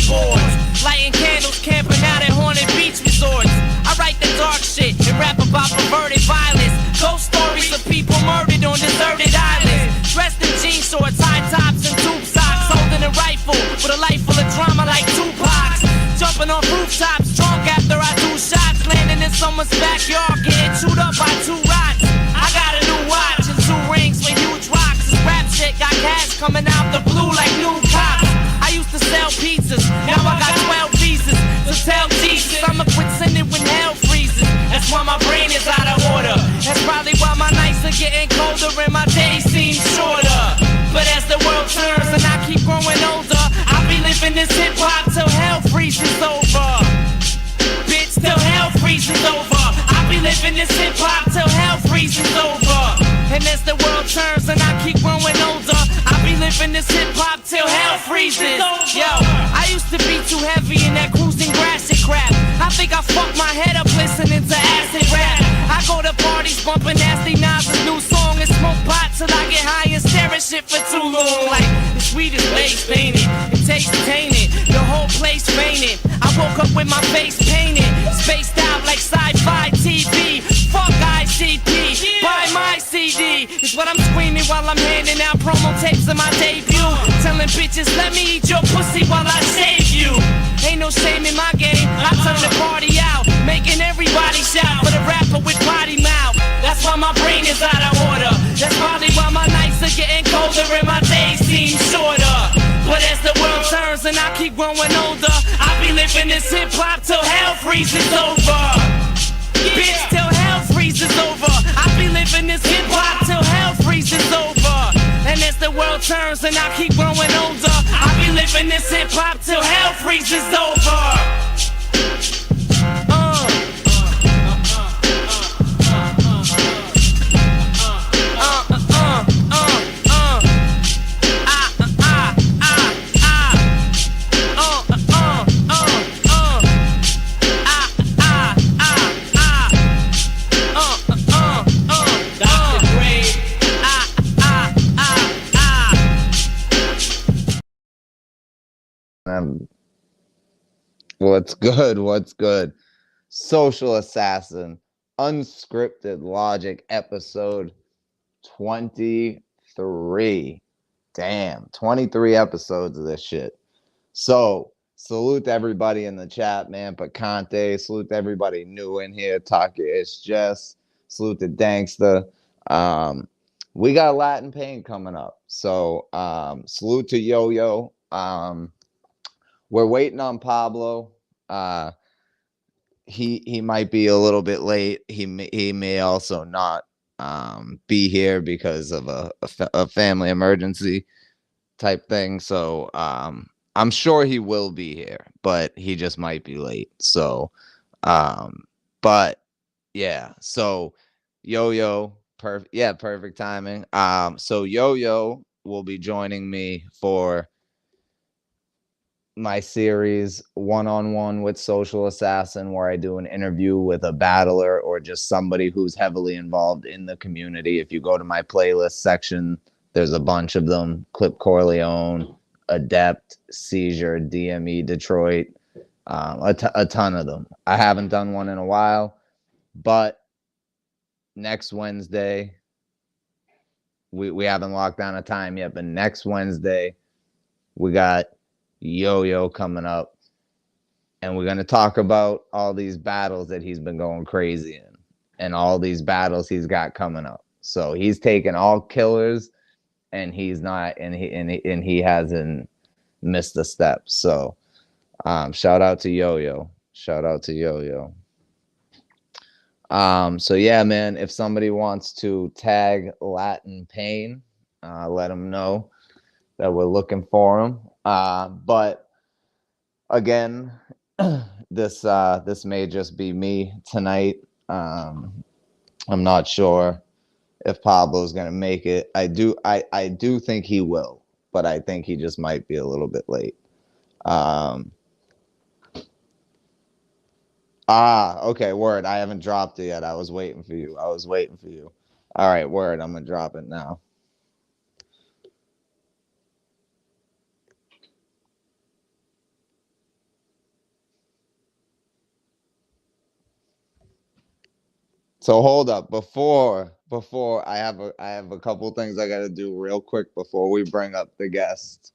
boards, lighting candles, camping out at haunted beach resorts. I write the dark shit and rap about perverted violence. Ghost stories of people murdered on deserted islands. Dressed in jean shorts, high tops, and tube socks. Holding a rifle with a life full of drama like Tupac's. Jumping on rooftops, drunk after I do shots. Landing in someone's backyard, getting chewed up by 2 rots. I got a new watch and 2 rings with huge rocks. This rap shit got cash coming out the blue like new cops. I used to sell pizzas, now I got 12 visas. So tell Jesus I'ma quit sending when hell freezes. That's why my brain is out of order. That's probably why my nights are getting colder and my days seem shorter. But as the world turns and I keep growing older, I'll be living this hip-hop till hell freezes over. Bitch, till hell freezes over. I'll be living this hip-hop till hell freezes over. And as the world turns and I keep growing older, I'll be living this hip-hop till hell freezes. Yo, I used to be too heavy in that cruising grass and crap. I think I fucked my head up listening to acid rap. I go to parties bumping Nasty Nas' new song and smoke pot till I get high and stare at shit for too long. Like the sweetest lace painted, it tastes tainted, the whole place fainted. I woke up with my face painted, spaced out like sci-fi TV. Fuck ICP, buy my CD. Is what I'm screaming while I'm handing out promo tapes of my debut. Telling bitches, let me eat your pussy while I save you. Ain't no shame in my game, I turn the party out, making everybody shout for the rapper with potty mouth. That's why my brain is out of order. That's probably why my nights are getting colder and my days seem shorter. But as the world turns and I keep growing older, I'll be living this hip-hop till hell freezes over. Bitch, till hell freezes over. I'll be living this hip-hop till hell freezes over. And as the world turns and I keep growing older, I'll be living this hip-hop till hell freezes over. What's good? What's good? Social Assassin, Unscripted Logic, episode 23. Damn, 23 episodes of this shit. So, salute to everybody in the chat, man. Picante, salute to everybody new in here. Taka It's Jess, salute to Danksta. We got Latin Payne coming up. So, salute to Yo-Yo. We're waiting on Pablo. He might be a little bit late. He may also not be here because of a family emergency type thing. So I'm sure he will be here, but he just might be late. So but yeah. So Yo-Yo, perfect timing. So Yo-Yo will be joining me for my series One-on-One with Social Assassin, where I do an interview with a battler or just somebody who's heavily involved in the community. If you go to my playlist section, there's a bunch of them: Clip Corleone, Adept, Seizure, DME Detroit, a ton of them. I haven't done one in a while, but next Wednesday, we haven't locked down a time yet, but next Wednesday we got Yo-Yo coming up, and we're going to talk about all these battles that he's been going crazy in and all these battles he's got coming up. So he's taking all killers, and he's not, and he hasn't missed a step. So shout out to Yo-Yo. So yeah, man, if somebody wants to tag Latin Payne, let them know that we're looking for him. But again, this may just be me tonight. I'm not sure if Pablo's gonna make it. I do think he will, but I think he just might be a little bit late. Okay, word. I haven't dropped it yet. I was waiting for you. All right, word. I'm gonna drop it now. So hold up before I have a couple things I got to do real quick before we bring up the guests.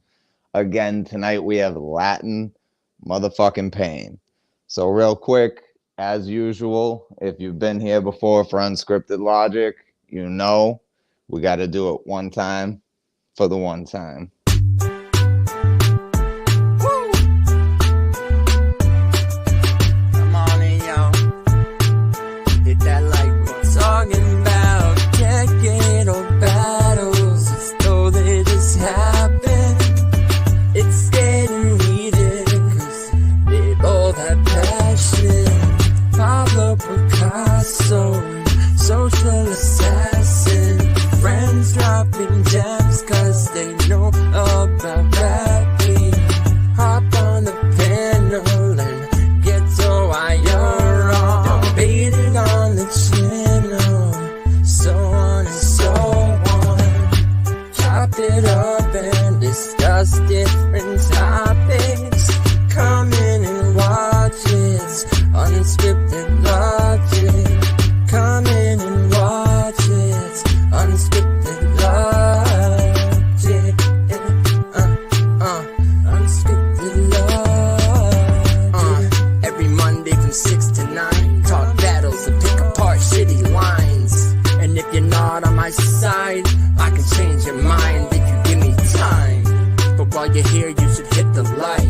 Again, tonight we have Latin motherfucking Payne. So real quick, as usual, if you've been here before for Unscripted Logic, you know we got to do it one time for the one time. Come on in, y'all. Hit that like we're talking about decade-old battles as though they just happened. It's getting heated cause they both have passion. Pablo, Pickasso, social assassin. Friends dropping gems cause they know about rapping. Hop on the panel and get to why you're wrong. Debated on the channel, so on and so on. Chop it up and discuss different topics. Come in and watch it. Unscripted Logic. Come in and watch it. Unscripted Logic. Unscripted Logic. Every Monday from 6 to 9. Talk battles and pick apart shitty lines. And if you're not on my side, I can change your mind if you give me time. But while you're here, you should hit the like.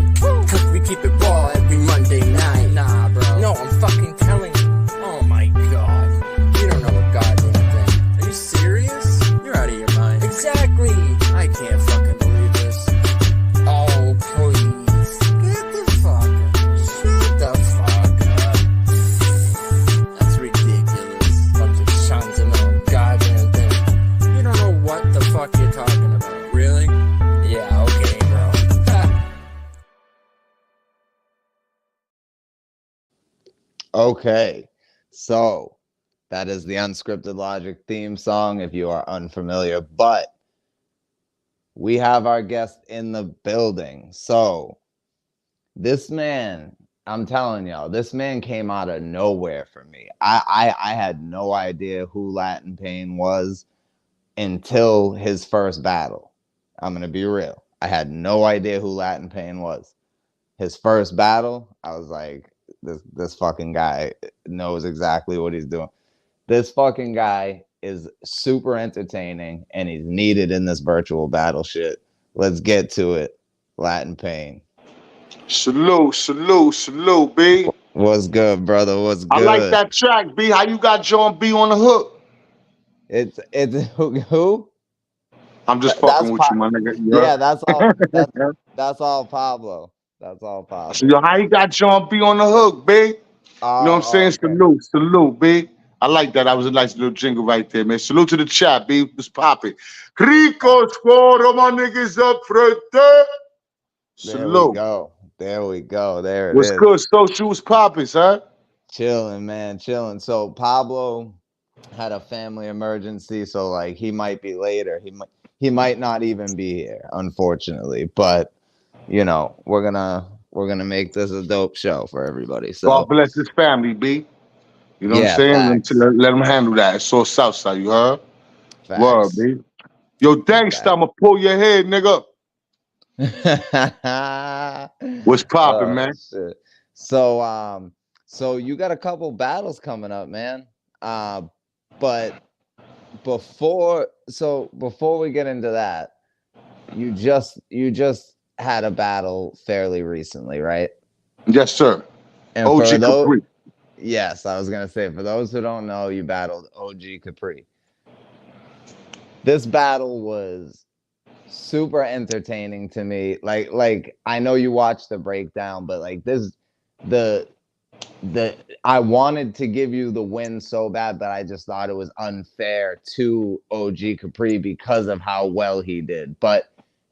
Cause we keep it raw every Monday night. Nah, bro. No, I'm fucking telling you. Oh my god. You don't know a goddamn thing. Are you serious? You're out of your mind. Exactly. I can't fucking believe this. Oh, please. Get the fuck up. Shut the fuck up. That's ridiculous. Bunch of Chuns and no goddamn thing. You don't know what the fuck you're talking about. Really? Yeah, okay, bro. Okay, so that is the Unscripted Logic theme song if you are unfamiliar, but we have our guest in the building. So this man, I'm telling y'all, this man came out of nowhere for me. I had no idea who Latin Payne was until his first battle. I'm gonna be real. I had no idea who Latin Payne was. His first battle, I was like, this fucking guy knows exactly what he's doing. This fucking guy is super entertaining and he's needed in this virtual battle shit. Let's get to it. Latin Payne. Salute, B. What's good, brother? What's good? I like that track, B. How you got John B on the hook? It's who? I'm just fucking with you, my nigga. Yeah, that's all Pablo. That's all Pablo. So, yo, how you got John B on the hook, B? You know what I'm saying? Okay. Salute, B. I like that. That was a nice little jingle right there, man. Salute to the chat, B. What's popping? Rico squad, all my niggas up front there. Salute. There we go. There it What's is. good? Social was popping, huh? Chilling, man. Chilling. So Pablo had a family emergency, so like he might be later. He might not even be here, unfortunately. But you know, we're gonna make this a dope show for everybody. So God bless his family, B. You know what I'm saying? Facts. Let them handle that. It's all Southside, you heard? Facts. Word, B. Yo, Dangsta, I'ma pull your head, nigga. What's poppin', man? Shit. So you got a couple battles coming up, man. But before we get into that, you just had a battle fairly recently, right? Yes, sir. And OG for those, Capri. yes, I was gonna say, for those who don't know, you battled OG Capri. This battle was super entertaining to me. Like I know you watched the breakdown, but like the I wanted to give you the win so bad, but I just thought it was unfair to OG Capri because of how well he did. But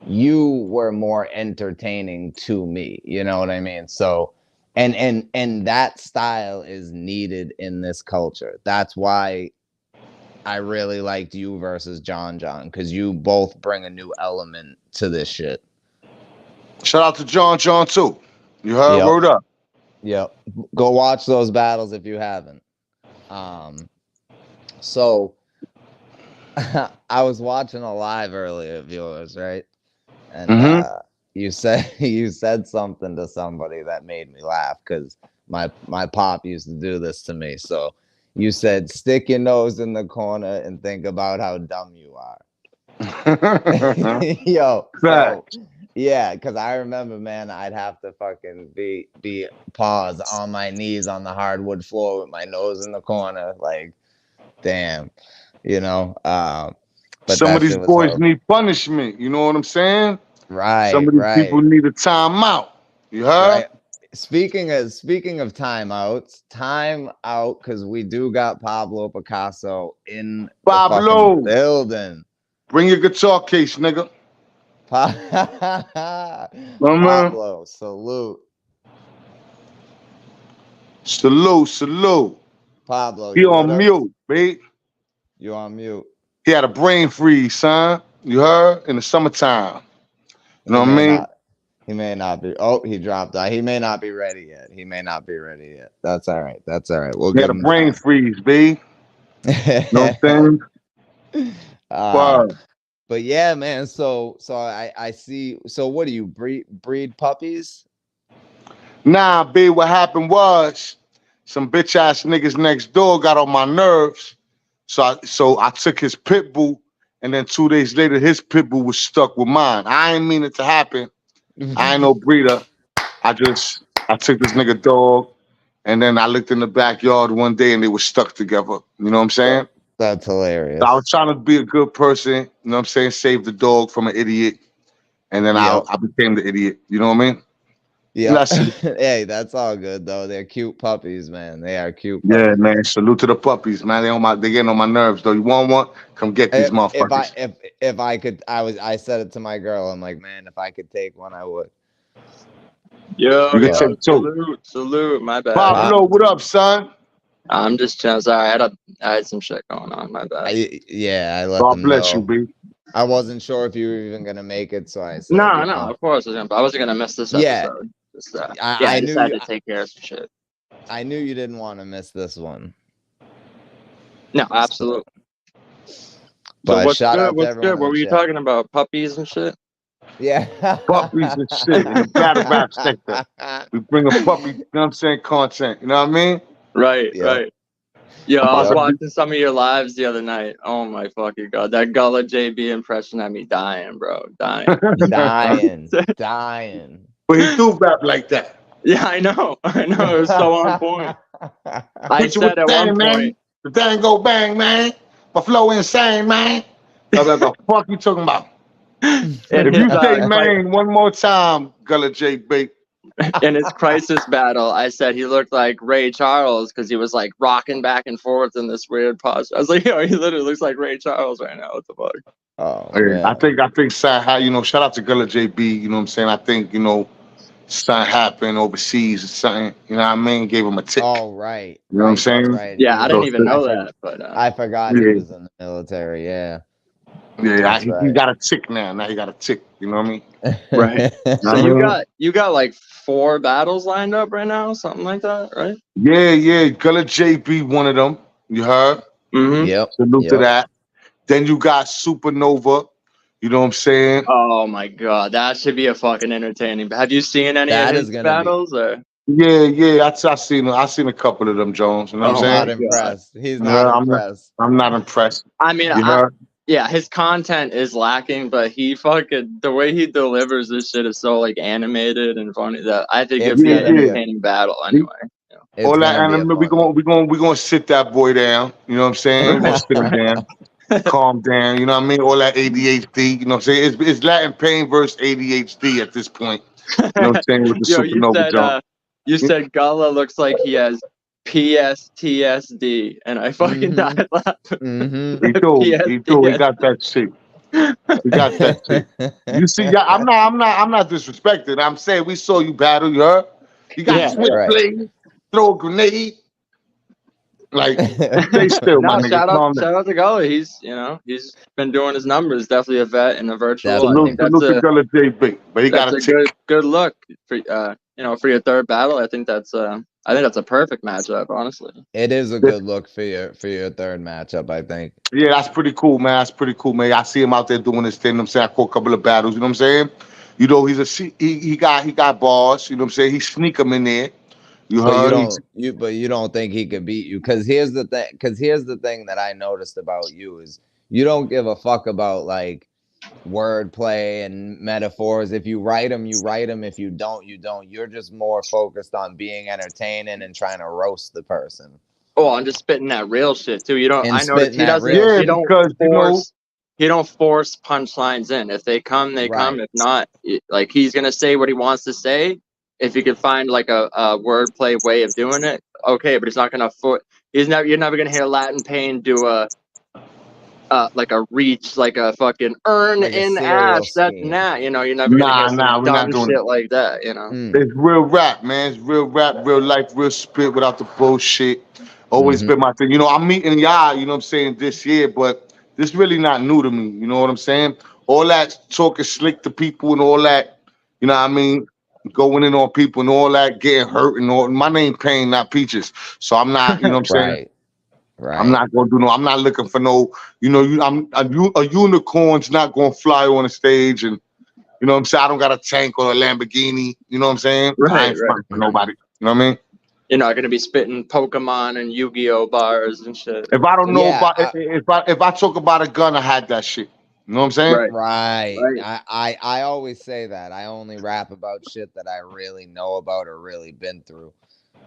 you were more entertaining to me, you know what I mean? So and that style is needed in this culture. That's why I really liked you versus John, because you both bring a new element to this shit. Shout out to John too. You heard? Yep. Word up. Yep. Go watch those battles if you haven't. So I was watching a live earlier of yours, right? And you said something to somebody that made me laugh because my pop used to do this to me. So you said, stick your nose in the corner and think about how dumb you are. Yo, so yeah, because I remember, man, I'd have to fucking be pause on my knees on the hardwood floor with my nose in the corner, like, damn, you know. But Some of that these shit was boys hard. need punishment. You know what I'm saying? Some Right, of these people right, need a timeout. You heard? right. Speaking of timeouts, time out because we do got Pablo Picasso in the fucking Pablo, building. bring your guitar case, nigga. Pablo, salute. Salute. Pablo, He you with on us? mute, babe. You on mute. He had a brain freeze, son. You heard? In the summertime. You know He what I may mean? not. He may not be. Oh, he dropped out. He may not be ready yet. That's all right. We'll He had give a him brain time. freeze, babe. You know what I'm saying? uh, Word. but yeah, man. So I see. So what do you breed puppies? Nah, babe, what happened was some bitch ass niggas next door got on my nerves. So I took his pit bull, and then 2 days later, his pit bull was stuck with mine. I ain't mean it to happen. I ain't no breeder. I took this nigga dog, and then I looked in the backyard one day and they were stuck together. You know what I'm saying? That's So I hilarious. was trying to be a good person, you know what I'm saying? Save the dog from an idiot. And then Yep. I became the idiot. You know what I mean? Yep. Lesson. Hey, that's all good though. They're cute puppies, man. They are cute Yeah, puppies. man. Salute to the puppies, man. They getting on my nerves though. You want one? Come get these motherfuckers. If I could, I said it to my girl. I'm like, man, if I could take one, I would. Yo, You can So, take two. salute, my bad. Pablo, what up, son? I'm just chilling. Sorry, I had some shit going on, my bad. I let God them bless you, know. B. I wasn't sure if you were even gonna make it, so I said, No, of course I wasn't gonna miss this yeah. episode. I I knew decided you. to take care of some shit. I knew you didn't want to miss this one. No, absolutely. But so what's shout good? out to What's everyone good? in What the were you chat. talking about? Puppies and shit? Yeah. Puppies and shit in the battle rap sector. We bring a puppy, you know what I'm saying, content. You know what I mean? Right. Yo, I was Yep. watching some of your lives the other night. Oh my fucking god, that Gullah JB impression had me dying, bro. Dying. Dying. But he do rap like that. Yeah, I know. It was so on point. I Picture with said at the one thing, man. point, The thing go bang, man. My flow insane, man. What the fuck you talking about? If you say man one more time, Gullah JB. in his crisis battle, I said he looked like Ray Charles because he was like rocking back and forth in this weird posture. I was like, yo, he literally looks like Ray Charles right now. What the fuck? Oh, Yeah, I man. think son, you know, shout out to Gullah JB, you know what I'm saying? I think, you know, something happened overseas or something, you know what I mean? Gave him a tick. Oh, right. You know what I'm Right. That's saying? right. Yeah, I didn't even know I that, but I forgot he was in the military. Yeah. That's he right. got a tick now. Now he got a tick, you know what I mean? right. So I mean, you got like 4 battles lined up right now, something like that, right? yeah. Gullah JB, one of them. You heard? Mm-hmm. Yep. Salute to that. Then you got Supernova. You know what I'm saying? Oh my god, that should be a fucking entertaining. Have you seen any of his battles? Or? Yeah. I seen a couple of them, Jones. You know what I'm Not saying? impressed. He's not impressed. I'm not impressed. I mean, You heard? yeah, his content is lacking, but the way he delivers this shit is so like animated and funny that I think it'd be an entertaining battle anyway. All that anime, we gonna sit that boy down. You know what I'm saying? We're gonna sit him down, calm down. You know what I mean? All that ADHD. You know what I'm saying? It's Latin Payne versus ADHD at this point. You know what I'm saying? With the Supernova jump. You said Gullah looks like he has PSTSD, and I fucking died laughing. He do. He got that shit. He got that shit. You see, yeah, I'm not disrespecting. I'm saying we saw you battle. You heard? You got switchblade, throw a grenade. Like, stay still, my No, nigga. Calm down. shout out to Gully. He's been doing his numbers. Definitely a vet in the virtual. I think Salute to Gully JB, but he got that's a a tick. good look for for your third battle. I think that's a perfect matchup, honestly. It is a good look for your third matchup, I think. Yeah, that's pretty cool, man. That's pretty cool, man. I see him out there doing his thing. You know what I'm saying? I caught a couple of battles. You know what I'm saying? You know, he got bars. You know what I'm saying? He sneak him in there. You heard? You don't think he could beat you? Because here's the thing that I noticed about you is you don't give a fuck about like wordplay and metaphors. If you write them, you write them. If you don't, you don't. You're just more focused on being entertaining and trying to roast the person. Oh, I'm just spitting that real shit too. You don't. And I noticed he doesn't. Yeah, he don't because force. He don't force punchlines in. If they come, they come. If not, like he's gonna say what he wants to say. If he could find like a wordplay way of doing it, okay. But he's not gonna You're never gonna hear Latin Payne do a like a reach, like a fucking earn Like in ash. That's you're never gonna hear some dumb shit like that. It's real rap, man. It's real rap, real life, real spit without the bullshit. Always been my thing. You know, I'm meeting y'all, you know what I'm saying, this year, but this really not new to me. You know what I'm saying? All that talking slick to people and all that, you know what I mean? Going in on people and all that, getting hurt and all. My name Payne, not Peaches. So I'm not, you know what I'm saying? Right. I'm not gonna do no. I'm not looking for no. You know, a unicorn's not gonna fly on the stage, and you know what I'm saying. I don't got a tank or a Lamborghini. You know what I'm saying? I ain't fronting for nobody. You know what I mean? You're not gonna be spitting Pokemon and Yu-Gi-Oh bars and shit. If I don't know if I talk about a gun, I had that shit. You know what I'm saying? Right. I always say that. I only rap about shit that I really know about or really been through.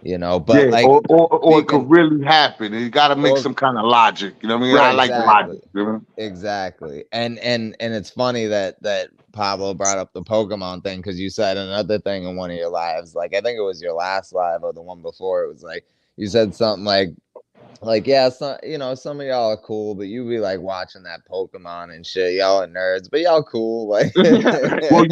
You know, but like or it could really happen. You got to make some kind of logic. You know what I mean? I like logic. You know? Exactly. And it's funny that Pablo brought up the Pokemon thing because you said another thing in one of your lives. Like I think it was your last live or the one before. It was like you said something like yeah, some some of y'all are cool, but you be like watching that Pokemon and shit. Y'all are nerds, but y'all cool. Like, well,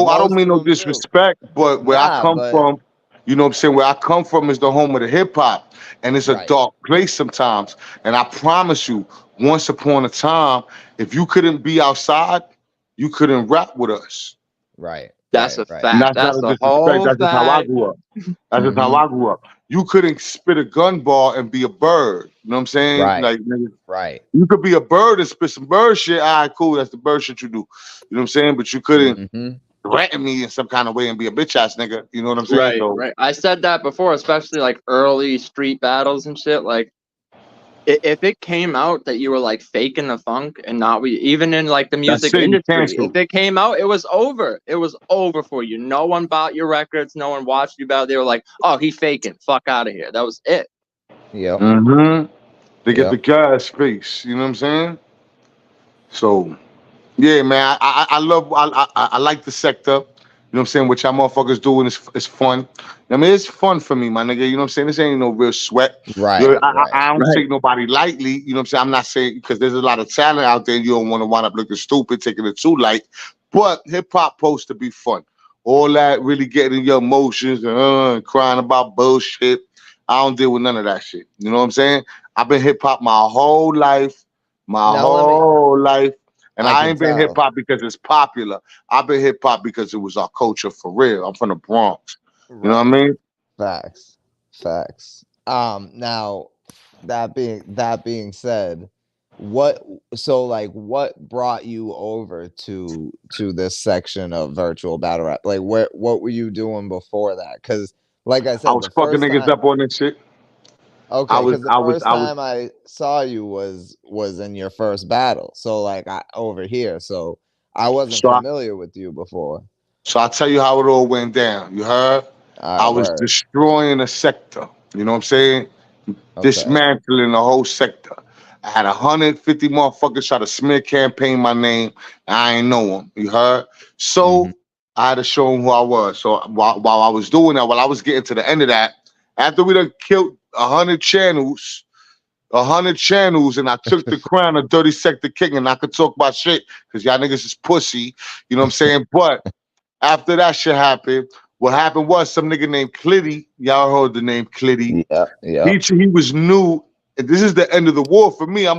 I don't mean no disrespect, but where I come from. You know what I'm saying? Where I come from is the home of the hip hop, and it's a dark place sometimes. And I promise you, once upon a time, if you couldn't be outside, you couldn't rap with us. Right. That's a fact. That's the whole fact. That's just how I grew up. That's just how I grew up. You couldn't spit a gun bar and be a bird. You know what I'm saying? Right. You could be a bird and spit some bird shit. All right, cool. That's the bird shit you do. You know what I'm saying? But you couldn't threaten me in some kind of way and be a bitch ass nigga. You know what I'm saying? Right. I said that before, especially like early street battles and shit. Like, if it came out that you were like faking the funk and not even in like the music industry, if it came out, it was over. It was over for you. No one bought your records. No one watched you battle. They were like, "Oh, he faking. Fuck out of here." That was it. Yeah. They get the guy's face. You know what I'm saying? So. Yeah, man, I like the sector. You know what I'm saying? What y'all motherfuckers doing is fun. I mean, it's fun for me, my nigga. You know what I'm saying? This ain't no real sweat. Right. I don't take nobody lightly. You know what I'm saying? I'm not saying because there's a lot of talent out there. You don't want to wind up looking stupid, taking it too light. But hip hop supposed to be fun. All that really getting in your emotions and crying about bullshit. I don't deal with none of that shit. You know what I'm saying? I've been hip hop my whole life. And I ain't been hip hop because it's popular. I've been hip hop because it was our culture for real. I'm from the Bronx. You know what I mean? Facts. Now that being said, what brought you over to this section of virtual battle rap? Like what were you doing before that? Because like I said, I was fucking niggas up on this shit. Okay, because the first time I saw you was in your first battle. So like over here. So I wasn't familiar with you before. So I'll tell you how it all went down. You heard? I was destroying a sector. You know what I'm saying? Dismantling the whole sector. I had 150 motherfuckers try to smear campaign my name. I ain't know them. You heard? So I had to show them who I was. So while I was doing that, while I was getting to the end of that, after we done killed 100 channels, and I took the crown of Dirty Sector King, and I could talk about shit because y'all niggas is pussy. You know what I'm saying? But after that shit happened, what happened was some nigga named Clitty. Y'all heard the name Clitty. Yeah. He was new. And this is the end of the war for me. I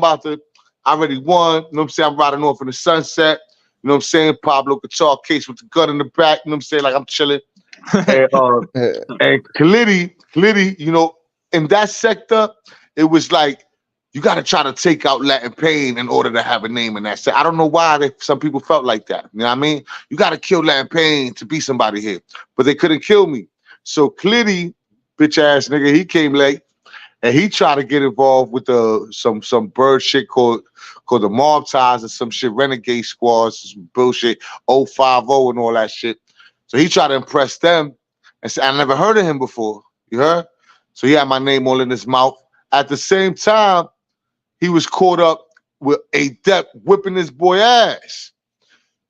already won. You know what I'm saying? I'm riding off in the sunset. You know what I'm saying? Pablo guitar case with the gun in the back. You know what I'm saying? Like I'm chilling. And Clitty, you know, in that sector, it was like you got to try to take out Latin Payne in order to have a name in that sector. I don't know why some people felt like that. You know what I mean? You got to kill Latin Payne to be somebody here, but they couldn't kill me. So Clitty, bitch ass nigga, he came late and he tried to get involved with some bird shit called the Mob Ties and some shit, Renegade Squads, some bullshit, 050 and all that shit. So he tried to impress them and say, I never heard of him before. You heard? So he had my name all in his mouth. At the same time, he was caught up with A-Dep whipping his boy ass.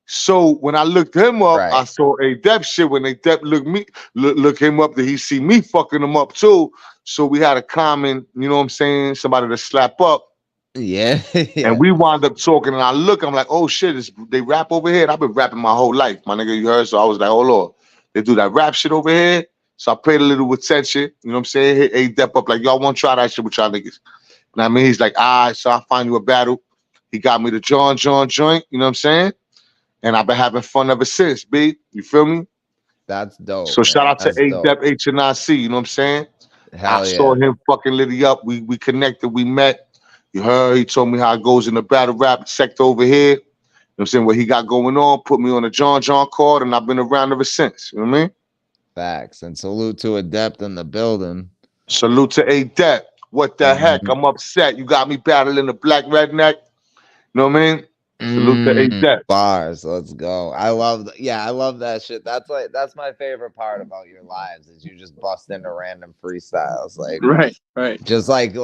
So when I looked him up, I saw A-Dep shit. When A-Dep look him up, that he see me fucking him up too. So we had a common, you know what I'm saying, somebody to slap up. Yeah. And we wound up talking, and I'm like, oh shit, they rap over here. And I've been rapping my whole life, my nigga, you heard? So I was like, oh Lord, they do that rap shit over here. So I paid a little attention, you know what I'm saying? Hit A-Dep up, like, y'all want to try that shit with y'all niggas. You know what I mean? He's like, all right, so I'll find you a battle. He got me the John joint, you know what I'm saying? And I've been having fun ever since, B. You feel me? That's dope. So shout out to A-Dep H&IC, you know what I'm saying? I saw him fucking Liddy up. We connected, we met. You heard, he told me how it goes in the battle rap sector over here. You know what I'm saying? What he got going on, put me on a John card, and I've been around ever since. You know what I mean? Facts. And salute to A-Dep in the building. Salute to A-Dep. What the heck? I'm upset. You got me battling the black redneck. You know what I mean? Salute to A-Dep. Bars. Let's go. I love that shit. That's my favorite part about your lives is you just bust into random freestyles. Like right. Just like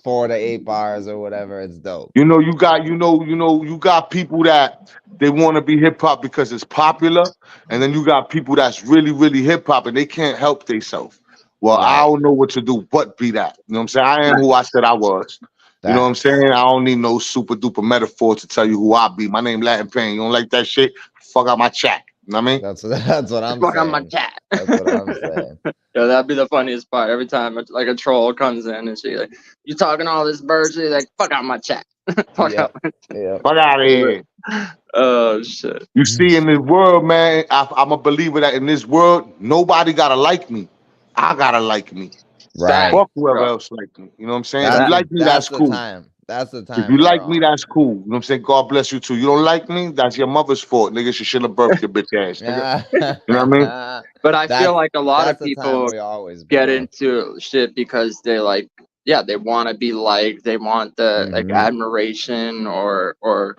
4 to 8 bars or whatever. It's dope. You know, you got people that they want to be hip hop because it's popular, and then you got people that's really, really hip hop and they can't help themselves. Well, I don't know what to do but be that. You know what I'm saying? I am who I said I was. You know what I'm saying? I don't need no super duper metaphor to tell you who I be. My name Latin Payne. You don't like that shit? Fuck out my chat. You know what I mean? That's what I'm saying. Fuck out my chat. That's what I'm saying. Yo, that'd be the funniest part. Every time like a troll comes in and she like, you talking all this bird shit, like, fuck out my chat. Fuck out of here. Oh shit. You see, in this world, man, I'm a believer that in this world, nobody gotta like me. I gotta like me. Right. Fuck whoever else like me. You know what I'm saying? If you like me, that's cool. That's the time. If you like me, that's cool. You know what I'm saying? God bless you too. You don't like me, that's your mother's fault. Nigga, she shouldn't have birthed your bitch ass. Nigga. You know what I mean? But I feel like a lot of people get in. into shit because they like, they want to be liked, they want the like admiration or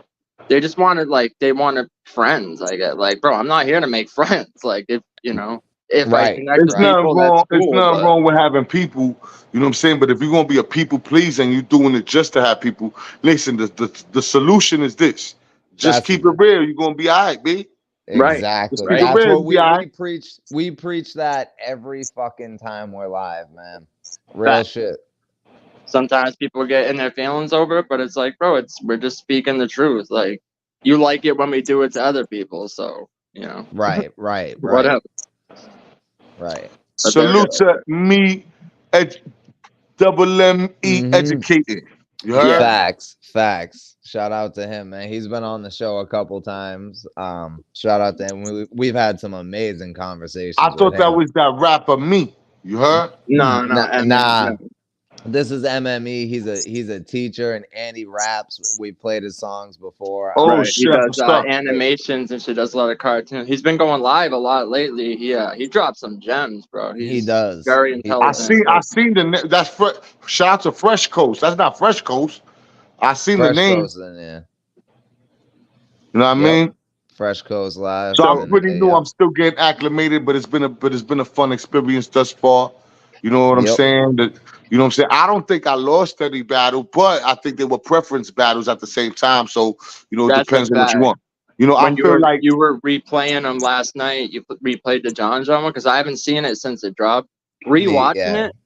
they just want to they want friends. Like, bro, I'm not here to make friends. Like, if you know. If I connect with people, that's cool, it's nothing wrong with having people, you know what I'm saying? But if you're gonna be a people pleaser and you're doing it just to have people, listen, the solution is this. Just keep it real, you're gonna be all right, B. Exactly. Right. That's what we preach. We preach that every fucking time we're live, man. Real shit. Sometimes people get in their feelings over it, but it's like, bro, we're just speaking the truth. Like, you like it when we do it to other people, so you know. Right. Whatever. Right. Salute to me, double M-E educated. You heard? Facts. Shout out to him, man. He's been on the show a couple times. Shout out to him. We've had some amazing conversations. I thought that was that rapper me. You heard? Nah. This is MME. He's a teacher and he raps. We played his songs before. Oh shit! He does animations and she does a lot of cartoons. He's been going live a lot lately. He dropped some gems, bro. He does. Very intelligent. I seen the that's shout out to Fresh Coast. That's not Fresh Coast. I seen the name. Coast, yeah. You know what I mean? Fresh Coast live. So I'm pretty new. I'm still getting acclimated, but it's been a fun experience thus far. You know what I'm saying? You know what I'm saying? I don't think I lost any battle, but I think they were preference battles at the same time. So, you know, it depends on what you want. You know, I feel like you were replaying them last night. You replayed the John one because I haven't seen it since it dropped. Rewatching it,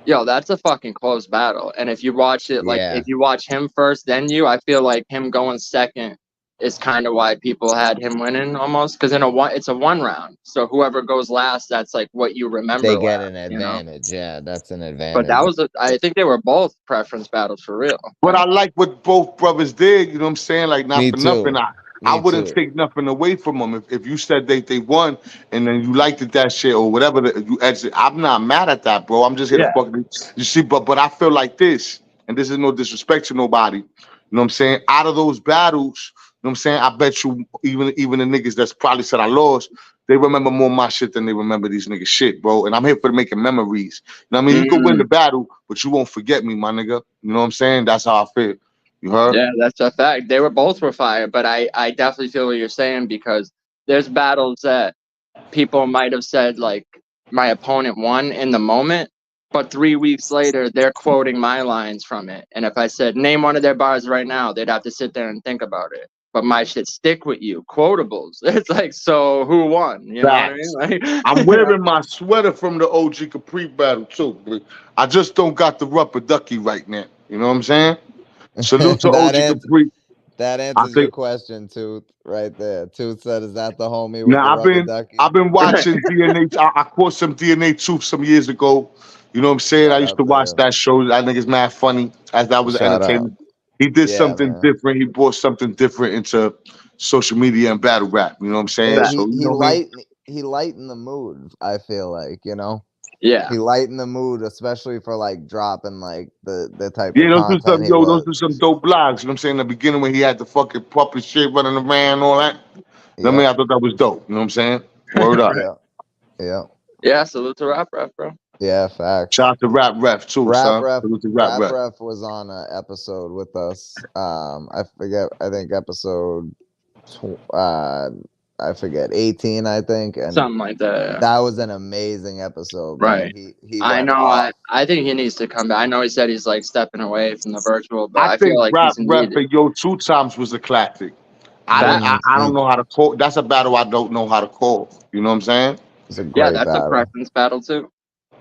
yo, that's a fucking close battle. And if you watch it, if you watch him first, then I feel like him going second is kind of why people had him winning almost, because it's a 1 round. So whoever goes last, that's like what you remember. They get last, an advantage. Yeah, that's an advantage. But that was I think they were both preference battles for real. But I like what both brothers did. You know what I'm saying? Like not Me for too. nothing. I wouldn't take nothing away from them if you said they won and then you liked it, that shit or whatever you exit. I'm not mad at that, bro. I'm just here to fucking you see. But I feel like this, and this is no disrespect to nobody. You know what I'm saying? Out of those battles, you know what I'm saying? I bet you even the niggas that's probably said I lost, they remember more my shit than they remember these niggas shit, bro. And I'm here for making memories. You know what I mean? You could win the battle, but you won't forget me, my nigga. You know what I'm saying? That's how I feel. You heard? Yeah, that's a fact. They were both fire, but I definitely feel what you're saying, because there's battles that people might have said like my opponent won in the moment, but 3 weeks later they're quoting my lines from it. And if I said name one of their bars right now, they'd have to sit there and think about it. But my shit stick with you, quotables. It's like, so who won? You know what I mean? Like, I'm wearing my sweater from the OG Capri battle too. But I just don't got the rubber ducky right now. You know what I'm saying? Salute to OG Capri. That answers your question, Tooth, right there. Tooth said, "Is that the homie with the rubber ducky?" I've been watching DNA. I caught some DNA Truth some years ago. You know what I'm saying? I used to watch that show. That nigga's mad funny. As that was entertainment. He did something different. He brought something different into social media and battle rap. You know what I'm saying? So he lightened the mood. I feel like, you know. Yeah, he lightened the mood, especially for like dropping like the type of content. Those are some dope blogs. You know what I'm saying? In the beginning when he had the fucking puppet shit running around and all that. You know what I mean? I thought that was dope. You know what I'm saying? Word up. Yeah, salute to Rap Ref, bro. Yeah, facts. Shout out to Rap Ref too, Rap Ref was on an episode with us. I forget. I think episode. I forget, 18, I think, and something like that. Yeah. That was an amazing episode, right? He I know. I think he needs to come back. I know he said he's like stepping away from the virtual, but I feel like Rap Ref and Yo 2 Times was a classic. I don't know how to call. That's a battle I don't know how to call. You know what I'm saying? It's a great that's battle. A preference battle too.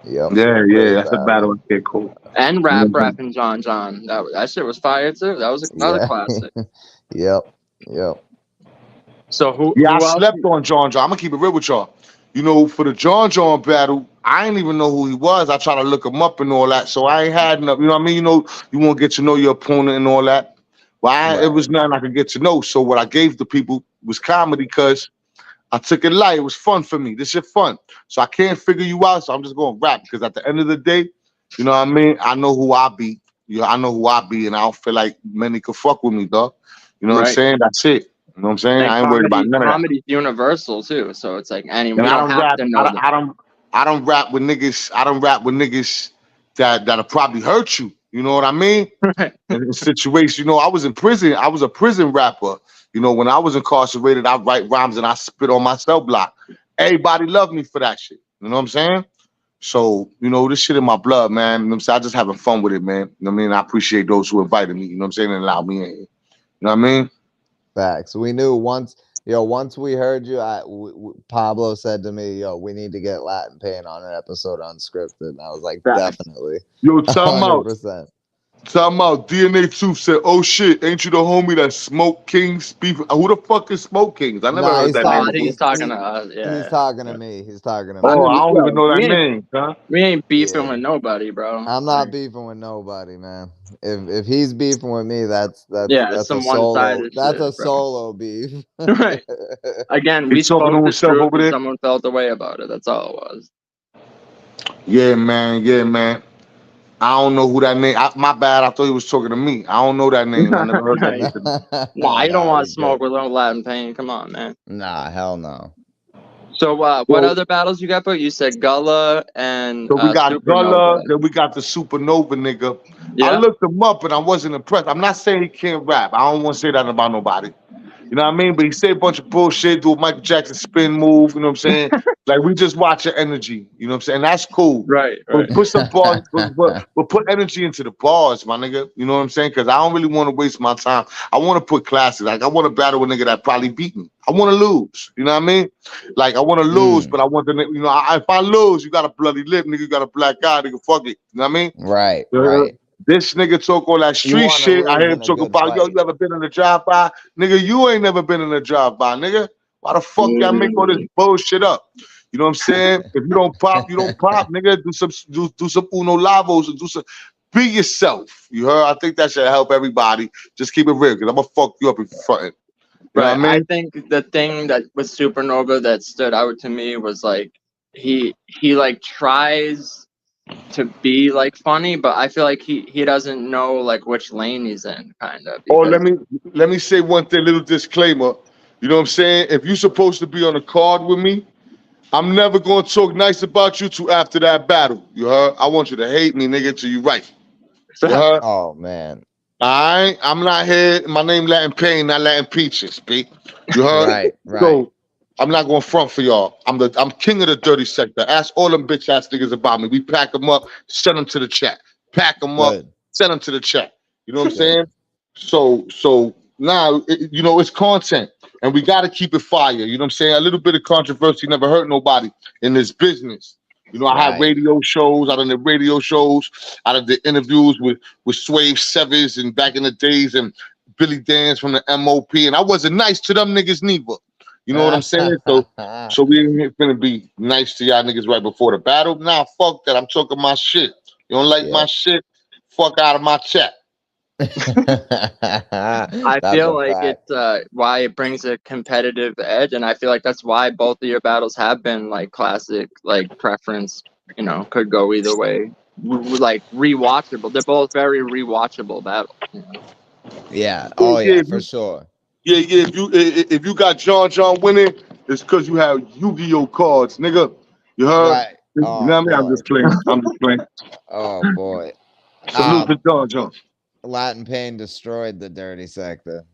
Yep. Yeah, that's a battle. Okay, cool. And Rap and John. That shit was fire too. That was another classic. Yep. So who I slept on John. I'm gonna keep it real with y'all. You know, for the John battle, I didn't even know who he was. I tried to look him up and all that. So I ain't had enough. You know what I mean? You know, you won't get to know your opponent and all that. But it was nothing I could get to know. So what I gave the people was comedy because I took it light. It was fun for me. This shit fun. So I can't figure you out. So I'm just going to rap because at the end of the day, you know what I mean? I know who I be. I know who I be, and I don't feel like many could fuck with me, dog. You know what I'm saying? That's it. You know what I'm saying? I ain't worried about none of that. Comedy's universal too, so it's like anyone. I don't rap with niggas. I don't rap with niggas that'll probably hurt you. You know what I mean? In situations, you know, I was in prison. I was a prison rapper. You know, when I was incarcerated, I write rhymes and I spit on my cell block. Everybody loved me for that shit. You know what I'm saying? So, you know, this shit in my blood, man. You know what I'm saying? I just having fun with it, man. You know what I mean? I appreciate those who invited me, you know what I'm saying, and allowed me in here. You know what I mean? Facts. We knew once we heard you, Pablo said to me, yo, we need to get Latin Payne on an episode Unscripted. And I was like, definitely. Yo, time 100%. Time out. DNA Truth said, "Oh shit, ain't you the homie that Smoke Kings beef? Who the fuck is Smoke Kings? I never heard that name. I think he's talking to us. Yeah, he's talking to me. He's talking to me. Oh, I don't even know that name, huh? We ain't beefing with nobody, bro. I'm not beefing with nobody, man. If he's beefing with me, that's some a solo. That's shit, a solo beef. Right. Again, we spoke to himself over there. Someone felt the way about it. That's all it was. Yeah, man. I don't know who that name. My bad. I thought he was talking to me. I don't know that name. I never heard that name. Nah, you don't want to smoke with little Latin Payne. Come on, man. Nah, hell no. So what other battles you got put? You said Gullah and so we got Supernova. Gullah, then we got the Supernova nigga. Yeah. I looked him up and I wasn't impressed. I'm not saying he can't rap. I don't want to say that about nobody. You know what I mean? But he said a bunch of bullshit, do a Michael Jackson spin move, you know what I'm saying? Like, we just watch your energy, you know what I'm saying? That's cool. Right. But put some bars, but put energy into the bars, my nigga. You know what I'm saying? Because I don't really want to waste my time. I want to put classes. Like, I want to battle a nigga that probably beat me. I want to lose. You know what I mean? Like, I want to lose, but I want the, you know, if I lose, you got a bloody lip, nigga, you got a black eye, nigga, fuck it. You know what I mean? Right. This nigga talk all that You street wanna shit. I lose hear him in a talk good about, yo, fight. you ever been in a drive-by? Nigga, you ain't never been in a drive-by, nigga. Why the fuck y'all make all this bullshit up? You know what I'm saying? If you don't pop, you don't pop, nigga. Do some Uno Lavos and do some. Be yourself. You heard? I think that should help everybody. Just keep it real, because I'm gonna fuck you up in front. You know Right. what I mean? I think the thing that with Supernova that stood out to me was like he like tries to be like funny, but I feel like he doesn't know like which lane he's in, kind of. Oh, Because let me say one thing, little disclaimer. You know what I'm saying? If you're supposed to be on a card with me, I'm never gonna talk nice about you till after that battle. You heard? I want you to hate me, nigga, till you right. You heard? Oh man. Alright, I'm not here. My name Latin Payne, not Latin Peaches, B. You heard? Right. So I'm not going front for y'all. I'm king of the dirty sector. Ask all them bitch ass niggas about me. We pack them up, send them to the chat. Pack them up, Good. send them to the chat. You know what I'm Good. saying? So now you know it's content, and we got to keep it fire. You know what I'm saying? A little bit of controversy never hurt nobody in this business. You know, I have Right. radio shows. I done the radio shows. I done the interviews with Swave Severs and back in the days, and Billy Dance from the MOP. And I wasn't nice to them niggas neither. You know what I'm saying? So we ain't finna be nice to y'all niggas right before the battle. Nah, fuck that. I'm talking my shit. You don't like my shit? Fuck out of my chat. I That's feel a like fact. it's why it brings a competitive edge, and I feel like that's why both of your battles have been like classic, like preference. You know, could go either way. Like rewatchable. They're both very rewatchable battles. You know? Yeah. Oh yeah, for sure. Yeah. If you got John winning, it's because you have Yu-Gi-Oh cards, nigga. You heard? Right. You Oh know what I mean? I'm boy. just playing. I'm just playing. Oh boy. Salute to John. Latin Payne destroyed the dirty sector.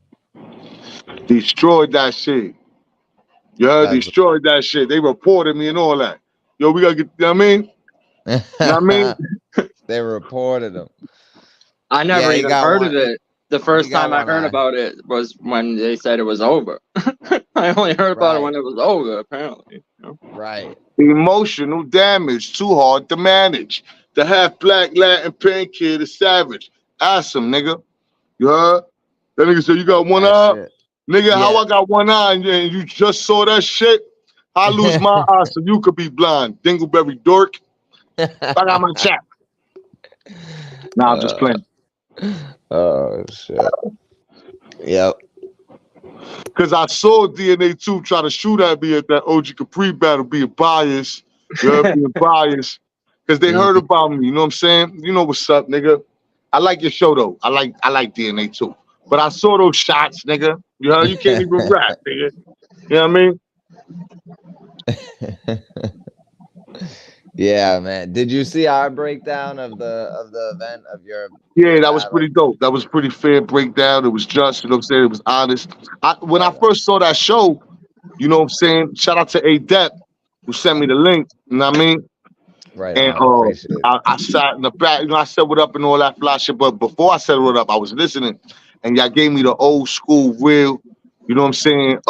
Destroyed that shit. You heard? Destroyed that shit. They reported me and all that. Yo, we gotta get. You know what I mean? You know what I mean? They reported him. I never even heard of it. The first got time I one heard eye. about it was when they said it was over. I only heard about it when it was over, apparently. You know? Right. Emotional damage, too hard to manage. The half black Latin Payne kid is savage. Ask him, nigga. You heard? That nigga said, you got one eye? Shit. Nigga, how I got one eye and you just saw that shit? I lose my eye so you could be blind. Dingleberry dork. I got my chat. Nah, I'm just playing. Oh shit. Yep. Because I saw DNA 2 try to shoot at me at that OG Capri battle, being biased. You heard? Being biased. Because they heard about me. You know what I'm saying? You know what's up, nigga. I like your show though. I like DNA 2. But I saw those shots, nigga. You know, you can't even rap, nigga. You know what I mean? Yeah, man. Did you see our breakdown of the event of your? Yeah, that was pretty dope. That was pretty fair breakdown. It was just, you know what I'm saying? It was honest. When I first saw that show, you know what I'm saying? Shout out to Adept who sent me the link. You know what I mean? Right. And I sat in the back, you know, I said what up and all that fly shit. But before I said what up, I was listening, and y'all gave me the old school, real, you know what I'm saying,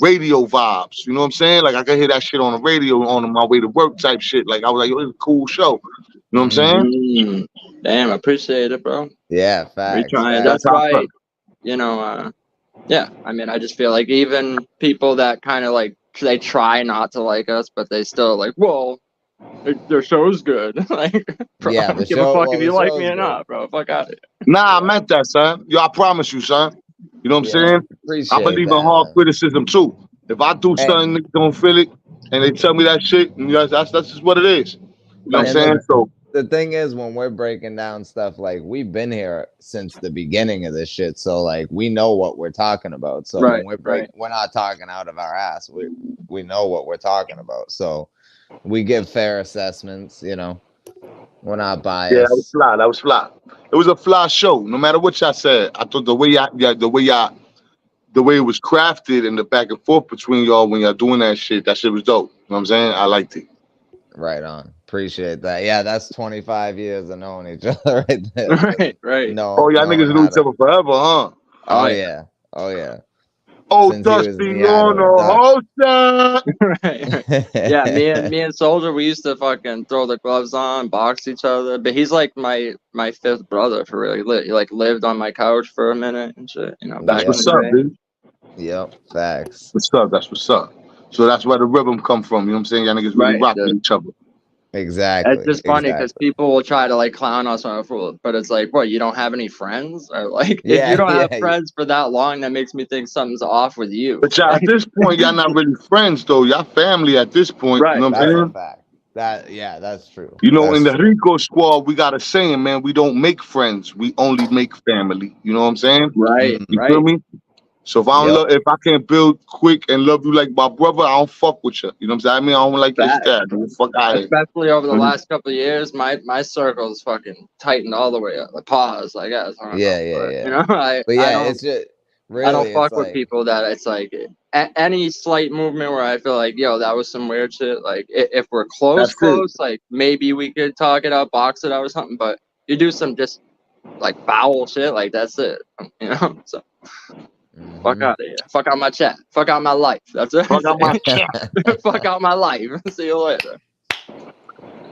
radio vibes. You know what I'm saying? Like I could hear that shit on the radio on my way to work type shit. Like I was like, yo, it's a cool show. You know what I'm saying? Damn, I appreciate it, bro. Yeah, facts. We trying. That's why, you know, yeah. I mean, I just feel like even people that kind of like they try not to like us, but they still like, well, their show's good. Like, bro, yeah, I don't give a fuck if you like me or not, bro. Fuck out of here. Nah, I meant that, son. Yo, I promise you, son. You know what I'm saying? Appreciate I believe that, in hard man. criticism too. If I do something, niggas don't feel it, and they tell me that shit, and that's just what it is. You know what I'm saying? So the thing is, when we're breaking down stuff, like we've been here since the beginning of this shit, so like we know what we're talking about. So when we're not talking out of our ass. We know what we're talking about. So we give fair assessments. You know, we're not biased. Yeah, that was fly. That was fly. It was a fly show. No matter what y'all said, I thought the way it was crafted and the back and forth between y'all when y'all doing that shit was dope. You know what I'm saying? I liked it. Right on. Appreciate that. Yeah, that's 25 years of knowing each other right there. Right. No. Oh, y'all niggas knew each other forever, huh? Oh yeah. Oh, since he was Dusty in the Eye on of a holster. Right. Yeah, me and Soldier, we used to fucking throw the gloves on, box each other. But he's like my fifth brother for real. He like lived on my couch for a minute and shit. You know, back That's in what's the up, day. dude. Yep, facts. What's up? That's what's up. So that's where the rhythm come from. You know what I'm saying? Y'all niggas really Right, rock with dude. each other. Exactly. It's just funny because people will try to like clown us on a fool, but it's like, what, you don't have any friends? Or like, if you don't have friends for that long, that makes me think something's off with you. But y'all, at this point, y'all not really friends though. Y'all family at this point. Right, You know what I'm That's saying? a fact. That's true. You know, That's in the true. Rico squad, we got a saying, man, we don't make friends. We only make family. You know what I'm saying? Right, You right. feel me? So if I don't Yep. if I can't build quick and love you like my brother, I don't fuck with you. You know what I'm saying? I mean, I don't like your Facts. stat. Fuck out here. Especially over the last couple of years, my circle's fucking tightened all the way up. Like, pause, I guess. I don't know, but, you know, But yeah, I don't, it's just really, I don't it's fuck with like, people that it's like any slight movement where I feel like, yo, that was some weird shit. Like if we're close, like maybe we could talk it out, box it out or something. But you do some just like foul shit, like that's it. You know, so fuck out of here. Fuck out my chat. Fuck out my life. That's it. Fuck out my chat. Fuck out my life. See you later.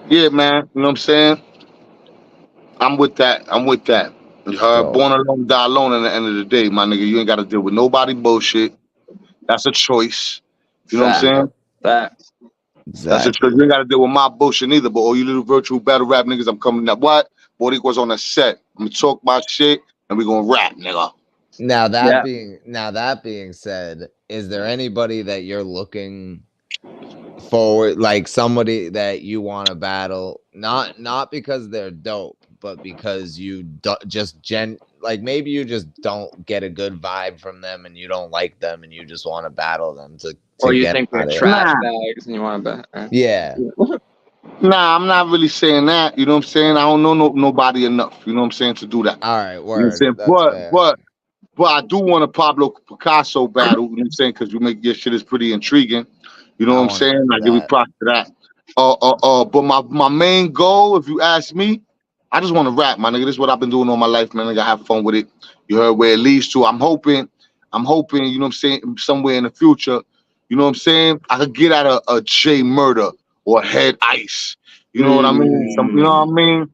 Yeah, man. You know what I'm saying? I'm with that. You heard? Born alone, die alone. At the end of the day, my nigga, you ain't got to deal with nobody bullshit. That's a choice. You know what I'm saying? Facts. That's a choice. You ain't got to deal with my bullshit either. But all you little virtual battle rap niggas, I'm coming up. What? Boy, was on a set. I'm gonna talk my shit and we gonna rap, nigga. Now that being said, is there anybody that you're looking forward, like somebody that you want to battle, not because they're dope, but because you like maybe you just don't get a good vibe from them and you don't like them and you just want to battle them to or you get think they're trash bags and you want to bet? Yeah. Nah, I'm not really saying that. You know what I'm saying? I don't know nobody enough. You know what I'm saying, to do that. All right, word. You know what I'm saying? But I do want a Pablo Pickasso battle. You know what I'm saying? Because you make your shit is pretty intriguing. You know what I'm saying? I give you props to that. But my main goal, if you ask me, I just want to rap, my nigga. This is what I've been doing all my life, man. Nigga, have fun with it. You heard where it leads to. I'm hoping, you know what I'm saying, somewhere in the future, you know what I'm saying, I could get out a J Murder or Head Ice. You know what I mean? You know what I mean?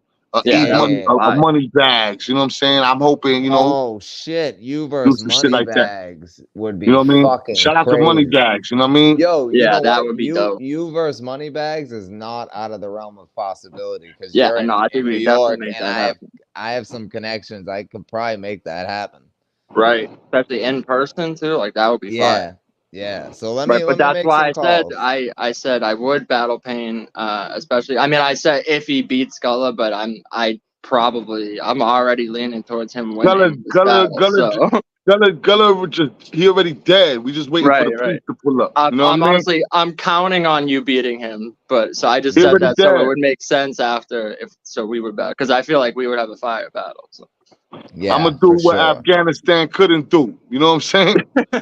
Money bags. You know what I'm saying? I'm hoping, you know. Oh shit, you versus Money like Bags would be, you know what I mean? fucking Shout out crazy. to Money Bags. You know what I mean? Yo, you know that what? would be dope. You versus Money Bags is not out of the realm of possibility because you're I think New York and I have some connections. I could probably make that happen. Right, especially in person too. Like that would be fun. Yeah. So let me. But that's why I said I would battle Payne, especially. I mean, I said if he beats Sculla, but I'm already leaning towards him winning. Gullah, he already dead. We just waiting for the police to pull up. You know honestly, I'm counting on you beating him, but so I just said that so it would make sense after we would battle because I feel like we would have a fire battle. So. Yeah, I'm gonna do what Afghanistan couldn't do. You know what I'm saying?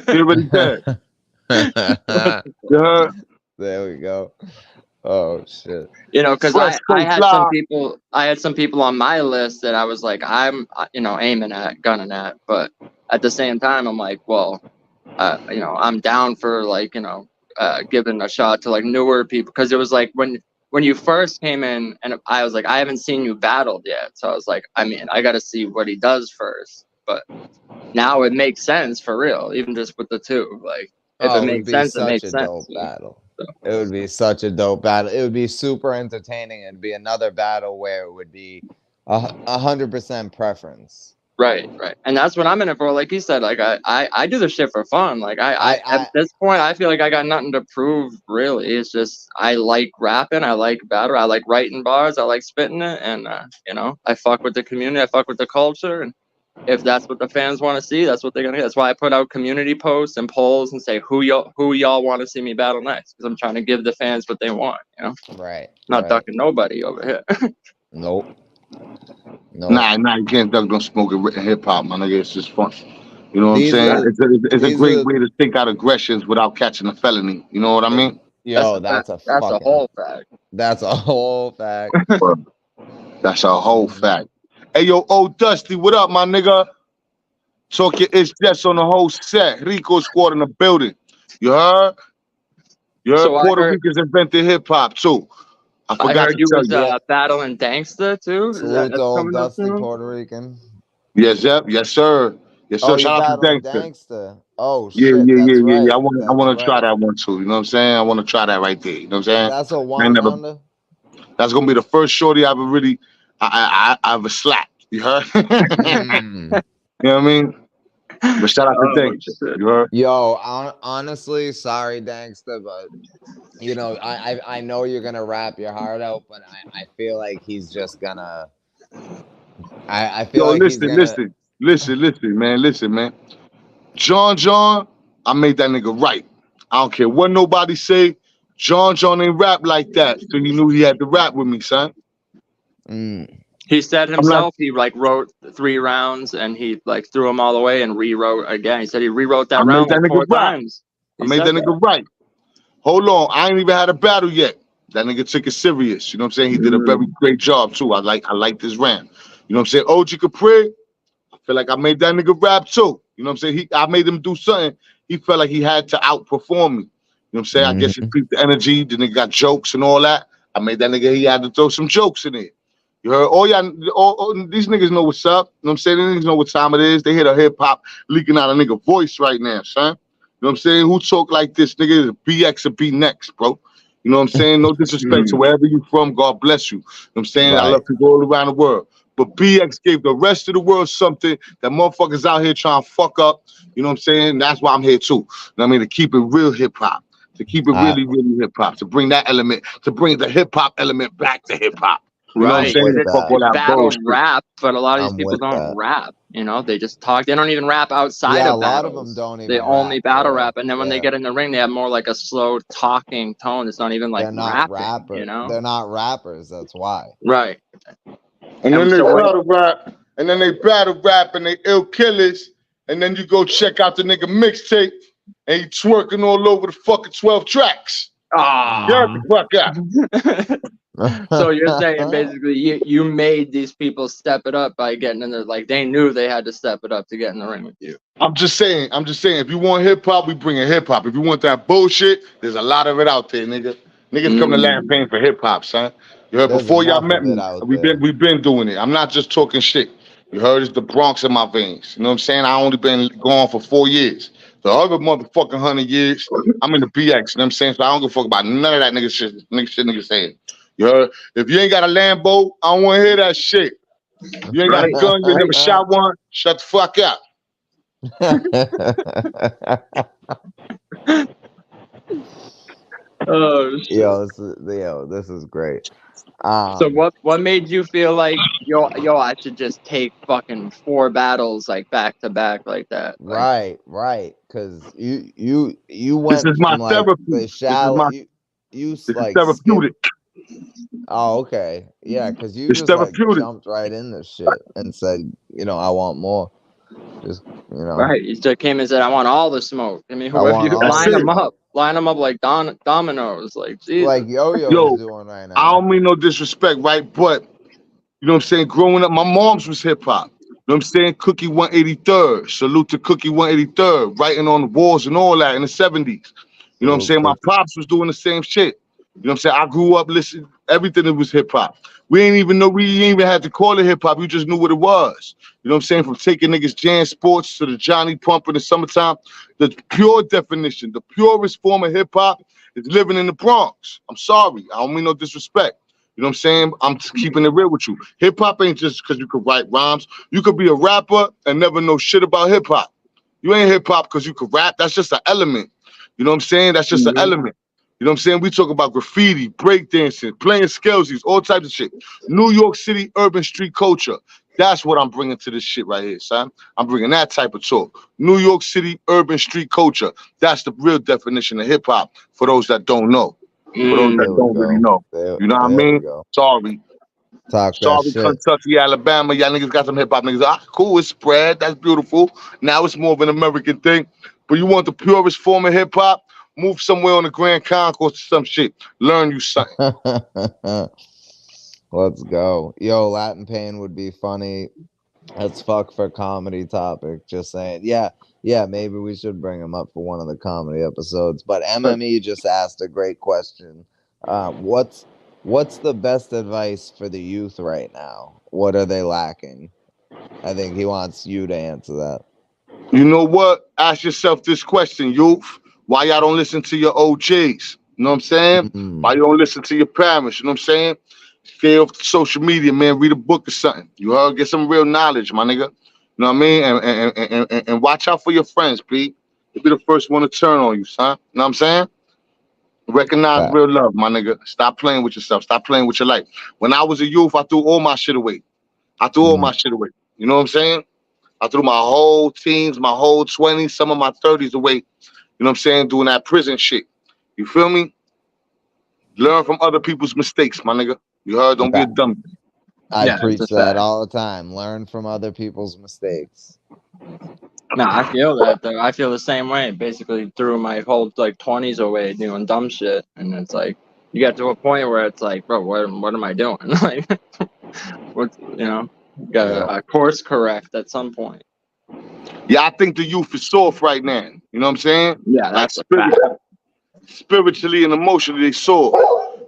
He already dead. There we go. Oh shit. You know, because I had some people on my list that I was like, I'm aiming at, gunning at, but at the same time I'm like, well, I'm down for like, giving a shot to like newer people, because it was like when you first came in and I was like, I haven't seen you battled yet, so I was like, I mean, I got to see what he does first, but now it makes sense for real, even just with the two, like if it makes sense, it makes sense. Dope battle. So. It would be such a dope battle. It would be super entertaining. It'd be another battle where it would be 100% preference. Right. And that's what I'm in it for. Like you said, like I do this shit for fun. Like I at this point, I feel like I got nothing to prove, really. It's just I like rapping, I like battle, I like writing bars, I like spitting it, and I fuck with the community, I fuck with the culture, and if that's what the fans want to see, that's what they're gonna get. That's why I put out community posts and polls and say who y'all want to see me battle next, because I'm trying to give the fans what they want. Right. Not ducking nobody over here. Nope. Nah, you can't duck no smoking hip hop, my nigga. It's just fun. You know what I'm saying? It's a great way to take out aggressions without catching a felony. You know what I mean? Yo, that's a whole fact. That's a whole fact. That's a whole fact. Hey, yo, old Dusty, what up, my nigga? Talk your ish just on the whole set. Rico squad in the building. You heard? You heard? So Puerto Ricans invented hip hop too. I I forgot heard to you tell was you. battling Gangsta too. Salute to That's old coming up Dusty soon? Puerto Rican. Yes, yep, yes, sir. Yes, Oh, sir. you're Shout out to battling Gangster. Gangsta. Oh Yeah, shit, yeah, yeah, that's yeah, yeah. right. I That's want to try right. that one too. You know what I'm saying? I want to try that right there. You know what I'm saying? That's a I ain't one never. rounder. That's gonna be the first shorty I ever really, I ever slapped. You heard? You Mm. know what I mean? But shout out to Oh Gangster. shit. You heard? Yo, honestly, sorry, Gangsta, but you know, I know you're gonna rap your heart out, but I feel like he's just gonna. I feel Yo, like he's listen, gonna. listen, man. John, I made that nigga right. I don't care what nobody say. John ain't rap like that, so he knew he had to rap with me, son. Mm. He said I'm not. himself he like wrote 3 rounds and he like threw them all away and rewrote again. He said he rewrote I that made round that like nigga 4 rap. times. I He made said that nigga right. Hold on, I ain't even had a battle yet. That nigga took it serious. You know what I'm saying? He did a very great job too. I like this rant. You know what I'm saying? OG Capri, I feel like I made that nigga rap too. You know what I'm saying? I made him do something. He felt like he had to outperform me. You know what I'm saying? I guess he peeped the energy. The nigga got jokes and all that. I made that nigga, he had to throw some jokes in it. You heard? All these niggas know what's up. You know what I'm saying? These niggas know what time it is. They hear the hip hop leaking out a nigga voice right now, son. You know what I'm saying? Who talk like this? Nigga is BX or B next, bro. You know what I'm saying? No disrespect to wherever you from. God bless you. You know what I'm saying? I Right. love people all around the world. But BX gave the rest of the world something that motherfuckers out here trying to fuck up. You know what I'm saying? That's why I'm here too. You know what I mean? To keep it real hip hop. To keep it really, really hip hop. To bring that element, to bring the hip hop element back to hip hop. You know what I'm Right, saying? with because Fuck that. all it's that battle bullshit. rap, but a lot of these I'm people with don't that. rap. You know, they just talk. They don't even rap outside Yeah, a of lot of them battles. don't They even only rap. battle Yeah, rap, and then when they yeah. get in the ring, they have more like a slow talking tone. It's not even like They're not rapping. You know, They're not rappers. That's why. right? And then they So battle rap, and then they battle rap, and they ill killers, and then you go check out the nigga mixtape, and he twerking all over the fucking 12 tracks. Get the fuck out. So you're saying basically you made these people step it up by getting in there, like they knew they had to step it up to get in the ring with you. I'm just saying, if you want hip hop, we bring in hip hop. If you want that bullshit, there's a lot of it out there, nigga. Niggas come to Latin Payne for hip hop, son. You heard? There's Before y'all enough met of it me, out we've there. been doing it. I'm not just talking shit. You heard? It's the Bronx in my veins. You know what I'm saying? I only been gone for 4 years. The other motherfucking 100 years, I'm in the BX. You know what I'm saying? So I don't give a fuck about none of that nigga shit. Nigga saying. You heard? If you ain't got a Lambo, I don't want to hear that shit. You ain't got a gun, you never shot one. Shut the fuck up. Oh shit. This is great. So what made you feel like yo I should just take fucking 4 battles like back to back like that? Like, right. Because you This went is my from like therapy. the shallow. You This is like skip. therapeutic. Oh, okay. Yeah, because you It's just like therapeutic. jumped right in this shit and said, I want more. Just right, you just came and said, I want all the smoke. I mean, I whoever want you all That's line the it. them smoke. up, like dominoes, like Jesus. Like Yo-Yo is Yo, doing right I now. don't mean no disrespect, right? But you know what I'm saying? Growing up, my mom's was hip hop. You know what I'm saying? Cookie 183rd. Salute to Cookie 183rd. Writing on the walls and all that in the 70s. You know what I'm saying? My pops was doing the same shit. You know what I'm saying? I grew up listening, everything that was hip hop. We ain't even had to call it hip hop. We just knew what it was. You know what I'm saying? From taking niggas Jan Sports to the Johnny Pump in the summertime, the pure definition, the purest form of hip hop is living in the Bronx. I'm sorry. I don't mean no disrespect. You know what I'm saying? I'm just keeping it real with you. Hip hop ain't just because you could write rhymes. You could be a rapper and never know shit about hip hop. You ain't hip hop because you could rap. That's just an element. You know what I'm saying? That's just an element. You know what I'm saying? We talk about graffiti, breakdancing, playing scalesies, all types of shit. New York City urban street culture. That's what I'm bringing to this shit right here, son. I'm bringing that type of talk. New York City urban street culture. That's the real definition of hip hop for those that don't know. For those that There we don't really go. know. There You know what I we mean? go. Sorry. Talk that Sorry, shit. Kentucky, Alabama. Y'all niggas got some hip hop niggas. Ah, cool, it's spread. That's beautiful. Now it's more of an American thing. But you want the purest form of hip hop? Move somewhere on the Grand Concourse or some shit. Learn you something. Let's go. Yo, Latin Payne would be funny. That's fuck for comedy topic. Just saying. Yeah, maybe we should bring him up for one of the comedy episodes. But MME just asked a great question. What's the best advice for the youth right now? What are they lacking? I think he wants you to answer that. You know what? Ask yourself this question, youth. Why y'all don't listen to your OGs? You know what I'm saying? Why you don't listen to your parents? You know what I'm saying? Stay off social media, man. Read a book or something. You heard? Get some real knowledge, my nigga. You know what I mean? And watch out for your friends, Pete. They'll be the first one to turn on you, son. You know what I'm saying? Recognize real love, my nigga. Stop playing with yourself. Stop playing with your life. When I was a youth, I threw all my shit away. You know what I'm saying? I threw my whole teens, my whole 20s, some of my 30s away. You know what I'm saying? Doing that prison shit. You feel me? Learn from other people's mistakes, my nigga. You heard? Don't be a dummy. I preach that all the time. Learn from other people's mistakes. No, I feel that though. I feel the same way. Basically, threw my whole like 20s away doing dumb shit, and it's like you get to a point where it's like, bro, what am I doing? Like, what, you know, got a course correct at some point. Yeah, I think the youth is soft right now. You know what I'm saying? Yeah, that's like spiritually and emotionally, they soft.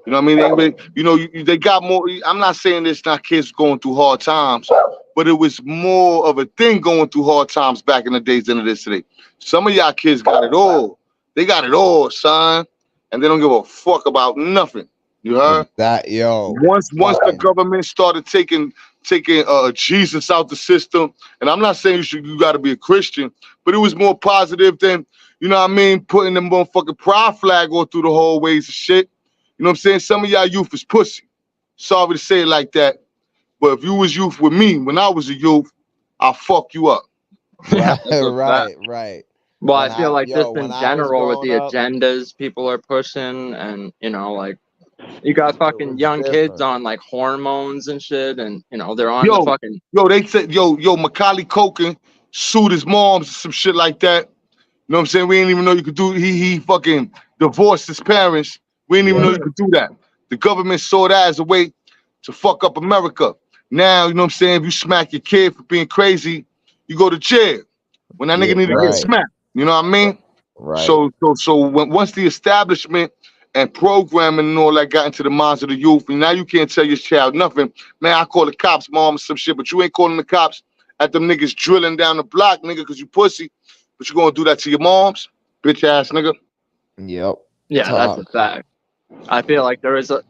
You know what I mean? They got more. I'm not saying it's not kids going through hard times, but it was more of a thing going through hard times back in the days than it is today. Some of y'all kids got it all. They got it all, son, and they don't give a fuck about nothing. You heard? Once the government started taking Jesus out the system, and I'm not saying you got to be a Christian, but it was more positive than, you know what I mean, putting the motherfucking pride flag all through the hallways and shit. You know what I'm saying? Some of y'all youth is pussy. Sorry to say it like that, but if you was youth with me when I was a youth, I'll fuck you up. Right. Well, I feel like just in general with the agendas people are pushing, and you know, like you got fucking young kids on like hormones and shit, and you know they're on the fucking. They said Macaulay Culkin sued his moms or some shit like that. You know what I'm saying? We didn't even know you could do. He fucking divorced his parents. We didn't even know you could do that. The government saw that as a way to fuck up America. Now, you know what I'm saying? If you smack your kid for being crazy, you go to jail. When that nigga need to get smacked, you know what I mean? Right. So once the establishment and programming and all that got into the minds of the youth, and now you can't tell your child nothing. Man, I call the cops, mom, or some shit, but you ain't calling the cops at them niggas drilling down the block, nigga, because you pussy. But you gonna do that to your moms, bitch ass nigga. Yep. Yeah, that's a fact. I feel like there is a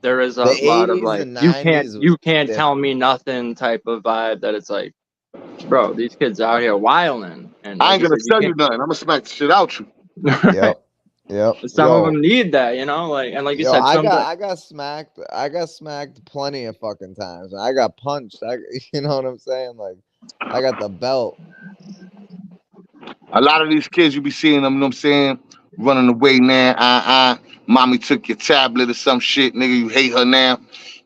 lot of like you can't tell me nothing type of vibe that it's like, bro, these kids out here wilding. And I ain't gonna tell you nothing. I'm gonna smack the shit out you. Yep. Some of them need that, you know, like, and like you said, I got smacked. I got smacked plenty of fucking times. I got punched. You know what I'm saying? Like, I got the belt. A lot of these kids, you be seeing them, you know what I'm saying, running away now. Mommy took your tablet or some shit, nigga. You hate her now.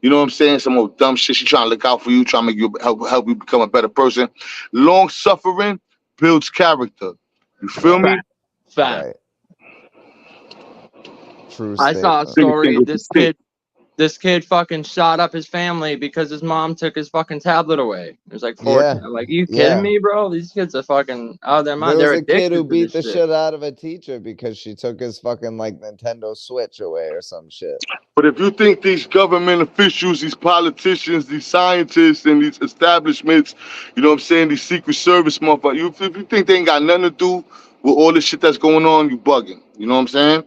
You know what I'm saying? Some old dumb shit. She trying to look out for you, trying to make you help you become a better person. Long suffering builds character. You feel me? Fact. Right. True. I saw a story. This kid fucking shot up his family because his mom took his fucking tablet away. It was like 14. I'm like, you kidding me, bro? These kids are fucking out of their mind. There was a kid who beat the shit out of a teacher because she took his fucking like Nintendo Switch away or some shit. But if you think these government officials, these politicians, these scientists, and these establishments, you know what I'm saying, these Secret Service motherfuckers, if you think they ain't got nothing to do with all this shit that's going on, you bugging. You know what I'm saying?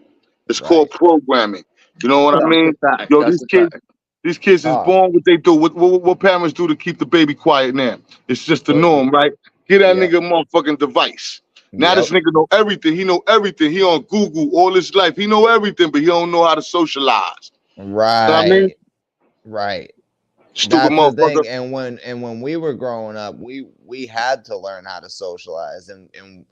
It's called programming. You know what I mean? Yo, these kids is born what they do. What parents do to keep the baby quiet now? It's just the norm, right? Get that nigga a motherfucking device. Now this nigga know everything. He know everything. He on Google all his life. He know everything, but he don't know how to socialize. Right. You know what I mean? Right. Stupid motherfucker. And when we were growing up, we had to learn how to socialize, and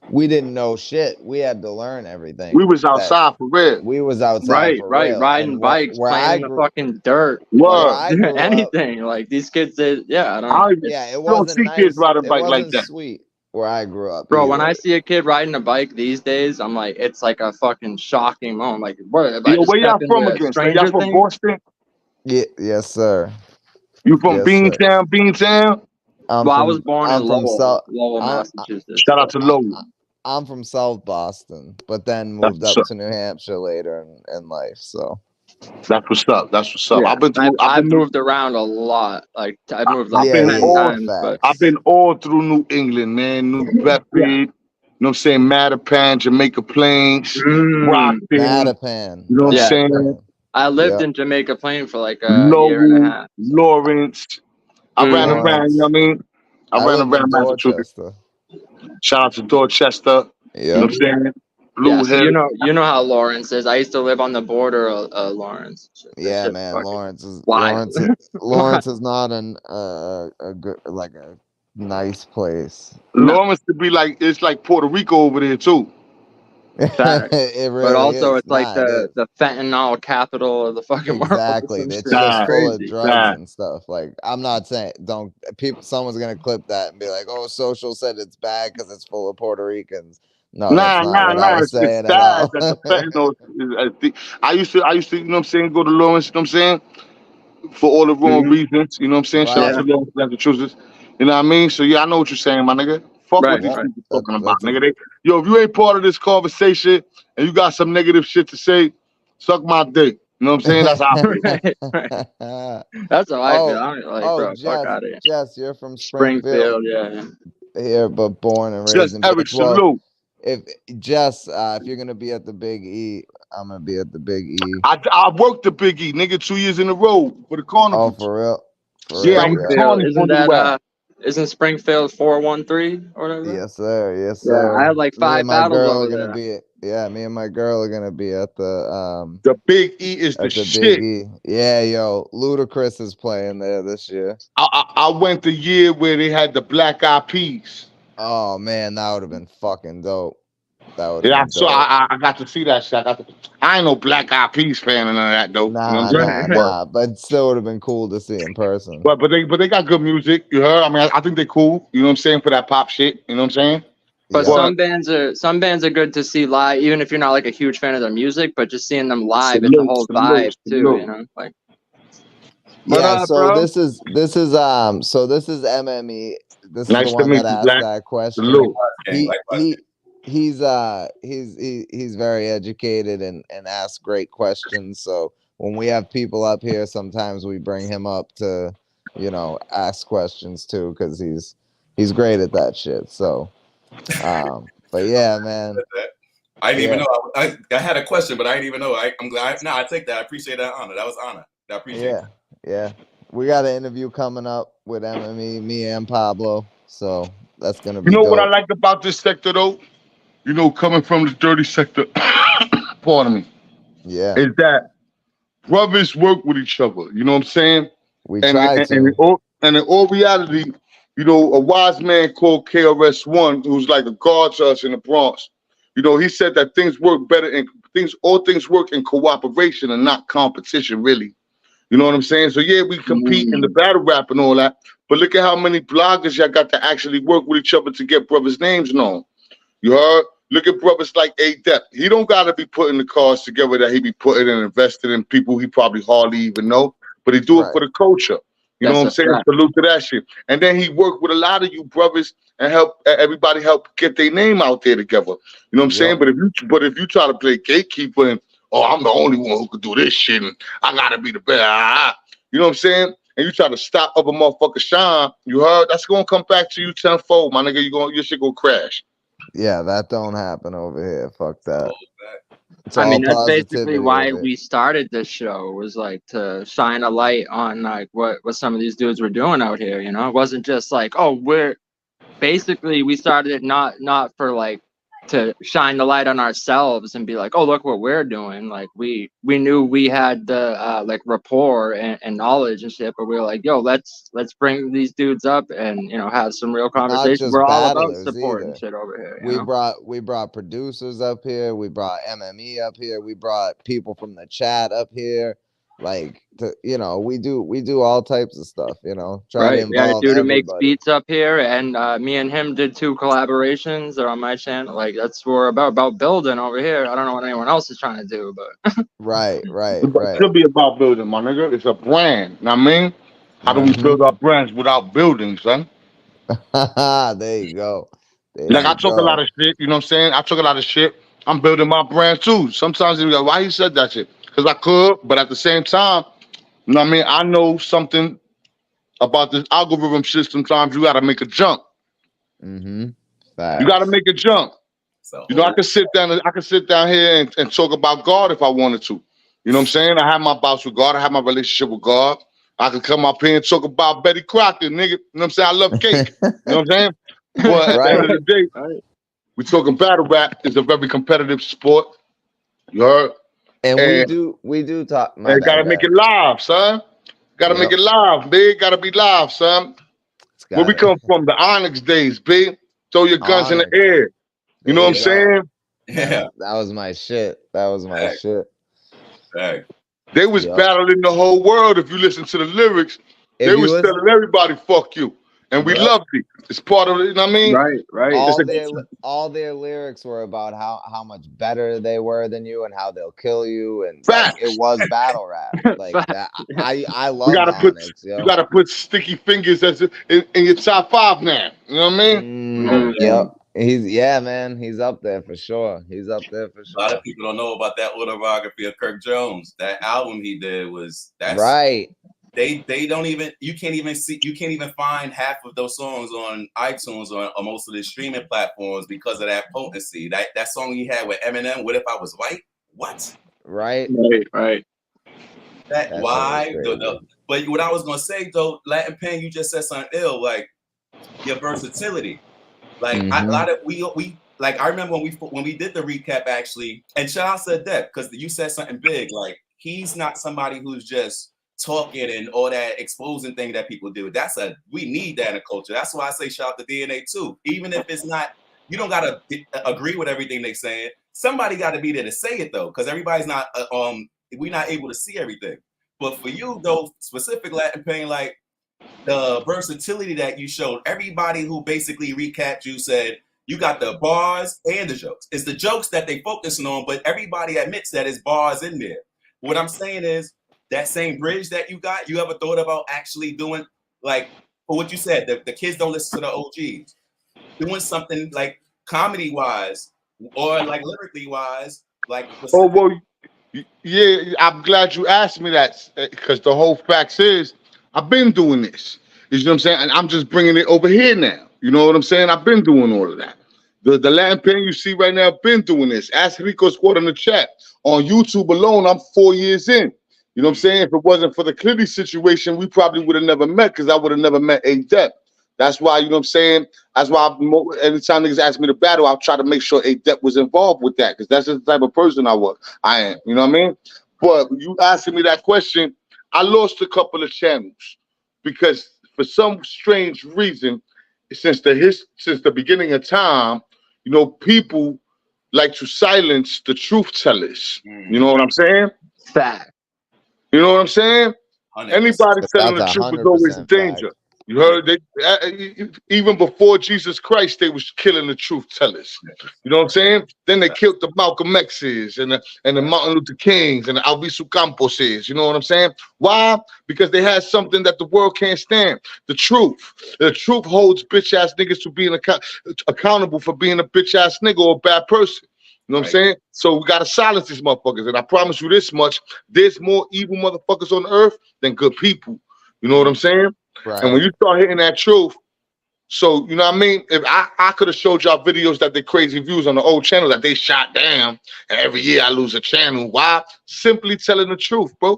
we didn't know shit. We had to learn everything. We was outside for real. We was outside for real. Riding bikes, playing in the fucking dirt. Anything. Like these kids did, I don't know. It wasn't nice. Kids ride a bike like that. Sweet where I grew up. Bro, when I see a kid riding a bike these days, I'm like, it's like a fucking shocking moment. Like, what? Yo, where y'all from again? Y'all from Boston? Yeah, yes, sir. You from Beantown? I was born in from South. Lowell, Massachusetts. Shout out to Lowell. I'm from South Boston, but then moved That's up to New Hampshire later in life. So that's what's up. That's what's up. Yeah, I've moved around a lot. Like I've moved like I've been 10 all times, but I've been all through New England, man. New Bedford, you know what I'm saying? Mattapan, Jamaica Plains, Brockton. Mattapan. You know what I'm Yeah. saying? I lived Yep. in Jamaica Plain for like a year and a Lowell, half. Lawrence. I ran around, you know what I mean? I ran lived in around Massachusetts. Dorchester. Shout out to Dorchester. You know Yep. what I'm saying? Blue Yeah, so Hill. you know how Lawrence is. I used to live on the border of Lawrence. Yeah, man. Lawrence is wild. Lawrence is not a good, like a nice place. Lawrence to be like, it's like Puerto Rico over there too. It really But also is. it's like It is. the fentanyl capital of the fucking Exactly. world. It's just full of crazy. drugs and stuff. Like, I'm not saying someone's gonna clip that and be like, "Oh, social said it's bad because it's full of Puerto Ricans." No, that's not what I was It's saying at sad all. that the fentanyl I used to, you know what I'm saying, go to Lawrence, you know what I'm saying, for all the wrong reasons, you know what I'm saying? Right. Shout out to Lawrence, Massachusetts. You know what I mean? So yeah, I know what you're saying, my nigga. Fuck what these people talking about, nigga. Yo, if you ain't part of this conversation and you got some negative shit to say, suck my dick. You know what I'm saying? That's how I feel. That's how I feel. I'm like, bro, fuck out of here. Jess, you're from Springfield. Yeah. Here, but born and raised Just in Eric, Bridge. Well, salute. if you're gonna be at the Big E, I'm gonna be at the Big E. I worked the Big E, nigga, 2 years in a row for the carnival. Oh, for real? Yeah, I was the carnival. Isn't Springfield 413 or whatever? Yes, sir. Yes, sir. Yeah, I had like 5 battles over there. Me and my girl are gonna be at the Big E is the shit. Big E. Yeah, yo, Ludacris is playing there this year. I went the year where they had the Black Eyed Peas. Oh man, that would have been fucking dope. So I got to see that shit. I ain't no Black Eyed Peas fan and none of that though. Nah, but still would have been cool to see in person. But they got good music. You heard? I mean, I think they cool. You know what I'm saying, for that pop shit. You know what I'm saying? But some bands are good to see live, even if you're not like a huge fan of their music. But just seeing them live, it's a whole vibe too. You know, like. Yeah. So bro? this is MME. This nice is the one that asked Black. that question. He's very educated and asks great questions. So when we have people up here, sometimes we bring him up to, ask questions too, because he's great at that shit. So, but yeah, man. I didn't even know. I had a question, but I didn't even know. I'm glad. No, I take that. I appreciate that honor. That was honor. I appreciate it. Yeah. We got an interview coming up with MME, me and Pablo. So that's gonna be. You know what I like about this sector though? You know, coming from the dirty sector, pardon me. Yeah. Is that brothers work with each other? You know what I'm saying? We try to. And in all reality, you know, a wise man called KRS-One, who's like a guard to us in the Bronx, you know, he said that things work better all things work in cooperation and not competition, really. You know what I'm saying? So yeah, we compete in the battle rap and all that, but look at how many bloggers y'all got to actually work with each other to get brothers' names known. You heard? Look at brothers like A-Dep. He don't got to be putting the cards together that he be putting and invested in people he probably hardly even know, but he do it for the culture. You know what I'm saying? Salute to that shit. And then he worked with a lot of you brothers and help everybody help get their name out there together. You know what I'm saying? But if you try to play gatekeeper and I'm the only one who could do this shit and I gotta be the best, you know what I'm saying? And you try to stop up a motherfucker shine, you heard? That's gonna come back to you tenfold, my nigga. Your shit gonna crash. Yeah, that don't happen over here. Fuck that. I mean, that's basically why we started this show, was like to shine a light on like what some of these dudes were doing out here. You know, it wasn't just like, we started it not for like to shine the light on ourselves and be like, oh, look what we're doing. Like we knew we had the like rapport and knowledge and shit, but we were like, yo, let's bring these dudes up and have some real conversations. We're all about supporting shit over here. We brought producers up here, we brought MME up here, we brought people from the chat up here. Like we do all types of stuff, try to involve we had a dude who makes everybody. beats up here, and me and him did 2 collaborations. They're on my channel. Like that's what we're about building over here. I don't know what anyone else is trying to do, but right. It should be about building, my nigga. It's a brand. Know what I mean? How do we build our brands without building, son? There you go. There Like you I talk a lot go. of shit, you know what I'm saying? I talk a lot of shit. I'm building my brand too. Sometimes you go, why he said that shit? Because I could, but at the same time, you know what I mean? I know something about this algorithm shit. Sometimes you gotta make a jump. Mm-hmm. You gotta Facts. make a jump. So You know, I can sit down here and talk about God if I wanted to. You know what I'm saying? I have my bouts with God. I have my relationship with God. I could come up here and talk about Betty Crocker, nigga. You know what I'm saying? I love cake. You know what I'm saying? But at the end Right. of the day, Right. we talking battle rap is a very competitive sport. You heard? And And, we do talk. My and bad, gotta go make ahead. it live, son. Gotta make Yep. it live, big. Gotta be live, son. It's Where got we it. come from, the Onyx days, big. Throw your guns in the Onyx. air. You There know what I'm you go. saying? yeah, That was my shit. That was my fact, shit. fact. They was Yep. battling the whole world. If you listen to the lyrics, they If you was listen, telling everybody, fuck you. And we yep. loved it. It's part of it, you know what I mean? Right. Right. It's a, All their lyrics were about how much better they were than you and how they'll kill you, and like it facts. was battle rap like Fact. that. Yeah. I We loved gotta put Onyx, you yo. gotta put sticky fingers as in your top 5 now. You know what I mean? Yep. Mm. Yeah, man. He's up there for sure. He's up there for A lot of sure. people don't know about that autobiography of Kirk Jones. That album he did that's Right. they don't even you can't even find half of those songs on iTunes or most of the streaming platforms because of that potency. That song he had with Eminem, What If I Was White? What? Right. Right. Right. That That shit was why? crazy. But what I was gonna say though, Latin Payne, you just said something ill, like your versatility. Like a Mm-hmm. lot of we like I remember when we did the recap actually, and shout out to Dep because you said something big. Like he's not somebody who's just talking and all that exposing thing that people do. We need that in a culture. That's why I say shout out to DNA too. Even if it's not, you don't gotta agree with everything they saying. Somebody got to be there to say it though, because everybody's not we're not able to see everything. But for you though, specific Latin Payne, like the versatility that you showed. Everybody who basically recapped you said you got the bars and the jokes. It's the jokes that they focusing on, but everybody admits that it's bars in there. What I'm saying is that same bridge that you got, you ever thought about actually doing like for what you said, the kids don't listen to the OGs, doing something like comedy wise or like lyrically wise, like Oh specific. well, yeah. I'm glad you asked me that because the whole facts is I've been doing this. You know what I'm saying? And I'm just bringing it over here now. You know what I'm saying? I've been doing all of that. The Latin Pen you see right now, I've been doing this. Ask Rico Squad in the chat. On YouTube alone, I'm 4 years in. You know what I'm saying? If it wasn't for the Clitty situation, we probably would have never met because I would have never met A-Dep. That's why, you know what I'm saying? That's why anytime niggas ask me to battle, I'll try to make sure A-Dep was involved with that because that's just the type of person I am. You know what I mean? But you asking me that question, I lost a couple of channels because for some strange reason, since the beginning of time, you know, people like to silence the truth tellers. You know what I'm saying? Fact. You know what I'm saying? 100%. Anybody telling That's the truth is always a 100% danger. fact. You heard even before Jesus Christ, they was killing the truth tellers. You know what I'm saying? Then they killed the Malcolm X's and the Martin Luther Kings and the Albizu Camposes. You know what I'm saying? Why? Because they had something that the world can't stand. The truth. The truth holds bitch ass niggas to being accountable for being a bitch ass nigga or a bad person. You know what I'm saying? So we gotta silence these motherfuckers. And I promise you this much: there's more evil motherfuckers on earth than good people. You know what I'm saying? And when Right. you start hitting that truth, so you know what I mean? If I could have showed y'all videos that they crazy views on the old channel that they shot down, and every year I lose a channel. Why? Simply telling the truth, bro.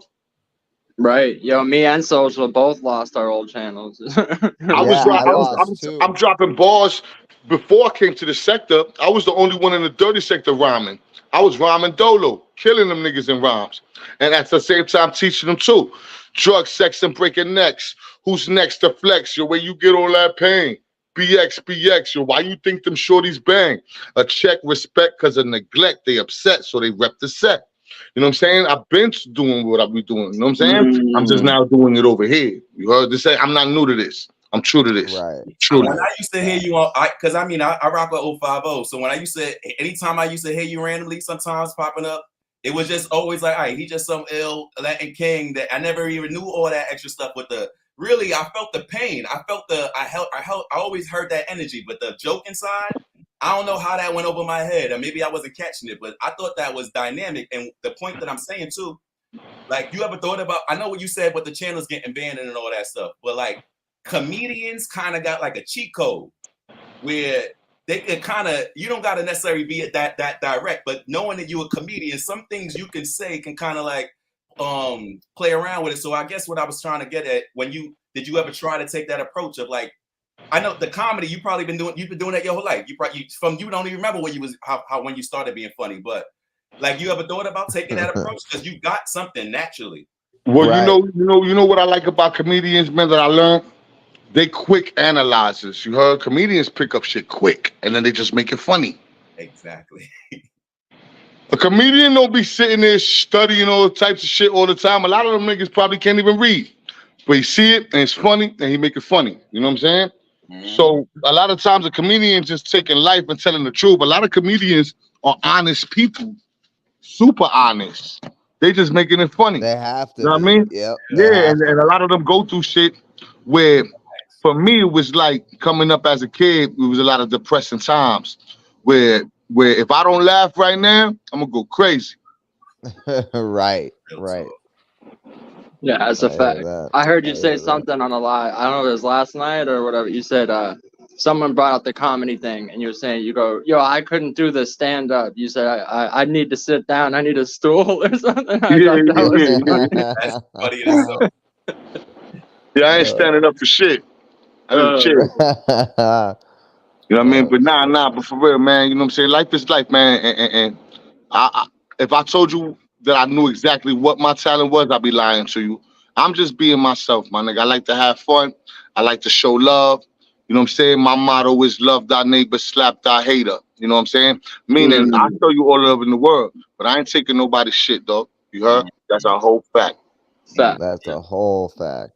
Right. Yo, me and Social both lost our old channels. I Yeah, was I lost I'm too. dropping bars before I came to the sector. I was the only one in the dirty sector rhyming. I was rhyming dolo, killing them niggas in rhymes, and at the same time teaching them too. Drugs, sex, and breaking necks. Who's next to flex? Yo, where you get all that pain? BX, yo, why you think them shorties bang? A check, respect, cause of neglect. They upset, so they rep the set. You know what I'm saying? I've been doing what I be doing. You know what I'm saying? I'm just Mm. now doing it over here. You heard this? I'm not new to this. I'm true to this. Right. True to When this. I used to hear you on, because I rock with 050. So when I used to, anytime I used to hear you randomly, sometimes popping up, it was just always like, all right, he just some ill Latin king that I never even knew all that extra stuff with the really, I felt the pain. I felt I always heard that energy, but the joke inside, I don't know how that went over my head, or maybe I wasn't catching it, but I thought that was dynamic. And the point that I'm saying too, like, you ever thought about, I know what you said with the channels getting banned and all that stuff, but like comedians kind of got like a cheat code where they can kind of, you don't got to necessarily be that direct, but knowing that you're a comedian, some things you can say can kind of like play around with it. So I guess what I was trying to get at, did you ever try to take that approach of like, I know the comedy you've been doing that your whole life. You don't even remember when when you started being funny, but like, you ever thought about taking that approach because you got something naturally? Well, right. you know what I like about comedians, man, that I learned? They quick analyzers. You heard? Comedians pick up shit quick and then they just make it funny. Exactly. A comedian don't be sitting there studying all types of shit all the time. A lot of them niggas probably can't even read. But you see it and it's funny and he make it funny. You know what I'm saying? Mm-hmm. So a lot of times a comedian just taking life and telling the truth. A lot of comedians are honest people. Super honest. They just making it funny. They have to. You know what I mean? Yep. Yeah, and a lot of them go through shit where, for me, it was like coming up as a kid, it was a lot of depressing times where if I don't laugh right now, I'm gonna go crazy. Right. Yeah, that's a fact. I heard you say something on a live. I don't know if it was last night or whatever. You said someone brought up the comedy thing, and you were saying, you go, yo, I couldn't do the stand up. You said I need to sit down. I need a stool or something. That's funny as hell. Yeah, I ain't standing up for shit. I don't chill. You know what I mean? But nah. But for real, man, you know what I'm saying? Life is life, man. And if I told you that I knew exactly what my talent was, I'd be lying to you. I'm just being myself, my nigga. I like to have fun. I like to show love. You know what I'm saying? My motto is love thy neighbor, slap thy hater. You know what I'm saying? Meaning, I show you all love in the world, but I ain't taking nobody's shit, though. You heard? That's a whole fact. That's a whole fact.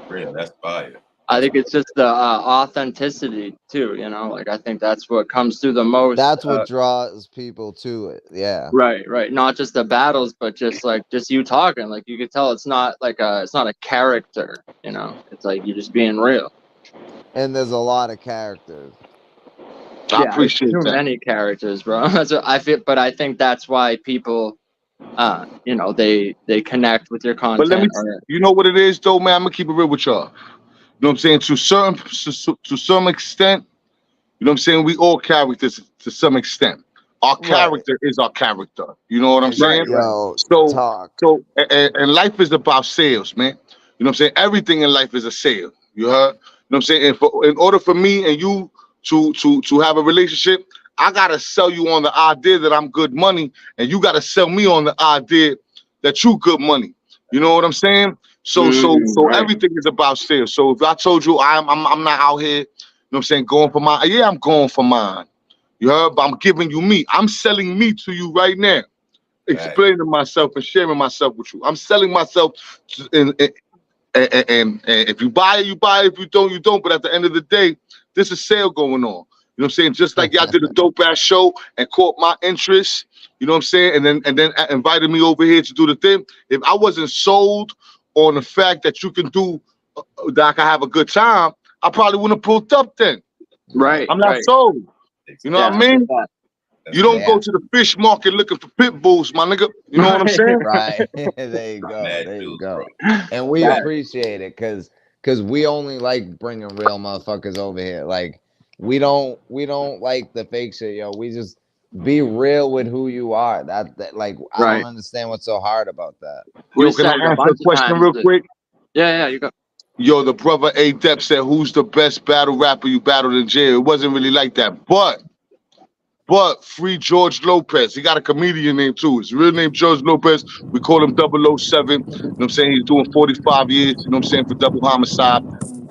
Real, that's fire. I think it's just the authenticity too, you know, like I think that's what comes through the most. That's what draws people to it. Yeah. Right. Not just the battles, but just you talking. Like you could tell it's not a character, you know. It's like you're just being real. And there's a lot of characters. I appreciate too many characters, bro. That's what I feel, but I think that's why people you know, they connect with your content. But let me you know what it is though, man? I'm gonna keep it real with y'all. You know what I'm saying? To some extent, you know what I'm saying? We all characters to some extent. Our character is our character. You know what I'm saying? Yo, so and life is about sales, man. You know what I'm saying? Everything in life is a sale. You heard? You know what I'm saying? And in order for me and you to have a relationship, I gotta sell you on the idea that I'm good money, and you gotta sell me on the idea that you good money. You know what I'm saying? So everything is about sales. So if I told you I'm not out here, you know what I'm saying, going for mine. Yeah, I'm going for mine. You heard? But I'm giving you me. I'm selling me to you right now. Explaining myself and sharing myself with you. I'm selling myself and if you buy it, you buy it. If you don't, you don't. But at the end of the day, there's a sale going on. You know what I'm saying? Just like y'all did a dope ass show and caught my interest. You know what I'm saying? And then invited me over here to do the thing. If I wasn't sold on the fact that you can do that, I can have a good time, I probably wouldn't have pulled up then. Right. I'm not sold. You know what I mean? You don't go to the fish market looking for pit bulls, my nigga. You know what I'm saying? Right. There you go. And we appreciate it because we only like bringing real motherfuckers over here. Like we don't like the fake shit, yo. We just be real with who you are. That like I don't understand what's so hard about that. Yo, can I answer a question real quick? Yeah, you go. Yo, the brother A-Dep said, who's the best battle rapper you battled in jail? It wasn't really like that. But free George Lopez. He got a comedian name too. His real name George Lopez. We call him 007. You know what I'm saying? He's doing 45 years, you know what I'm saying, for double homicide.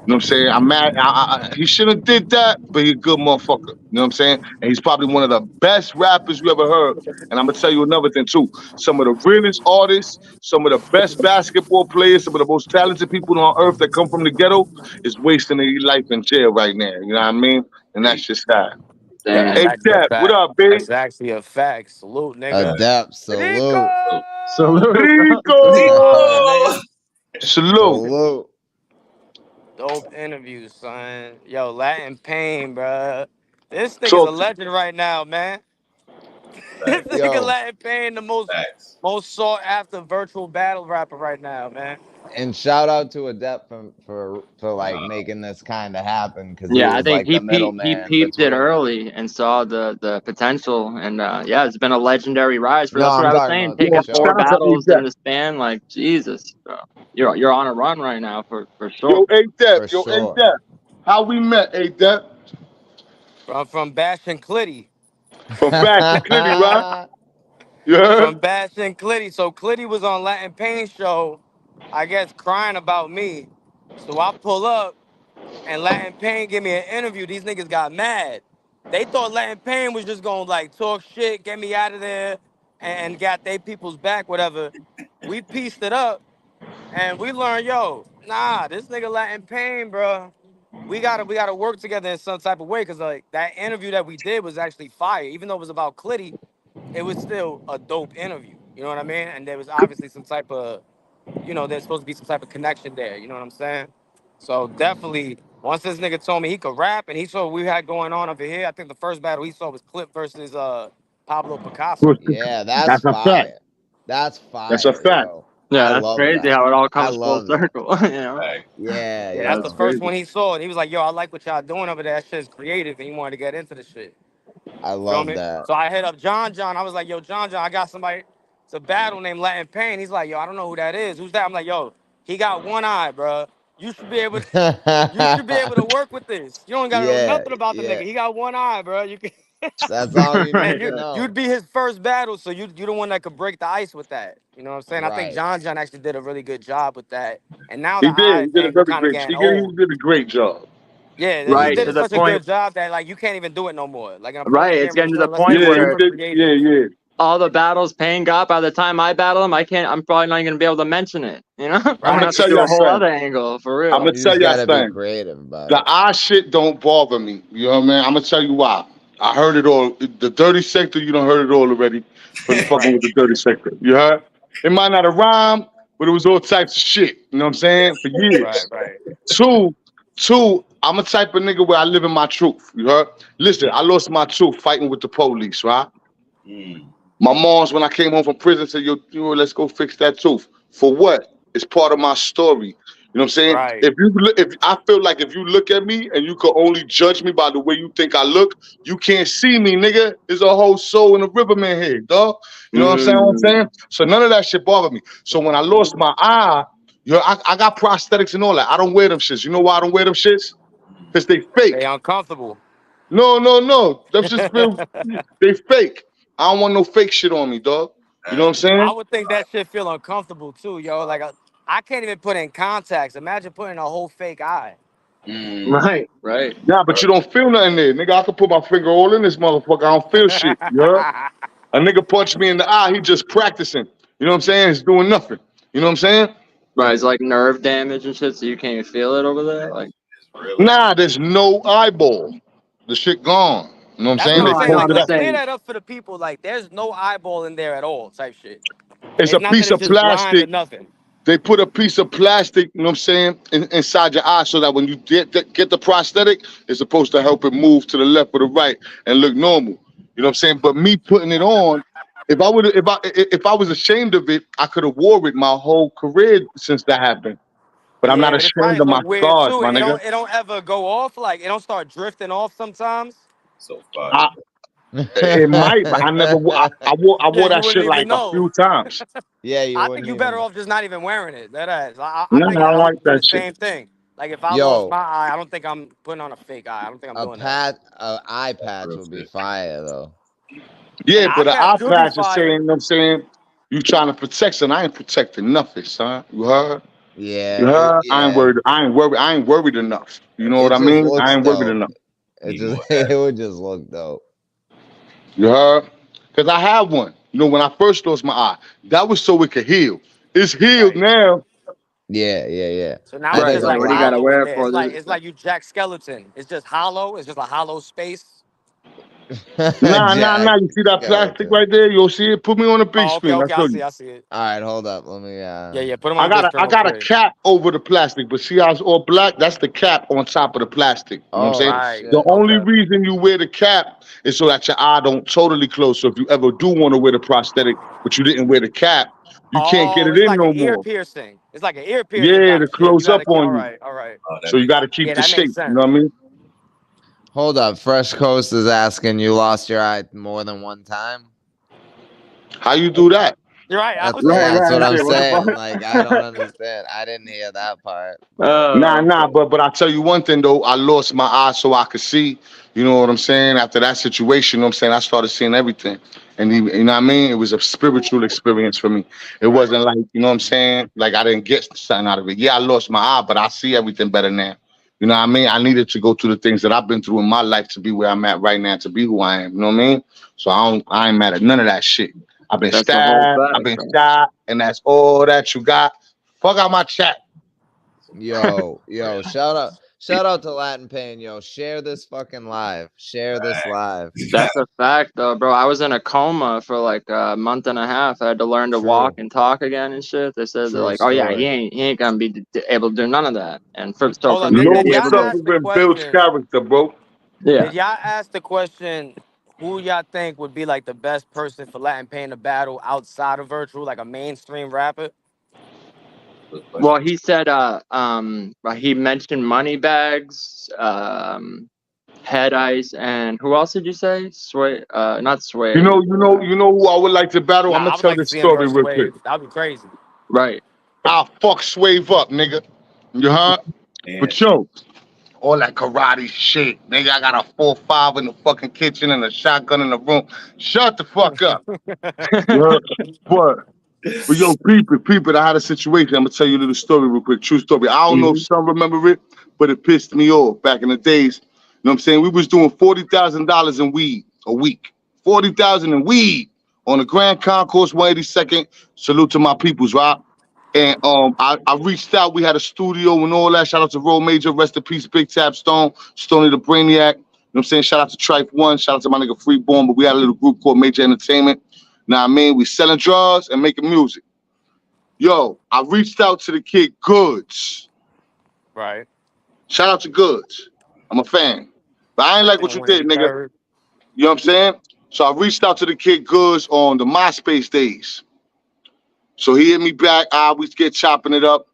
You know what I'm saying? I'm mad. He shouldn't have did that, but he's a good motherfucker. You know what I'm saying? And he's probably one of the best rappers you ever heard. And I'm going to tell you another thing, too. Some of the realest artists, some of the best basketball players, some of the most talented people on earth that come from the ghetto is wasting their life in jail right now. You know what I mean? And that's just that. Yeah, hey, Dep, what up, big? That's actually a fact. Salute, nigga. Dep, salute. Salute. Salute. Dope interview, son. Yo, Latin Payne, bro. This nigga's a Talk to me. legend right now, man. This Facts. nigga Yo, Latin Payne, the Facts. most sought after virtual battle rapper right now, man. and shout out to Adept for like making this kind of happen because he Yeah, I was think like the he middleman peeped it between. early and saw the potential, and yeah, it's been a legendary rise for. No, That's what I'm I was talking saying. about the Yeah, Taking show. 4 shout out to battles in A-Dep. the span, like Jesus, bro. You're on a run right now for sure. Yo, A-Dep. For Yo, sure. A-Dep. How we met, A-Dep? From Bash and Clitty. From Bash and Clitty, right? You heard? From Bash and Clitty. So Clitty was on Latin Payne show, I guess crying about me. So I pull up and Latin Payne give me an interview. These niggas got mad. They thought Latin Payne was just gonna like talk shit, get me out of there, and got they people's back, whatever. We pieced it up and we learned, yo, nah, this nigga Latin Payne, bro. We gotta work together in some type of way, cause like that interview that we did was actually fire. Even though it was about Clitty, it was still a dope interview. You know what I mean? And there was obviously some type of, there's supposed to be some type of connection there. You know what I'm saying? So definitely, once this nigga told me he could rap and he saw what we had going on over here, I think the first battle he saw was Clip versus Pablo Pickasso. Yeah, that's That's a fact. fire. That's That's a fire, fact. yo. Yeah, I that's love crazy that. how it all I comes full love that. circle. You know? Facts. Yeah, Yeah, that's the That's yo. first crazy. one he saw, and he was like, "Yo, I like what y'all doing over there. That shit's creative," and he wanted to get into the shit. I Feel love me? that. So I hit up John. I was like, "Yo, John, I got somebody. It's a battle named Latin Payne." He's like, "Yo, I don't know who that is. Who's that?" I'm like, "Yo, he got one eye, bro. You should be able. You should be able to work with this. You don't gotta know Yeah, nothing about the yeah. nigga. He got one eye, bro. You can." That's all you Right, need And to you right. you'd know. be his first battle, so you the one that could break the ice with that. You know what I'm saying? I think Right. John actually did a really good job with that. And now the He did. eye He did a thing very kind of great. getting He old. did a great job. Yeah, He he Right, did to it the did. such a point. good job that like you can't even do it no more. Like a Right, person it's can't really getting to do it the unless they're point Yeah, he where super did. Yeah, creative. yeah. all the battles Payne got, by the time I battle him, I'm probably not even gonna be able to mention it. You know, I'm I'm gonna gonna have to Right. tell do a y'all whole something. other angle for I'm real. gonna You tell just y'all gotta be something. creative about The it. eye shit don't bother me. You know what I mean? I'm gonna tell you why. I heard it all. The dirty sector, you don't heard it all already. For the fucking Right. with the dirty sector. You heard? It might not have rhymed, but it was all types of shit. You know what I'm saying? For Right, years. right. Two, I'm a type of nigga where I live in my truth. You heard? Listen, I lost my truth fighting with the police, right? Mm. My mom's, when I came home from prison, said, yo, let's go fix that tooth. For what? It's part of my story. You know what I'm saying? Right. If I feel like if you look at me and you can only judge me by the way you think I look, you can't see me, nigga. There's a whole soul in the riverman here, dog. You know what I'm saying? Mm. So none of that shit bothered me. So when I lost my eye, I got prosthetics and all that. I don't wear them shits. You know why I don't wear them shits? Because they They fake. uncomfortable. No, no, no. Them shits feel they fake. I don't want no fake shit on me, dog. You know what I'm Facts. I saying? would think that shit feel uncomfortable too, yo. Like I can't even put in contacts. Imagine putting a whole fake eye. Mm. Right, right. Nah, but you don't feel nothing there. Nigga, I can put my finger all in this motherfucker. I don't feel shit. You heard? A nigga punched me in the eye, he just practicing. You know what I'm saying? He's doing nothing. You know what I'm saying? Right, it's like nerve damage and shit, so you can't even feel it over there. Like, It's really. Nah, there's no eyeball. The shit gone. You know what I'm That's saying? what no, I'm They I saying. know. closed I'm Like, it just up. clear saying. that up for the people. Like, there's no eyeball in there at all, type shit. It's a It's not that piece it's of just blind or plastic. nothing. They put a piece of plastic, you know what I'm saying, inside your eye so that when you get the prosthetic, it's supposed to help it move to the left or the right and look normal. You know what I'm saying? But me putting it on, if I was ashamed of it, I could have wore it my whole career since that happened. But I'm not Yeah, but it probably ashamed of my look weird scars, too. my It nigga. don't ever go off. Like, it don't start drifting off sometimes. So fire. I, it might, but I never. I Yeah, wore you that wouldn't shit even like a know. few times. Yeah, you I think wouldn't you even better know. off just not even wearing it. That ass. I No, think I I don't would like do that the shit. same thing. Like if I lost Yo, my eye, I don't think I'm putting on a fake eye. I don't think I'm doing that. a eye That's patch real would be shit. fire though. An Yeah, eye but an eye patch could be patch is saying, fire. you know what I'm saying? You trying to protect something. I ain't protecting nothing, son. You heard? Yeah, You heard? I ain't yeah. worried. I ain't worried. I ain't worried enough. You know what It I just mean? I looks ain't worried dope. enough. It Need more just of it that. would just look dope. You heard? Because I have one. You know, when I first lost my eye, that was so it could heal. It's healed Right. now. Yeah, yeah, yeah. So now I it's right. think just So a like what do you lot. gotta hollow in wear there. for this? It's like you Jack Skeleton. It's just hollow. It's just a hollow space. Nah. Jack. You see that Okay, plastic okay. right there? You'll see it. Put me on the big Oh, okay, screen. I'll okay. show you. I see it. All right, hold up. Let me. Yeah. Put him on the big screen I real got a quick. cap over the plastic, but see how it's all black? That's the cap on top of the plastic. You know what I'm saying? Right. Shit. The only Okay. reason you wear the cap is so that your eye don't totally close. So if you ever do want to wear the prosthetic, but you didn't wear the cap, you can't get Oh, it it's in like an no ear more. piercing. It's like an ear piercing Yeah, to type shit. You close up gotta keep. on All you. right. Oh, that So you makes got to keep Yeah, the that makes shape. sense. You know what I mean? Hold up. Fresh Coast is asking you lost your eye more than one time. How you do that? You're right. I That's was saying that's that what I'm shit. What the saying. fuck? Like I don't understand. I didn't hear that part. But Nah, but I tell you one thing though, I lost my eye so I could see. You know what I'm saying? After that situation, you know what I'm saying, I started seeing everything. And you know what I mean? It was a spiritual experience for me. It wasn't like, you know what I'm saying? Like I didn't get something out of it. Yeah, I lost my eye, but I see everything better now. You know what I mean? I needed to go through the things that I've been through in my life to be where I'm at right now, to be who I am. You know what I mean? So I ain't mad at none of that shit. I've been That's the whole stabbed, I've fact, been bro. shot, and that's all that you got. Fuck out my chat. yo, shout out to Latin Payne, yo. Share this fucking live. Share this live. That's a fact, though, bro. I was in a coma for like a month and a half. I had to learn to walk and talk again and shit. They said they're True like, "Oh yeah, story. he ain't gonna be able to do none of that." And for Hold for on. me to Did be No y'all able to, ask the suffering builds question? character, bro. yeah. Did y'all ask the question? Who y'all think would be like the best person for Latin Payne to battle outside of virtual, like a mainstream rapper? Well, he said, he mentioned money bags, head ice, and who else did you say? Sway, not Sway. You know who I would like to battle. I'm Nah, gonna I would tell like to this see him story versus real quick. Wave. That'd be crazy. Right. I'll fuck Swave up, nigga. You heard? And But yo, all that karate shit, nigga. I got a 4-5 in the fucking kitchen and a shotgun in the room. Shut the fuck up. You heard? But yo, peep it. I had a situation. I'm gonna tell you a little story real quick. True story. I don't know if some remember it, but it pissed me off back in the days. You know what I'm saying? We was doing $40,000 in weed a week. 40,000 in weed on the Grand Concourse 182nd. Salute to my peoples, right? And I reached out. We had a studio and all that. Shout out to Roll Major, rest in peace, Big Tap Stone, Stoney the Brainiac. You know what I'm saying? Shout out to Trife One, shout out to my nigga Freeborn. But we had a little group called Major Entertainment. Now I mean, we selling drugs and making music. Yo, I reached out to the kid Goods. Right. Shout out to Goods. I'm a fan. But I ain't like what you did, nigga. You know what I'm saying? So I reached out to the kid Goods on the MySpace days. So he hit me back. We get chopping it up.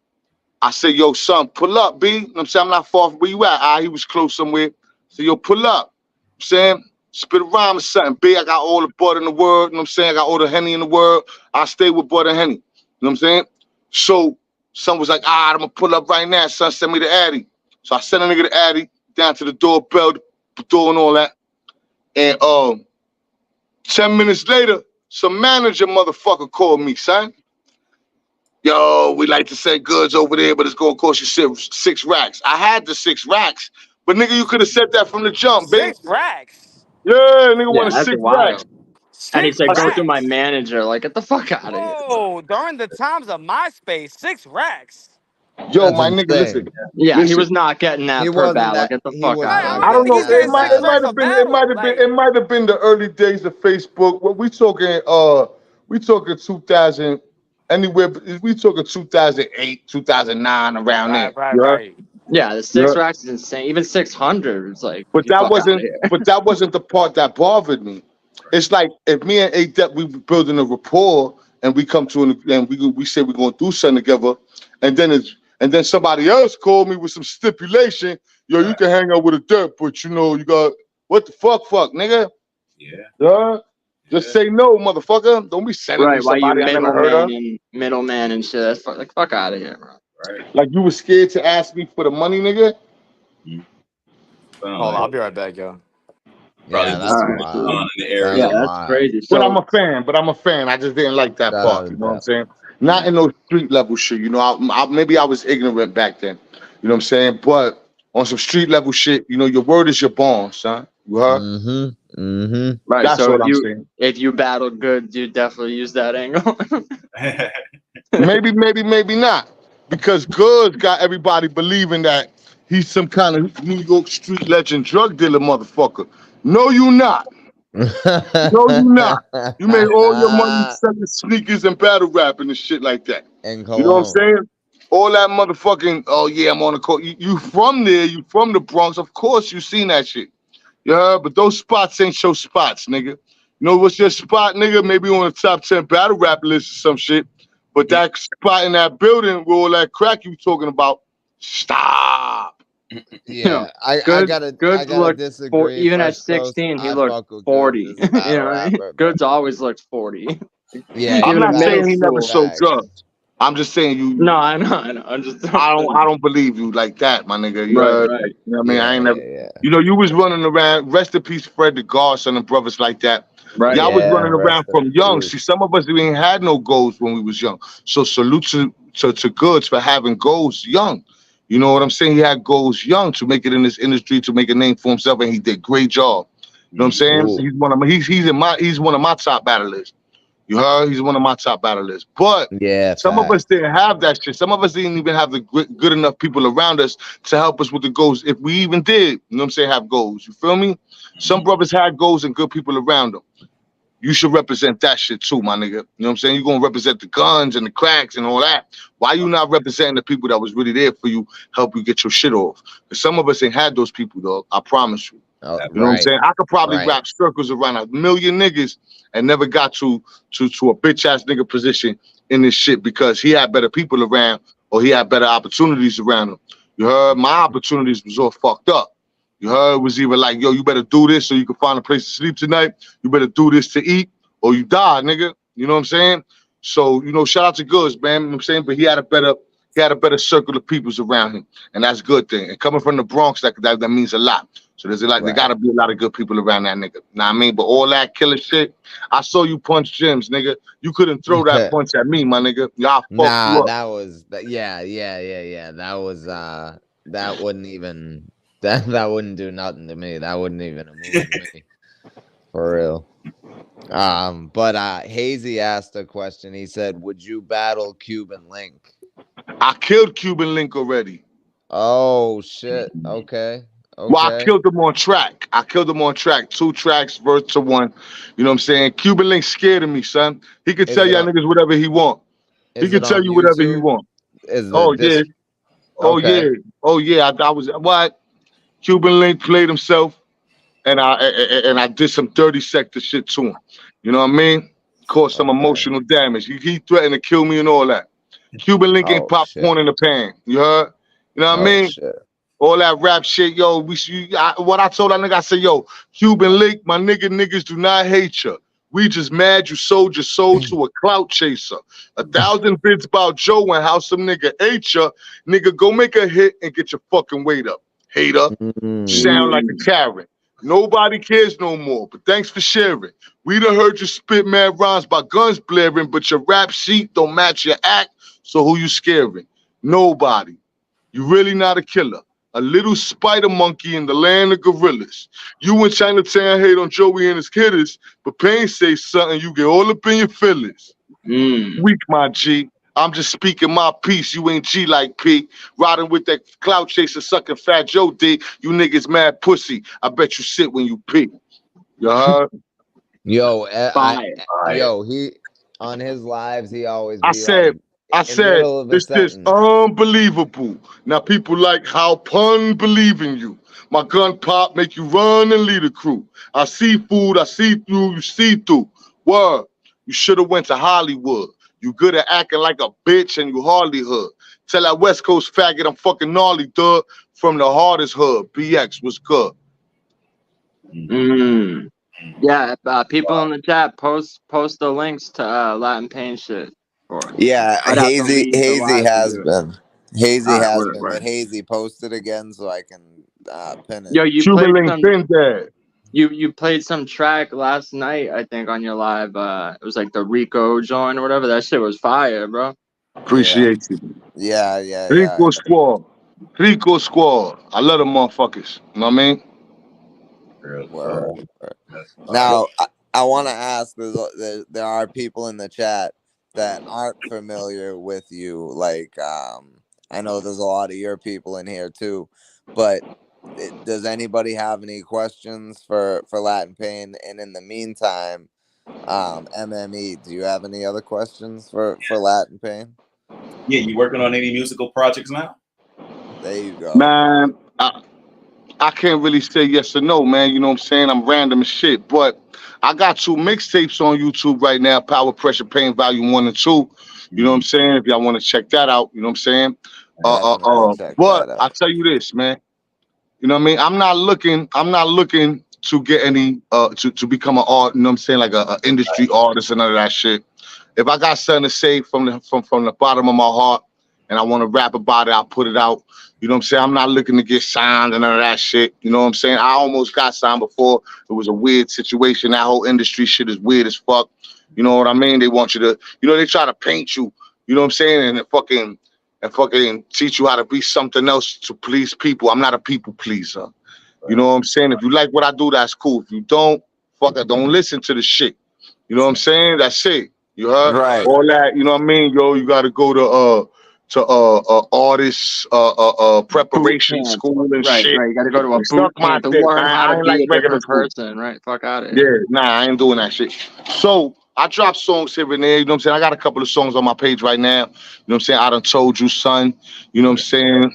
I said, yo, son, pull up, B. You know what I'm saying? I'm not far from where you at. He was close somewhere. I said, yo, pull up. You know what I'm saying? Spit a rhyme or something. B, I got all the butter in the world. You know what I'm saying? I got all the Henny in the world. I stay with butter and Henny. You know what I'm saying? So son was like, I'm going to pull up right now. Son, send me the Addy. So I sent a nigga the Addy down to the doorbell, the door and all that. And 10 minutes later, some manager motherfucker called me, son. Yo, we like to send goods over there, but it's going to cost you 6 racks. I had the 6 racks, but nigga, you could have said that from the jump, baby. 6 racks? Yeah, nigga wanted that's 6 wild. racks. And he 6 said, racks? "Go through my manager." Like, get the fuck out of here. Whoa, during the times of MySpace, 6 racks. Yo, That's my nigga, listen. insane. Yeah, he Listen. was not getting that He per wasn't battle. that. Get the He fuck was out not of I here. I don't don't think know. he's getting It getting that might, 6 it might racks bad. a have been, it battle. might have been, Like, it might have been the early days of Facebook. What we talking? We talking 2000, anywhere. We talking 2008, 2009, around there. Yeah, right. Yeah, the yeah. 6 racks is insane. Even 600 is like, But you that fuck out of wasn't. here. But that wasn't the part that bothered me. It's like if me and A-Dep, we building a rapport, and we come to and we say we're gonna do something together, and then somebody else called me with some stipulation. Yo, you can hang out with a dirt, but you know you got what the fuck, nigga. yeah. Yeah. Just say no, motherfucker. Don't be sending me Right, why you somebody I never heard of. middleman and shit. That's fuck out of here, bro. Right. Like you was scared to ask me for the money, nigga. Hold on, I'll be right back, yo. Probably Yeah, just that's too much going wild. on in the area. Yeah, That's that's wild. crazy. But So I'm a fan. I just didn't like that Shout part. out You to know what I'm Dep. saying? Not in no street level shit. You know, maybe I was ignorant back then. You know what I'm saying? But on some street level shit, you know, your word is your bond, son. You heard? Mm-hmm. Mm-hmm. right, That's so what I'm saying. if you battle good, you definitely use that angle. Maybe not. Because Goods got everybody believing that he's some kind of New York street legend drug dealer motherfucker. No, you not. No, you not. You made all your money selling sneakers and battle rapping and shit like that. And You know what I'm cologne. saying? All that motherfucking, oh yeah, I'm on the court. You from there, you from the Bronx. Of course you seen that shit. Yeah, but those spots ain't your spots, nigga. You know what's your spot, nigga? Maybe on the top 10 battle rap list or some shit. But that spot in that building with all that crack you talking about, stop. Yeah, I Goods gotta looked for disagree. even at Fresh Coast, 16, he I looked fuck with Goods 40. as a You battle know what I mean? rapper, but Goods always looked 40. yeah, I'm Even in not middle saying he facts, never school. sold facts. drugs. I'm just saying No, I know. I'm just I don't believe you like that, my nigga. You right, heard? right. You know what I mean? I Yeah, ain't never. yeah, yeah. You know, you was running around. Rest in peace, Fred the Godson and brothers like that. Right. Y'all was Yeah, running around rest in from young. See, peace. some of us we ain't had no goals when we was young. So salute to Goods for having goals young. You know what I'm saying? He had goals young to make it in this industry, to make a name for himself, and he did great job. You know what I'm saying? Ooh. He's one of my top battlers. You heard? He's one of my top battlers. But Yeah, some of us facts. didn't have that shit. Some of us didn't even have the good enough people around us to help us with the goals. If we even did, you know what I'm saying, have goals. You feel me? Some brothers had goals and good people around them. You should represent that shit too, my nigga. You know what I'm saying? You're gonna represent the guns and the cracks and all that. Why you not representing the people that was really there for you, help you get your shit off? Because some of us ain't had those people, dog. I promise you. Oh, You know what I'm right, saying? I could probably right. wrap circles around a million niggas and never got to a bitch ass nigga position in this shit because he had better people around or he had better opportunities around him. You heard? My opportunities was all fucked up. You heard? It was either like, yo, you better do this so you can find a place to sleep tonight. You better do this to eat or you die, nigga. You know what I'm saying? So, you know, shout out to Goods, man. You know what I'm saying? But he had a better circle of peoples around him. And that's a good thing. And coming from the Bronx, that means a lot. So there Right. gotta be a lot of good people around that nigga. Know what I mean? But all that killer shit, I saw you punch Jims, nigga. You couldn't throw that punch at me, my nigga. Y'all fucked you Nah, up. that was that. Yeah, yeah, yeah, yeah. That was that wouldn't even that wouldn't do nothing to me. That wouldn't even have moved me for real. But Hazy asked a question. He said, "Would you battle Cuban Link?" I killed Cuban Link already. Oh shit. Okay. Well, I Okay. killed him on track. I killed him on track. 2 tracks, verse to 1. You know what I'm saying? Cuban Link scared of me, son. He could Is tell it y'all on niggas whatever he want. He is it could tell on you whatever he YouTube? want. Is the Oh yeah. disc Oh yeah. okay. Oh yeah. I was what? Cuban Link played himself and I did some dirty sector shit to him. You know what I mean? Caused some Okay. emotional damage. He threatened to kill me and all that. Cuban Link ain't Oh shit. popcorn in the pan. You heard? You know what I Oh mean? shit. All that rap shit, yo. What I told that nigga, I said, yo, Cuban Link, my niggas do not hate you. We just mad you sold your soul to a clout chaser. 1,000 bits about Joe and how some nigga ate ya. Nigga, go make a hit and get your fucking weight up. Hater. Mm. Sound like a Karen. Nobody cares no more, but thanks for sharing. We done heard you spit mad rhymes by guns blaring, but your rap sheet don't match your act, so who you scaring? Nobody. You really not a killer. A little spider monkey in the land of gorillas. You in Chinatown hate on Joey and his kidders, but Payne say something, you get all up in your feelings. Weak, my G. I'm just speaking my piece. You ain't G like P. Riding with that clout chaser sucking fat Joe D. You niggas mad pussy. I bet you sit when you pee. You heard? Yo, Fire. yo, he on his lives he always I be like said, in middle of a this is sentence. unbelievable. Now people like how pun believe in you. My gun pop make you run and lead a crew. I see food, I see through, you see through. Word, you should have went to Hollywood. You good at acting like a bitch and you hardly hood. Tell that West Coast faggot I'm fucking gnarly, dog. From the hardest hood. BX was good. Yeah, people in the chat post the links to Latin Pain shit. Or Yeah, I'd have to leave the Hazy live to has do it. been. Hazy All right, has word, been, but word. Hazy posted again so I can pin it. Yo, you Cuban played Link some. been dead. You played some track last night, I think, on your live. It was like the Rico joint or whatever. That shit was fire, bro. Yeah. Appreciate you. Yeah. Rico Squad. Rico Squad. I love them motherfuckers. You know what I mean? Word. Now, I want to ask. There are people in the chat that aren't familiar with you. Like, I know there's a lot of your people in here too, but does anybody have any questions for Latin Payne? And in the meantime, MME, do you have any other questions for Latin Payne? Yeah, you working on any musical projects now? There you go. Man, I can't really say yes or no, man. You know what I'm saying? I'm random as shit. But I got 2 mixtapes on YouTube right now, Power Pressure Pain Volume 1 and 2. You know what I'm saying? If y'all want to check that out, you know what I'm saying? Definitely check But that I out. tell you this, man. You know what I mean? I'm not looking to get any to become an art, you know what I'm saying, like a industry artist and none of that shit. If I got something to say from the bottom of my heart and I want to rap about it, I'll put it out. You know what I'm saying? I'm not looking to get signed and none of that shit. You know what I'm saying? I almost got signed before. It was a weird situation. That whole industry shit is weird as fuck. You know what I mean? They want you to, they try to paint you, you know what I'm saying? And fucking teach you how to be something else to please people. I'm not a people pleaser. You know what I'm saying? If you like what I do, that's cool. If you don't, fuck it, don't listen to the shit. You know what I'm saying? That's it. You heard? Right. All that, you know what I mean? Yo, you gotta go to artist preparation school and right, shit. Right. You got to go to a Suck boot my camp to dick, learn man. how I to ain't be like a regular different school. person. Right. Fuck out of Yeah, here. nah, I ain't doing that shit. So I drop songs here and there, you know what I'm saying? I got a couple of songs on my page right now. You know what I'm saying? I done told you, son. You know what I'm saying?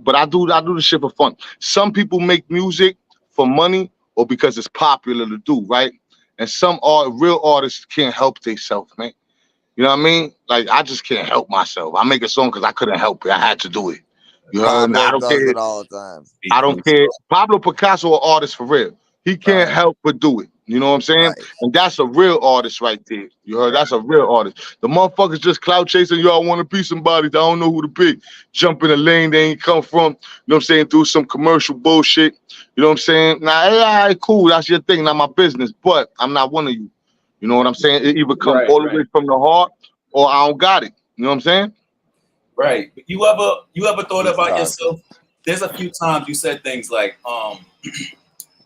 But I do the shit for fun. Some people make music for money or because it's popular to do, right? And some real artists can't help themselves, man. You know what I mean? Like I just can't help myself. I make a song because I couldn't help it. I had to do it. You heard me? I Pablo don't does care. it all the time. I don't care. Pablo Picasso, an artist for real. He can't help but do it. You know what I'm saying? Right. And that's a real artist right there. You heard? That's a real artist. The motherfuckers just clout chasing. Y'all want to be somebody. I don't know who to pick. Jump in a lane they ain't come from. You know what I'm saying? Do some commercial bullshit. You know what I'm saying? Nah, hey, all right, cool. That's your thing, not my business. But I'm not one of you. You know what I'm saying? It either come all the way from the heart or I don't got it. You know what I'm saying? Right. You ever thought He's about talking. yourself? There's a few times you said things like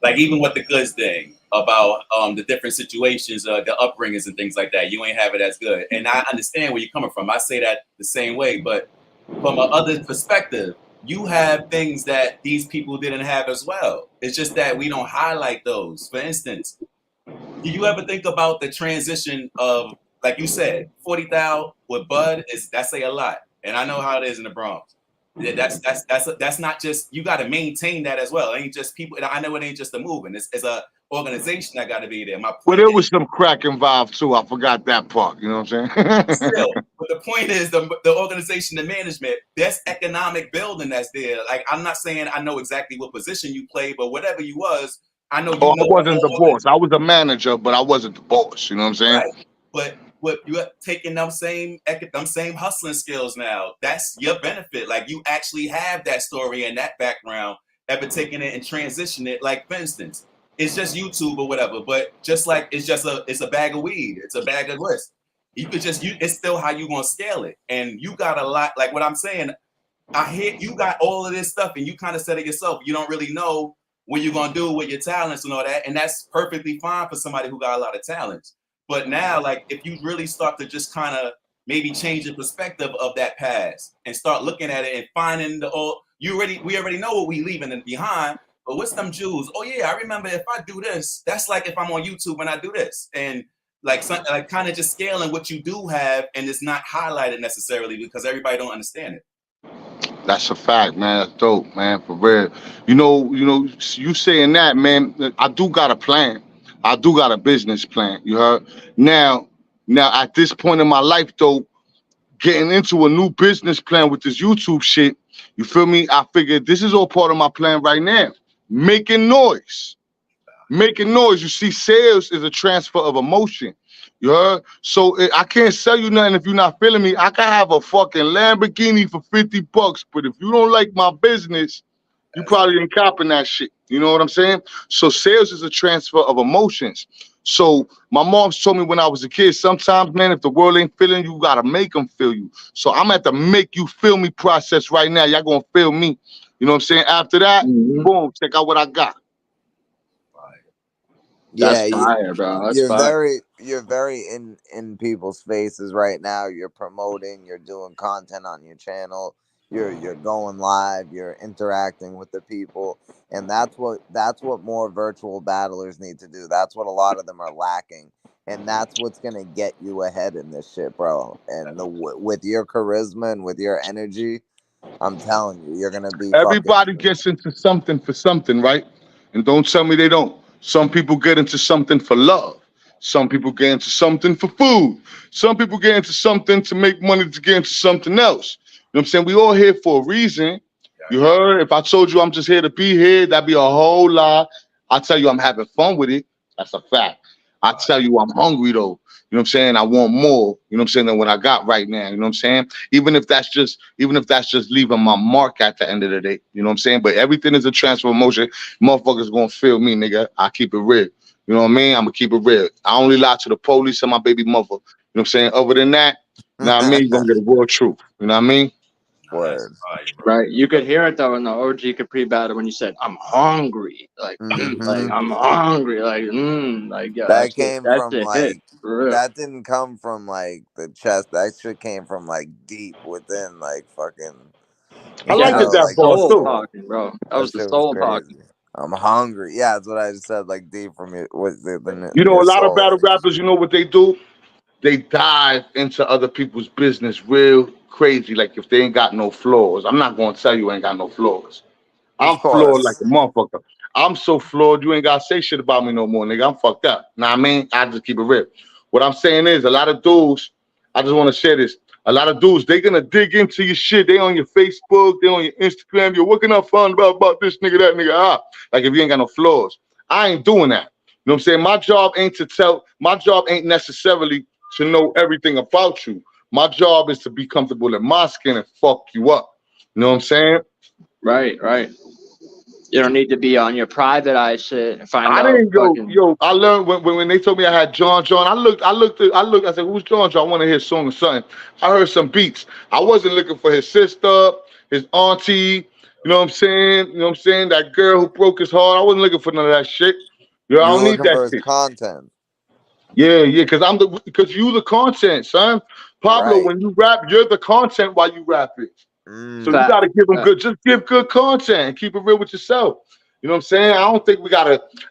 like even with the goods thing about the different situations, the upbringings and things like that. You ain't have it as good, and I understand where you're coming from. I say that the same way, but from a other perspective, you have things that these people didn't have as well. It's just that we don't highlight those. For instance, do you ever think about the transition of, like you said, 40,000 with Bud? That say a lot, and I know how it is in the Bronx. That's not just, you got to maintain that as well. It ain't just people. I know it ain't just a movement. It's a organization that got to be there. My Well, point there is, was some crack involved too. I forgot that part. You know what I'm saying? still, but the point is the organization, the management, there's economic building that's there. Like, I'm not saying I know exactly what position you play, but whatever you was, I know Oh, you I know the wasn't the whole boss. I was the manager, but I wasn't the boss. You know what I'm saying? right. But what you taking them same hustling skills now, that's your benefit. Like, you actually have that story and that background, ever taking it and transition it. Like, for instance, it's just YouTube or whatever, but just like it's a bag of weed, it's a bag of grist. You could just it's still how you gonna scale it. And you got a lot, like what I'm saying, I hear you got all of this stuff and you kind of said it yourself. You don't really know what you're gonna do with your talents and all that. And that's perfectly fine for somebody who got a lot of talents. But now, like, if you really start to just kind of maybe change the perspective of that past and start looking at it and finding we already know what we leaving it behind, but what's them jewels? Oh yeah, I remember if I do this, that's like if I'm on YouTube and I do this. And like kind of just scaling what you do have, and it's not highlighted necessarily because everybody don't understand it. That's a fact, man. That's dope, man. For real. You saying that, man. I do got a plan. I do got a business plan. You heard? Now at this point in my life, though, getting into a new business plan with this YouTube shit, you feel me? I figured this is all part of my plan right now. Making noise. Making noise. You see, sales is a transfer of emotion. You heard? So I can't sell you nothing if you're not feeling me. I can have a fucking Lamborghini for $50, but if you don't like my business, you probably ain't copping that shit. You know what I'm saying? So sales is a transfer of emotions. So my mom's told me when I was a kid, sometimes, man, if the world ain't feeling you, gotta make them feel you. So I'm at the make you feel me process right now. Y'all gonna feel me. You know what I'm saying? After that, boom, check out what I got. That's Yeah, fire, bro. That's fire. you're very in people's faces right now. You're promoting, you're doing content on your channel, You're going live, you're interacting with the people, and that's what more virtual battlers need to do. That's what a lot of them are lacking, and that's what's gonna get you ahead in this shit, bro. And with your charisma and with your energy, I'm telling you, you're gonna be Everybody fucking. gets into something for something, right? And don't tell me they don't. Some people get into something for love. Some people get into something for food. Some people get into something to make money to get into something else. You know what I'm saying? We all here for a reason. You heard? If I told you I'm just here to be here, that'd be a whole lie. I tell you I'm having fun with it. That's a fact. I tell you I'm hungry though. You know what I'm saying? I want more, you know what I'm saying, than what I got right now. You know what I'm saying? Even if that's just leaving my mark at the end of the day. You know what I'm saying? But everything is a transfer of emotion. Motherfuckers gonna feel me, nigga. I keep it real. You know what I mean? I'm gonna keep it real. I only lie to the police and my baby mother. You know what I'm saying? Other than that, you know what I mean? You're gonna get a real truth. You know what I mean? Word. Right, you could hear it though in the OG Capri battle when you said, "I'm hungry," like, like I'm hungry, like yeah, That came that from shit hit like for real. that didn't come from like the chest. That shit came from like deep within, like fucking. I Yeah, like that it was the that bar soul too. talking, bro. That That was the shit was soul talking. crazy. I'm hungry. Yeah, that's what I just said. Like deep from your You know, your a lot of soul. battle Like, rappers, you know what they do? They dive into other people's business real crazy, like if they ain't got no flaws. I'm not gonna tell you ain't got no flaws. of I'm flawed like course, a motherfucker. I'm so flawed, you ain't gotta say shit about me no more, nigga. I'm fucked up. Nah, I mean, I just keep it real. What I'm saying is, a lot of dudes, I just want to share this. A lot of dudes, they gonna dig into your shit. They on your Facebook, they on your Instagram. You're working up fun about this nigga, that nigga. Like if you ain't got no flaws. I ain't doing that. You know what I'm saying? My job ain't necessarily to know everything about you. My job is to be comfortable in my skin and fuck you up. You know what I'm saying? Right. You don't need to be on your private eye shit and find I out didn't fucking I learned when they told me I had John. I said, who's John? I want to hear a song or something. I heard some beats. I wasn't looking for his sister, his auntie, you know what I'm saying? You know what I'm saying? That girl who broke his heart. I wasn't looking for none of that shit. I you don't need looking that for his shit. content, Yeah, because you the content, son. Pablo, right? when you rap, you're the content while you rap it. So you Mm. fact. gotta give them just give good content and keep it real with yourself. You know what I'm saying? I don't think I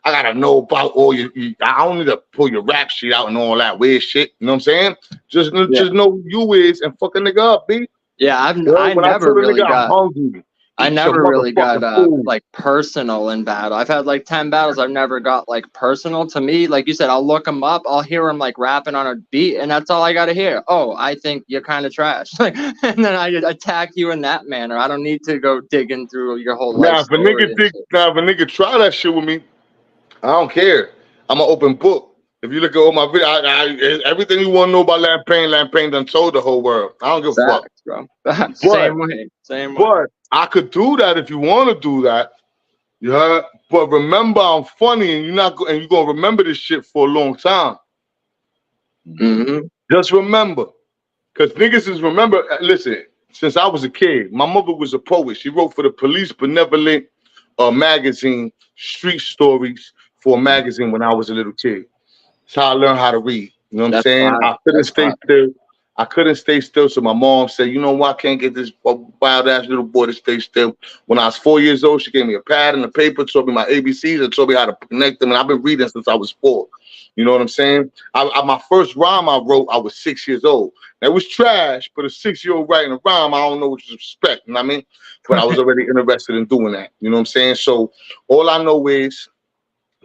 gotta know about all I don't need to pull your rap shit out and all that weird shit. You know what I'm saying? Just Yeah, know who you is and fuck a nigga up, B. yeah. Well, when I told a nigga I'm hungry, I eat some never really got motherfucking food. like personal in battle. I've had like 10 battles. I've never got like personal to me. Like you said, I'll look them up. I'll hear them like rapping on a beat, and that's all I got to hear. Oh, I think you're kind of trash. Like, and then I attack you in that manner. I don't need to go digging through your whole life story and shit. If a nigga try that shit with me, I don't care. I'm an open book. If you look at all my videos, everything you want to know about Payne done told the whole world. I don't give a fuck. Facts, bro. But Same way. Same way. but I could do that if you want to do that. You heard? But remember, I'm funny, and you're gonna remember this shit for a long time. Mm-hmm. Just remember, because niggas is remember. Listen, since I was a kid, my mother was a poet. She wrote for the Police Benevolent magazine, Street Stories, for a magazine when I was a little kid. That's how I learned how to read. You know what I'm That's saying? fine. I couldn't That's stay fine. still. I couldn't stay still. So my mom said, you know what? I can't get this wild ass little boy to stay still. When I was 4 years old, she gave me a pad and a paper, told me my ABCs, and told me how to connect them. And I've been reading since I was 4. You know what I'm saying? My first rhyme I wrote, I was 6 years old. That was trash, but a 6-year-old writing a rhyme, I don't know what to expect. You know what I mean? But I was already interested in doing that. You know what I'm saying? So all I know is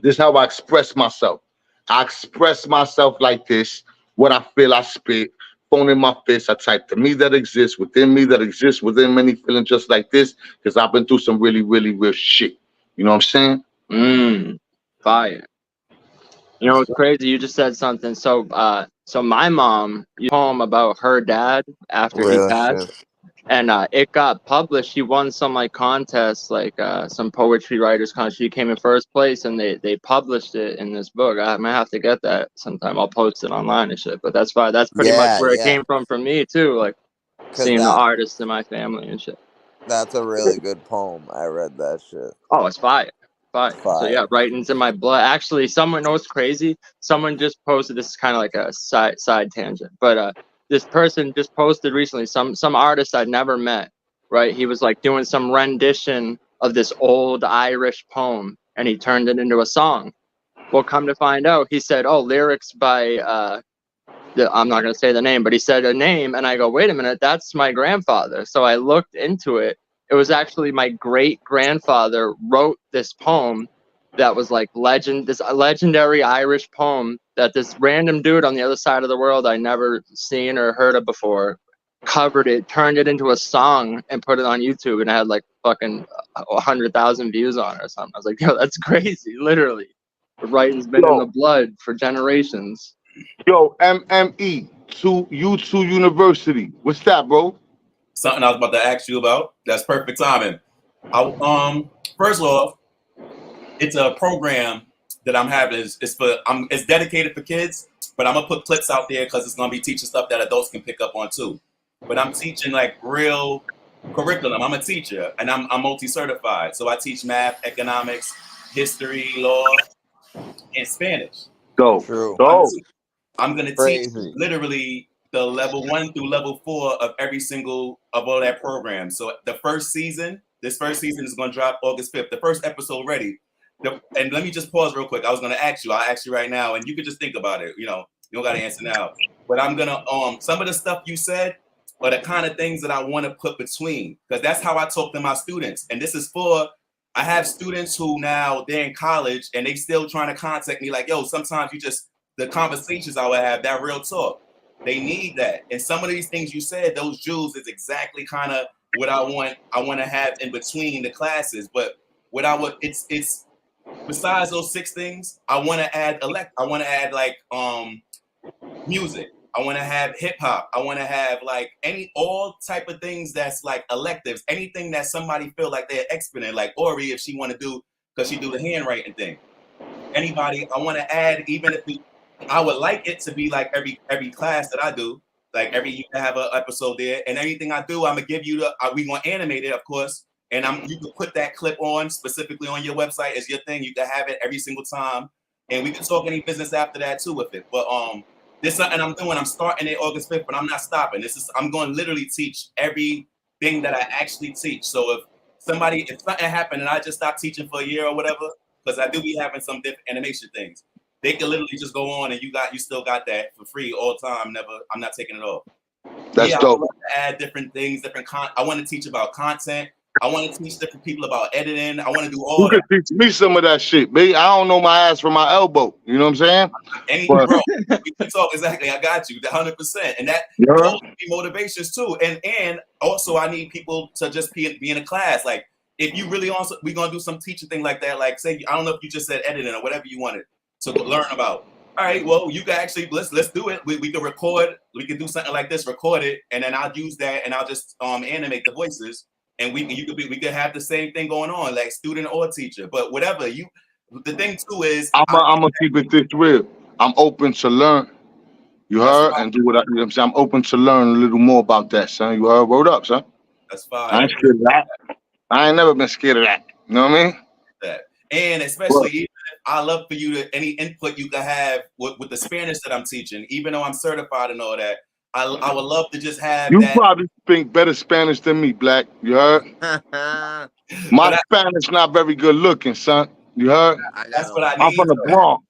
this is how I express myself. I express myself like this. What I feel, I spit. Phone in my fist, I type the me that exists within many feeling just like this, because I've been through some really, really real shit. You know what I'm saying? Fire. You know, it's crazy. You just said something. So my mom, you home about her dad after he Real passed, shit. and it got published. She won some like contest, like some poetry writers contest. She came in first place, and they published it in this book. I might have to get that sometime. I'll post it online and shit. But that's fine. That's pretty much Yeah, where it yeah. came from me too. Like Cause seeing the artists in my family and shit. that's a really good poem. I read that shit. Oh, it's fire. Fire. So Fire. yeah, writing's in my blood. Actually, someone knows crazy. Someone just posted, this is kind of like a side tangent, but this person just posted recently, some artist I'd never met. right? He was like doing some rendition of this old Irish poem, and he turned it into a song. Well, come to find out, he said, "Oh, lyrics by I'm not going to say the name, but he said a name," and I go, "Wait a minute, that's my grandfather." So I looked into it. It was actually my great grandfather wrote this poem that was like this legendary Irish poem that this random dude on the other side of the world I never seen or heard of before covered it, turned it into a song, and put it on YouTube, and I had like fucking 100,000 views on it or something. I was like, yo, that's crazy. Literally, the writing's been in the blood for generations. Yo, MME to U2 University. What's that, bro? Something I was about to ask you about. That's perfect timing. First off, it's a program that I'm having. It's dedicated for kids, but I'm gonna put clips out there because it's gonna be teaching stuff that adults can pick up on too. But I'm teaching like real curriculum. I'm a teacher and I'm multi-certified. So I teach math, economics, history, law, and Spanish. Dope. I'm gonna teach literally the level 1 through level 4 of all that program. So this first season is gonna drop August 5th. The first episode ready. And let me just pause real quick. I'll ask you right now, and you could just think about it. You know, you don't gotta answer now. But I'm gonna some of the stuff you said are the kind of things that I want to put between, because that's how I talk to my students. And this is I have students who now they're in college and they still trying to contact me like, yo, sometimes the conversations I would have, that real talk, they need that. And some of these things you said, those jewels is exactly kind of what I want to have in between the classes. But it's besides those 6 things, I want to add like music. I want to have hip hop. I want to have like all type of things that's like electives, anything that somebody feel like they're expert in, like Ori, if she want to do, because she do the handwriting thing. Anybody, I want to add, even if I would like it to be like every class that I do, like you can have an episode there, and anything I do, I'm gonna give you we gonna animate it, of course, and you can put that clip on specifically on your website as your thing. You can have it every single time, and we can talk any business after that too with it. But this is something I'm doing. I'm starting it August 5th, but I'm not stopping. I'm going to literally teach everything that I actually teach. So if something happened and I just stopped teaching for a year or whatever, because I do be having some different animation things, they can literally just go on and you still got that for free all the time. I'm not taking it off. That's dope. I want to add different things, I want to teach about content. I want to teach different people about editing. I want to do all that. You can teach me some of that shit, babe. I don't know my ass from my elbow. You know what I'm saying? Bro, we can talk exactly. I got you, 100%. And that those be motivations too. And also I need people to just be in a class. Like if you really also, we're gonna do some teaching thing like that. Like say, I don't know if you just said editing or whatever you wanted to learn about. All right, well, you can actually let's do it. We can record. We can do something like this, record it, and then I'll use that and I'll just animate the voices. And we could have the same thing going on, like student or teacher, but whatever the thing too is I'm gonna keep it this real. I'm open to learn. You heard? And do what I'm saying. I'm open to learn a little more about that, son. You heard? Word up, son. That's fine. I ain't scared of that. I ain't never been scared of that. You know what I mean? That. And especially even I love for you to any input you can have with the Spanish that I'm teaching, even though I'm certified and all that. I would love to just have you that. Probably speak better Spanish than me, Black. You heard? My Spanish not very good looking, son. You heard? That's what I need. I'm from the Bronx.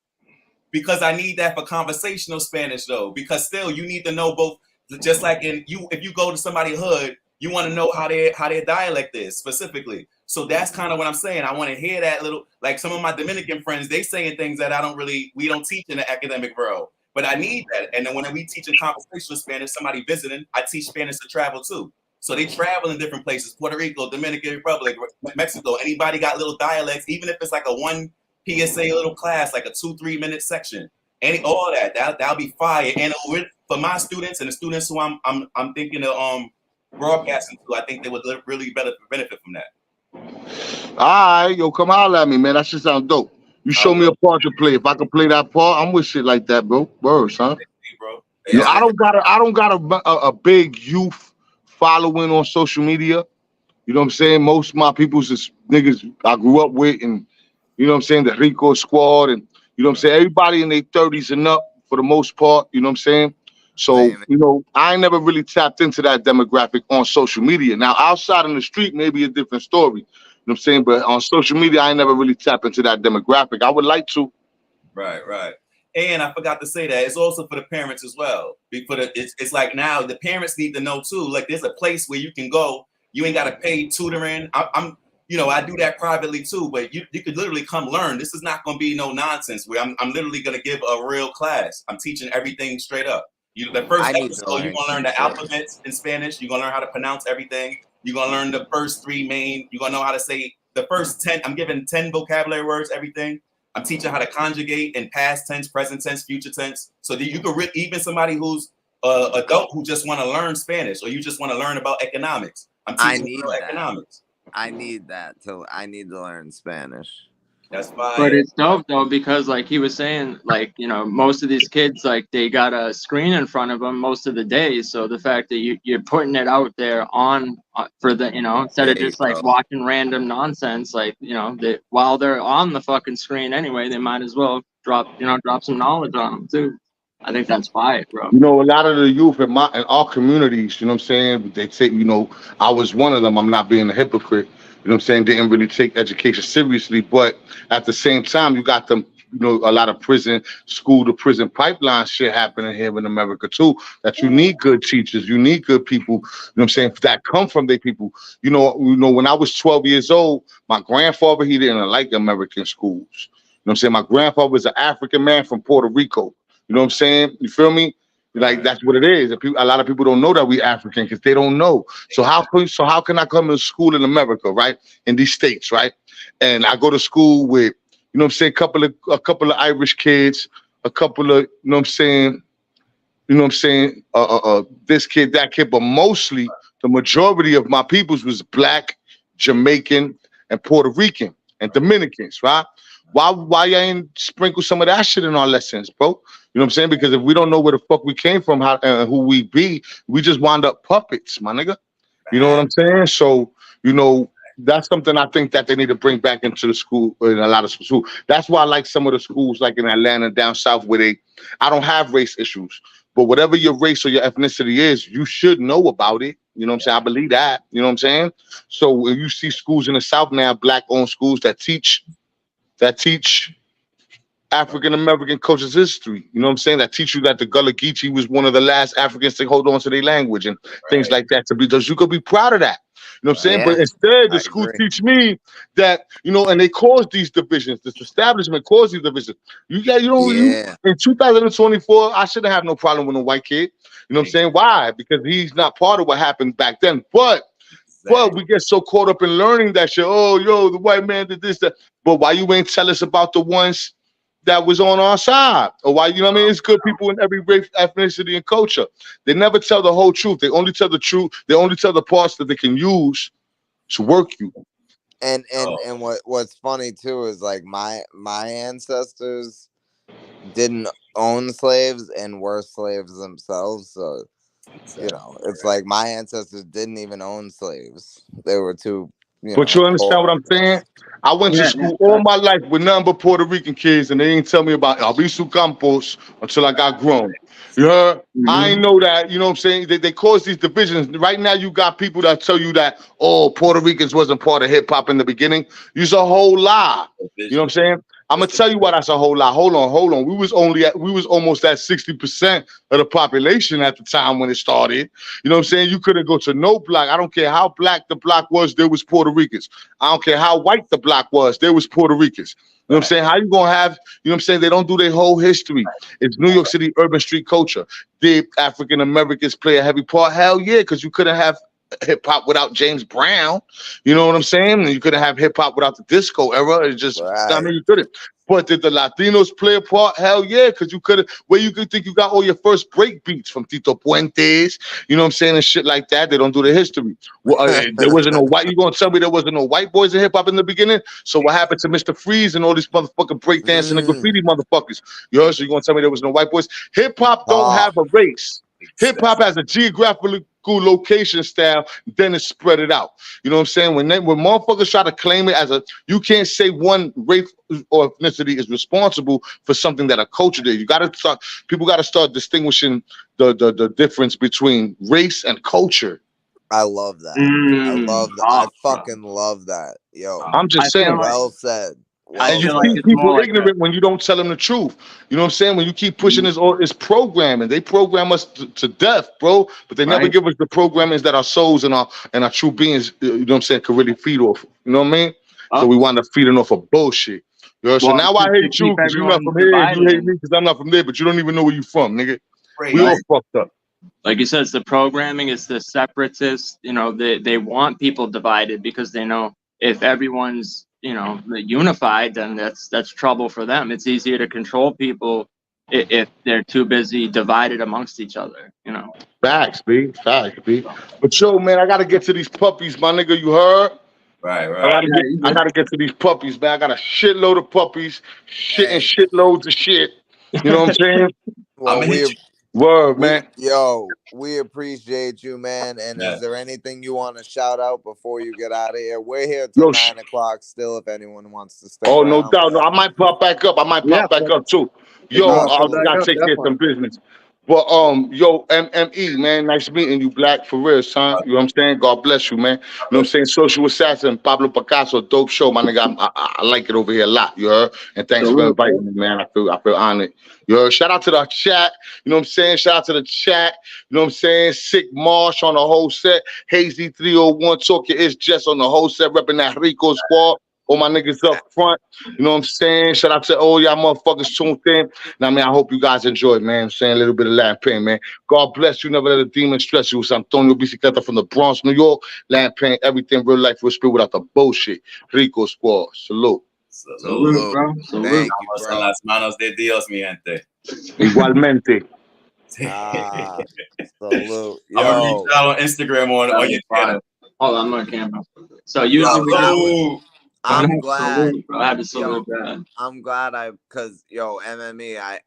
Because I need that for conversational Spanish, though. Because still, you need to know both. Just like if you go to somebody's hood, you want to know how their dialect is specifically. So that's kind of what I'm saying. I want to hear that little, like some of my Dominican friends, they saying things that we don't teach in the academic world. But I need that. And then when we teach in conversational Spanish, somebody visiting, I teach Spanish to travel too. So they travel in different places, Puerto Rico, Dominican Republic, Mexico. Anybody got little dialects, even if it's like a 1 PSA little class, like a 2-3 minute section, all that'll be fire. And for my students and the students who I'm thinking of broadcasting to, I think they would really benefit from that. All right, yo, come holler at me, man. That shit sound dope. You show me a part to play. If I can play that part, I'm with shit like that, bro. Words, huh? Bro. Yeah. I don't got a big youth following on social media. You know what I'm saying? Most of my people's is niggas I grew up with, and you know what I'm saying, the Rico squad, and you know what I'm saying, everybody in their 30s and up for the most part. You know what I'm saying? So, you know, I ain't never really tapped into that demographic on social media. Now, outside in the street, maybe a different story. You know what I'm saying? But on social media, I ain't never really tapped into that demographic. I would like to. Right. And I forgot to say that it's also for the parents as well. It's like now the parents need to know too. Like there's a place where you can go. You ain't got to pay tutoring. I'm you know, I do that privately too, but you could literally come learn. This is not going to be no nonsense where I'm literally going to give a real class. I'm teaching everything straight up. The first episode, you're going to learn the alphabets in Spanish. You're going to learn how to pronounce everything. You're going to learn the first 3 main. You're going to know how to say the first 10. I'm giving 10 vocabulary words, everything. I'm teaching how to conjugate in past tense, present tense, future tense. So that you could even somebody who's adult who just want to learn Spanish or you just want to learn about economics. I'm teaching economics. I need to learn Spanish. That's fine. But it's dope though, because like he was saying, like, you know, most of these kids, like they got a screen in front of them most of the day. So the fact that you're putting it out there on for the, you know, instead of just like watching random nonsense, like, you know, that while they're on the fucking screen anyway, they might as well drop some knowledge on them too. I think that's fire, bro. You know, a lot of the youth in our communities, you know what I'm saying? They say, you know, I was one of them. I'm not being a hypocrite. You know what I'm saying? Didn't really take education seriously. But at the same time, you got them, you know, a lot of school to prison pipeline shit happening here in America too. That you need good teachers, you need good people, you know what I'm saying, that come from their people. You know, when I was 12 years old, my grandfather, he didn't like American schools. You know what I'm saying? My grandfather was an African man from Puerto Rico. You know what I'm saying? You feel me? Like that's what it is. A lot of people don't know that we African because they don't know. So how can I come to school in America, right? In these states, right? And I go to school with, you know what I'm saying, a couple of Irish kids, a couple of, you know what I'm saying, this kid, that kid, but mostly the majority of my peoples was Black, Jamaican, and Puerto Rican and Dominicans, right? Why you ain't sprinkle some of that shit in our lessons, bro? You know what I'm saying? Because if we don't know where the fuck we came from, how who we be, we just wind up puppets, my nigga. You know what I'm saying? So, you know, that's something I think that they need to bring back into the school, in a lot of schools. That's why I like some of the schools like in Atlanta, down south, where I don't have race issues. But whatever your race or your ethnicity is, you should know about it. You know what I'm saying? I believe that. You know what I'm saying? So when you see schools in the South now, Black-owned schools that teach African American culture's history. You know what I'm saying? That teach you that the Gullah Geechee was one of the last Africans to hold on to their language and things like that. Because you could be proud of that. You know what I'm saying? But instead, the school teach me that, you know, and they cause these divisions. This establishment caused these divisions. In 2024, I shouldn't have no problem with a white kid. You know what I'm saying? Why? Because he's not part of what happened back then. But we get so caught up in learning that shit. Oh, yo, the white man did this, that. But why you ain't tell us about the ones that was on our side? Or why, you know what I mean? It's good people in every race, ethnicity, and culture. They never tell the whole truth. They only tell the truth. They only tell the parts that they can use to work you. And what's funny too is like my ancestors didn't own slaves and were slaves themselves. So you know, it's like my ancestors didn't even own slaves. They were too. But you understand what I'm saying? I went to school all my life with nothing but Puerto Rican kids, and they didn't tell me about Albizu Campos until I got grown. You heard? I ain't know that. You know what I'm saying? They cause these divisions. Right now, you got people that tell you that, oh, Puerto Ricans wasn't part of hip hop in the beginning. It's a whole lie. You know what I'm saying? I'm gonna tell you why that's a whole lie. Hold on. We was almost at 60% of the population at the time when it started. You know what I'm saying? You couldn't go to no block. I don't care how black the block was, there was Puerto Ricans. I don't care how white the block was, there was Puerto Ricans. You know what I'm saying? How you gonna have, you know what I'm saying? They don't do their whole history. It's New York City urban street culture. Did African Americans play a heavy part? Hell yeah, because you couldn't have hip hop without James Brown. You know what I'm saying? And you couldn't have hip hop without the disco era. It's just, I mean, you couldn't. But did the Latinos play a part? Hell yeah, because you could have, where you could think you got all your first break beats from Tito Puentes, you know what I'm saying, and shit like that. They don't do the history. Well, there wasn't no white, you gonna tell me there wasn't no white boys in hip hop in the beginning? So what happened to Mr. Freeze and all these motherfucking breakdancing and graffiti motherfuckers? You know, so you gonna tell me there was no white boys? Hip hop don't have a race. Hip hop has a geographical school location style, then it's spread it out. You know what I'm saying? When motherfuckers try to claim it as a, you can't say one race or ethnicity is responsible for something that a culture did. You gotta start, people gotta start distinguishing the difference between race and culture. I love that. I love that. I fucking love that. Yo, I'm just saying. Well said. And you keep people ignorant when you don't tell them the truth. You know what I'm saying? When you keep pushing this, it's programming. They program us to death, bro. But they never give us the programmings that our souls and our true beings, you know what I'm saying, can really feed off. You know what I mean? So we wind up feeding off of bullshit. You know? So now I hate you because you're not from here. And you hate me because I'm not from there. But you don't even know where you're from, nigga. We all fucked up. Like you said, it's the programming. It's the separatists. You know, they want people divided because they know if everyone's unified, then that's trouble for them. It's easier to control people if they're too busy divided amongst each other. You know. Facts, B. But yo, man, I gotta get to these puppies, my nigga. You heard? Right. I gotta get to these puppies, man. I got a shitload of puppies, shitting shitloads of shit. You know what I'm saying? Well, Word, man. We appreciate you, man. And is there anything you want to shout out before you get out of here? We're here till 9 o'clock still if anyone wants to stay around. No doubt. No, I might pop back up. Too. Yo, I gotta take care of some business. But yo, MME, man, nice meeting you, Black, for real, son. You know what I'm saying? God bless you, man. You know what I'm saying? Social Assassin, Pablo Pickasso, dope show, my nigga. I like it over here a lot, you heard? And thanks for inviting me, man. I feel honored. You heard? Shout out to the chat. You know what I'm saying? Shout out to the chat. You know what I'm saying? Sick Marsh on the whole set. Hazy 301 Talk Your Ish Jess on the whole set, repping that Rico squad. All my niggas up front. You know what I'm saying? Shout out to all y'all motherfuckers tuned in. Now, man, I hope you guys enjoyed, man. I'm saying a little bit of Latin Pain, man. God bless you. Never let a demon stress you. It's Antonio Bicicleta from the Bronx, New York. Latin Pain, everything real life, real spirit without the bullshit. Rico squad. Salute. Salute, bro. Thank you, bro. En las manos de Dios, mi gente. Igualmente. Salute. I'm gonna reach out on Instagram on your channel. Hold on, I'm on camera. So usually I'm glad. I had to salute that. I'm glad because MME, I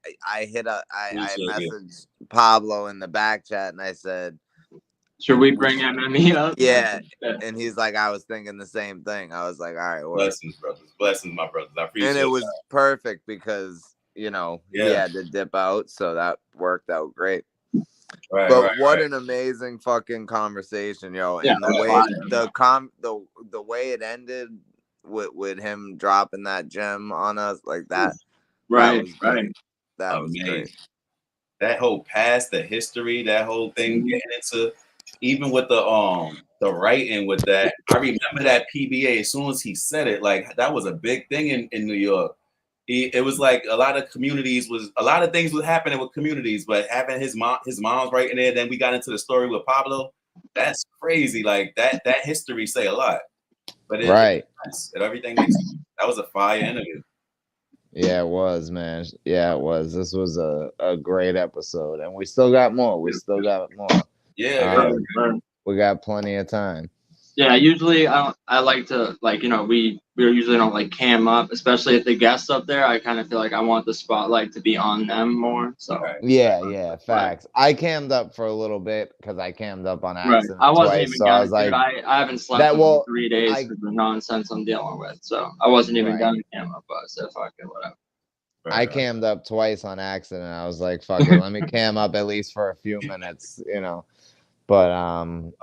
messaged Pablo in the back chat and I said, should we bring MME up? Yeah. And he's like, I was thinking the same thing. I was like, all right, blessings, brothers. Blessings, my brothers. I appreciate it. And it was perfect because he had to dip out, so that worked out great. What an amazing fucking conversation, yo. And the way it ended with him dropping that gem on us like that. Right. That was great. That whole past, the history, that whole thing getting into, even with the writing with that. I remember that PBA as soon as he said it, like that was a big thing in New York. It was like a lot of things was happening with communities, but having his mom's writing it, then we got into the story with Pablo. That's crazy. Like that history say a lot. But everything makes sense. That was a fire interview. Yeah, it was, man. Yeah, it was. This was a great episode, and we still got more. Yeah, we got plenty of time. Yeah, usually I like to we usually don't like cam up, especially if the guests up there. I kind of feel like I want the spotlight to be on them more. So yeah, facts. I cammed up for a little bit because I cammed up on accident. I wasn't twice, even so I was like, I haven't slept in 3 days because of the nonsense I'm dealing with. So I wasn't even gonna cam up, but I said fuck it, whatever. I cammed up twice on accident. I was like, fuck it, let me cam up at least for a few minutes, But I'm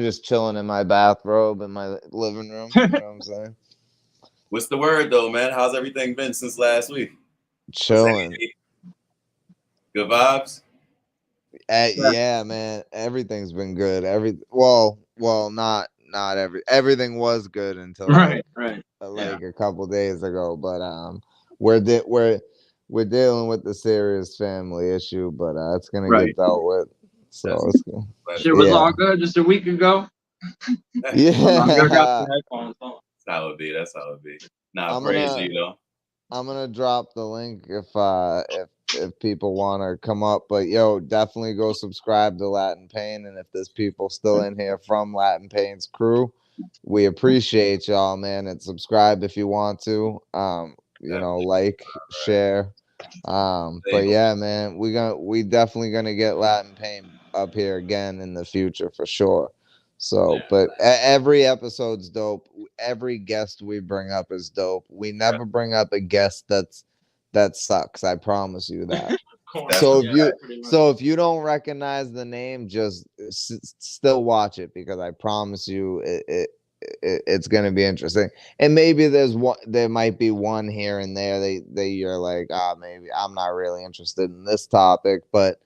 just chilling in my bathrobe in my living room. You know what I'm saying? What's the word though, man? How's everything been since last week? Chilling. Good vibes? Yeah, man. Everything's been good. Everything was good until right. Like a couple days ago. But we're dealing with the serious family issue, but it's gonna get dealt with. So it's good. Shit was all good just a week ago. Yeah. That's how it be. Nah, crazy, I'm gonna drop the link if people want to come up, but definitely go subscribe to Latin Payne, and if there's people still in here from Latin Payne's crew, we appreciate y'all, man, and subscribe if you want to. Like, share, But yeah, man, we definitely gonna get Latin Payne up here again in the future for sure. So, but every episode's dope. Every guest we bring up is dope. We never bring up a guest that sucks. I promise you that. So if you don't recognize the name, just still watch it, because I promise you it's gonna be interesting. And maybe there might be one here and there you're like, maybe I'm not really interested in this topic, but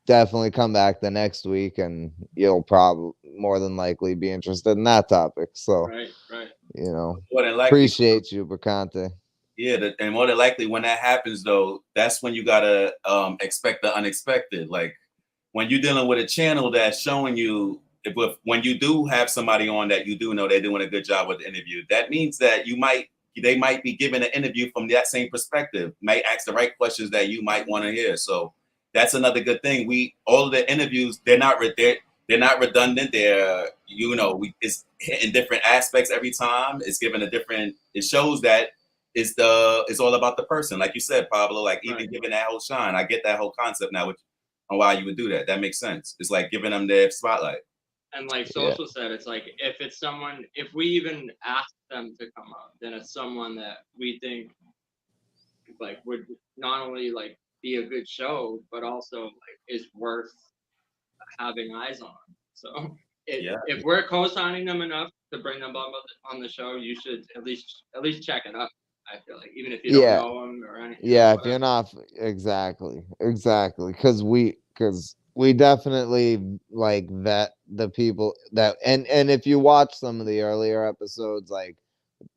definitely come back the next week and you'll probably more than likely be interested in that topic. So you know, appreciate you, Bacante. Yeah, and more than likely when that happens though, that's when you gotta expect the unexpected. Like when you're dealing with a channel that's showing you, when you do have somebody on that you do know they're doing a good job with the interview, that means that they might be giving an interview from that same perspective, might ask the right questions that you might want to hear. So that's another good thing. All of the interviews, they're not redundant. They're it's hitting different aspects every time. It's given a different. It shows that it's all about the person, like you said, Pablo. Like even giving that whole shine. I get that whole concept now, on why you would do that. That makes sense. It's like giving them their spotlight. And like Social said, it's like if we even ask them to come up, then it's someone that we think like would not only like be a good show, but also like is worth having eyes on. So if we're co-signing them enough to bring them up on the show, you should at least check it out. I feel like even if you don't know them or anything. Yeah, if you're not exactly, because we definitely like vet the people that and if you watch some of the earlier episodes, like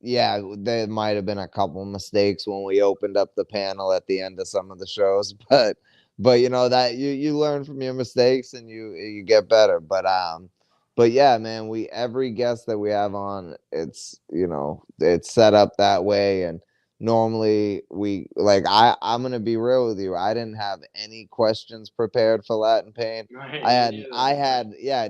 there might have been a couple mistakes when we opened up the panel at the end of some of the shows, but you know that you learn from your mistakes and you get better. But yeah, man, every guest that we have on, it's it's set up that way. And normally I'm gonna be real with you, I didn't have any questions prepared for Latin Payne.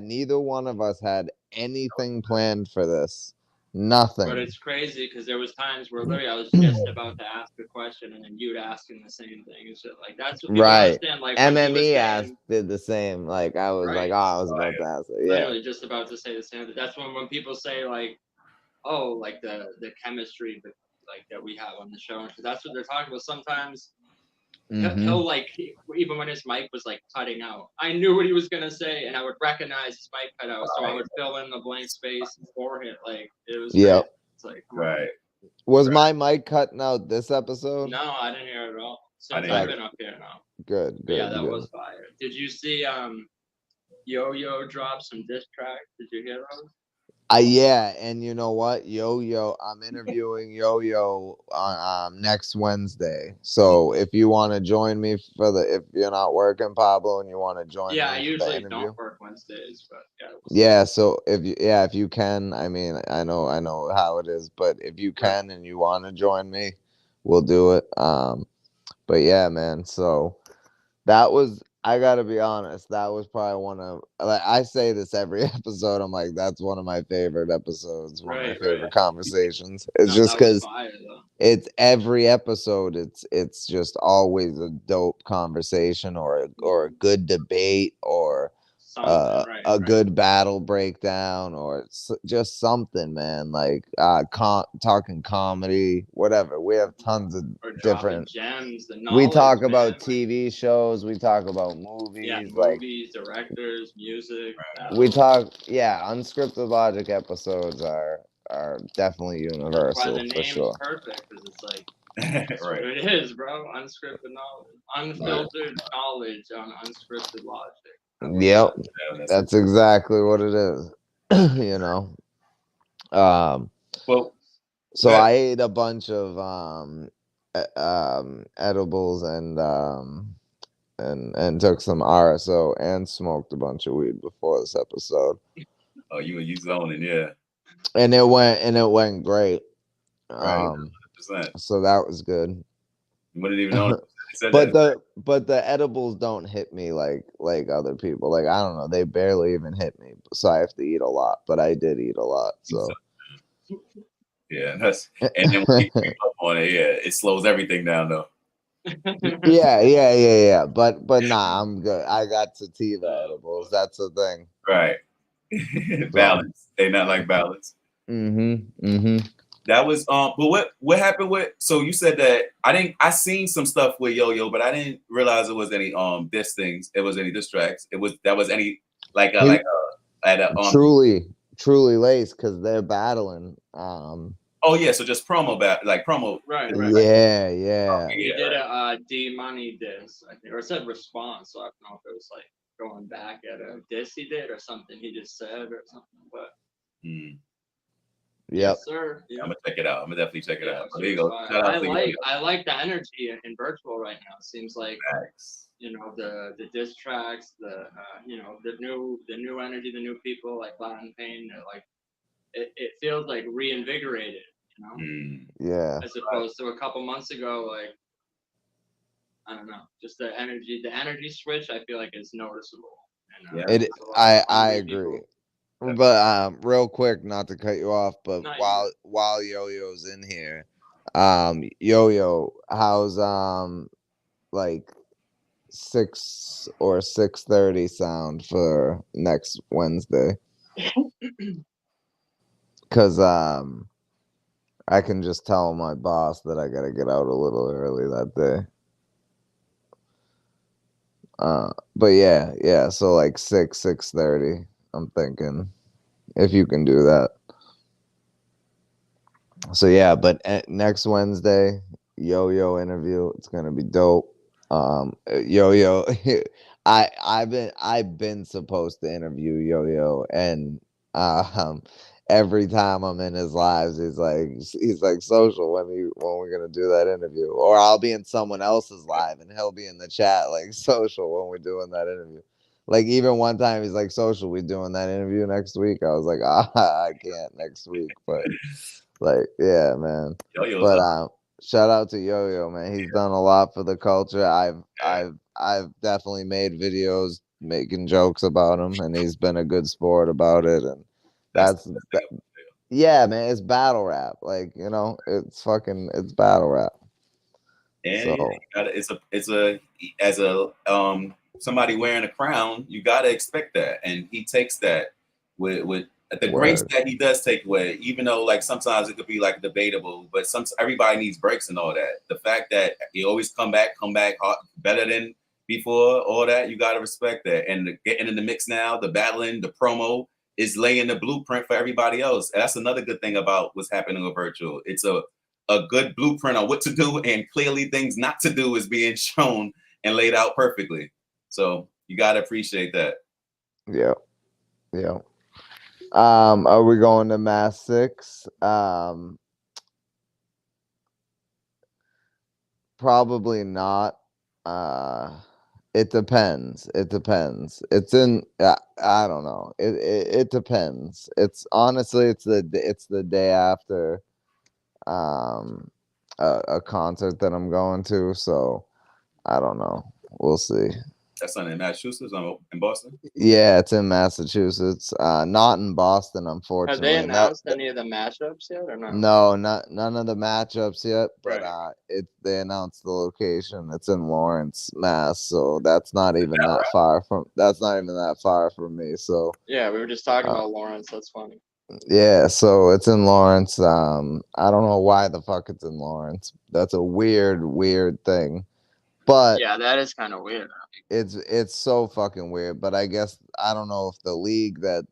Neither one of us had anything planned for this. Nothing. But it's crazy because there was times where literally I was just about to ask a question and then you'd ask him the same thing and shit. Like that's what people understand. Like MME did the same. Like I was I was about to ask it. Literally just about to say the same thing. That's when people say like, oh, like the chemistry, but like that we have on the show, and that's what they're talking about. Sometimes he'll like, even when his mic was like cutting out, I knew what he was gonna say, and I would recognize his mic cut out, so I would fill in the blank space for him. Like it was It's like Was my mic cutting out this episode? No, I didn't hear it at all. Since I've been up here now. Good. Yeah, that was fire. Did you see Yo-Yo drop some diss tracks? Did you hear those? Yeah, and you know what, Yo-Yo, I'm interviewing Yo-Yo on next Wednesday. So if you want to join me if you're not working, Pablo, and you want to join me, I usually don't work Wednesdays, but so if you can, I mean, I know how it is, but if you can and you want to join me, we'll do it. But yeah, man. So that was. I gotta be honest, that was probably one of, like I say this every episode, I'm like, that's one of my favorite episodes, one of my favorite conversations. It's just because it's every episode, it's just always a dope conversation or a good debate or a good battle breakdown or just something, man. Like talking comedy, whatever. We have tons of different gems. We talk about TV shows. We talk about movies, movies, directors, music. We talk, unscripted logic episodes are definitely universal. Why the for sure. Perfect, because it's like that's what it is, bro. Unscripted knowledge, unfiltered knowledge on unscripted logic. Yep, that's exactly what it is. So I ate a bunch of edibles and took some RSO and smoked a bunch of weed before this episode. Oh, you zoning, yeah. And it went great. Right. So that was good. You wouldn't even know. But the edibles don't hit me like other people. Like I don't know, they barely even hit me. So I have to eat a lot. But I did eat a lot. So yeah, and then when you pick up on it, it slows everything down though. Yeah. But nah, I'm good. I got sativa edibles. That's the thing. Right. Balance. They not like balance. That was but what happened with, so you said that I seen some stuff with Yo-Yo, but I didn't realize it was any diss things. It was any diss tracks. That was any like at a truly laced because they're battling. Oh yeah, so just promo promo. Right. Yeah. He did a D Money diss, I think, or it said response. So I don't know if it was like going back at a diss he did or something he just said or something. But yes, sir. Yeah. I'm gonna check it out. I'm gonna definitely check it out. There you go. I like the energy in virtual right now. It seems like the diss tracks, the new energy, the new people like Latin Payne, like it feels like reinvigorated, Yeah. As opposed to a couple months ago, like I don't know, just the energy switch. I feel like is noticeable. And, I agree. People. But real quick, not to cut you off, but while Yo-Yo's in here, Yo-Yo, how's like 6 or 6:30 sound for next Wednesday? Because I can just tell my boss that I gotta get out a little early that day. But yeah, so like 6:30, I'm thinking, if you can do that. So yeah, but next Wednesday, Yo-Yo interview, it's gonna be dope. Yo-Yo, I've been supposed to interview Yo-Yo, and every time I'm in his lives, he's like social, when we're gonna do that interview, or I'll be in someone else's live and he'll be in the chat like social when we're doing that interview. Like even one time he's like, social, we doing that interview next week? I was like, I can't next week, but like yeah, man. Yo-Yo's but shout out to Yo-Yo, man. He's done a lot for the culture. I've definitely made videos making jokes about him, and he's been a good sport about it. And yeah, man. It's battle rap, like it's battle rap. And so. It's as a somebody wearing a crown, you gotta expect that, and he takes that with the grace that he does take away, even though like sometimes it could be like debatable, but everybody needs breaks and all that. The fact that he always come back better than before, all that, you gotta respect that. And getting in the mix now, the battling, the promo is laying the blueprint for everybody else. And that's another good thing about what's happening with virtual. It's a good blueprint on what to do, and clearly things not to do is being shown and laid out perfectly. So you gotta appreciate that. Yeah. Are we going to Mass 6? Probably not. It depends. It's in. I don't know. It depends. It's honestly, it's the day after a concert that I'm going to. So I don't know. We'll see. That's in Massachusetts, in Boston? Yeah, it's in Massachusetts. Not in Boston, unfortunately. Have they announced any of the matchups yet or not? No, none of the matchups yet. But they announced the location. It's in Lawrence, Mass. So that's not even that far from. That's not even that far from me. So yeah, we were just talking about Lawrence. That's funny. Yeah, so it's in Lawrence. I don't know why the fuck it's in Lawrence. That's a weird thing. But yeah, that is kind of weird. It's so fucking weird. But I guess I don't know if the league that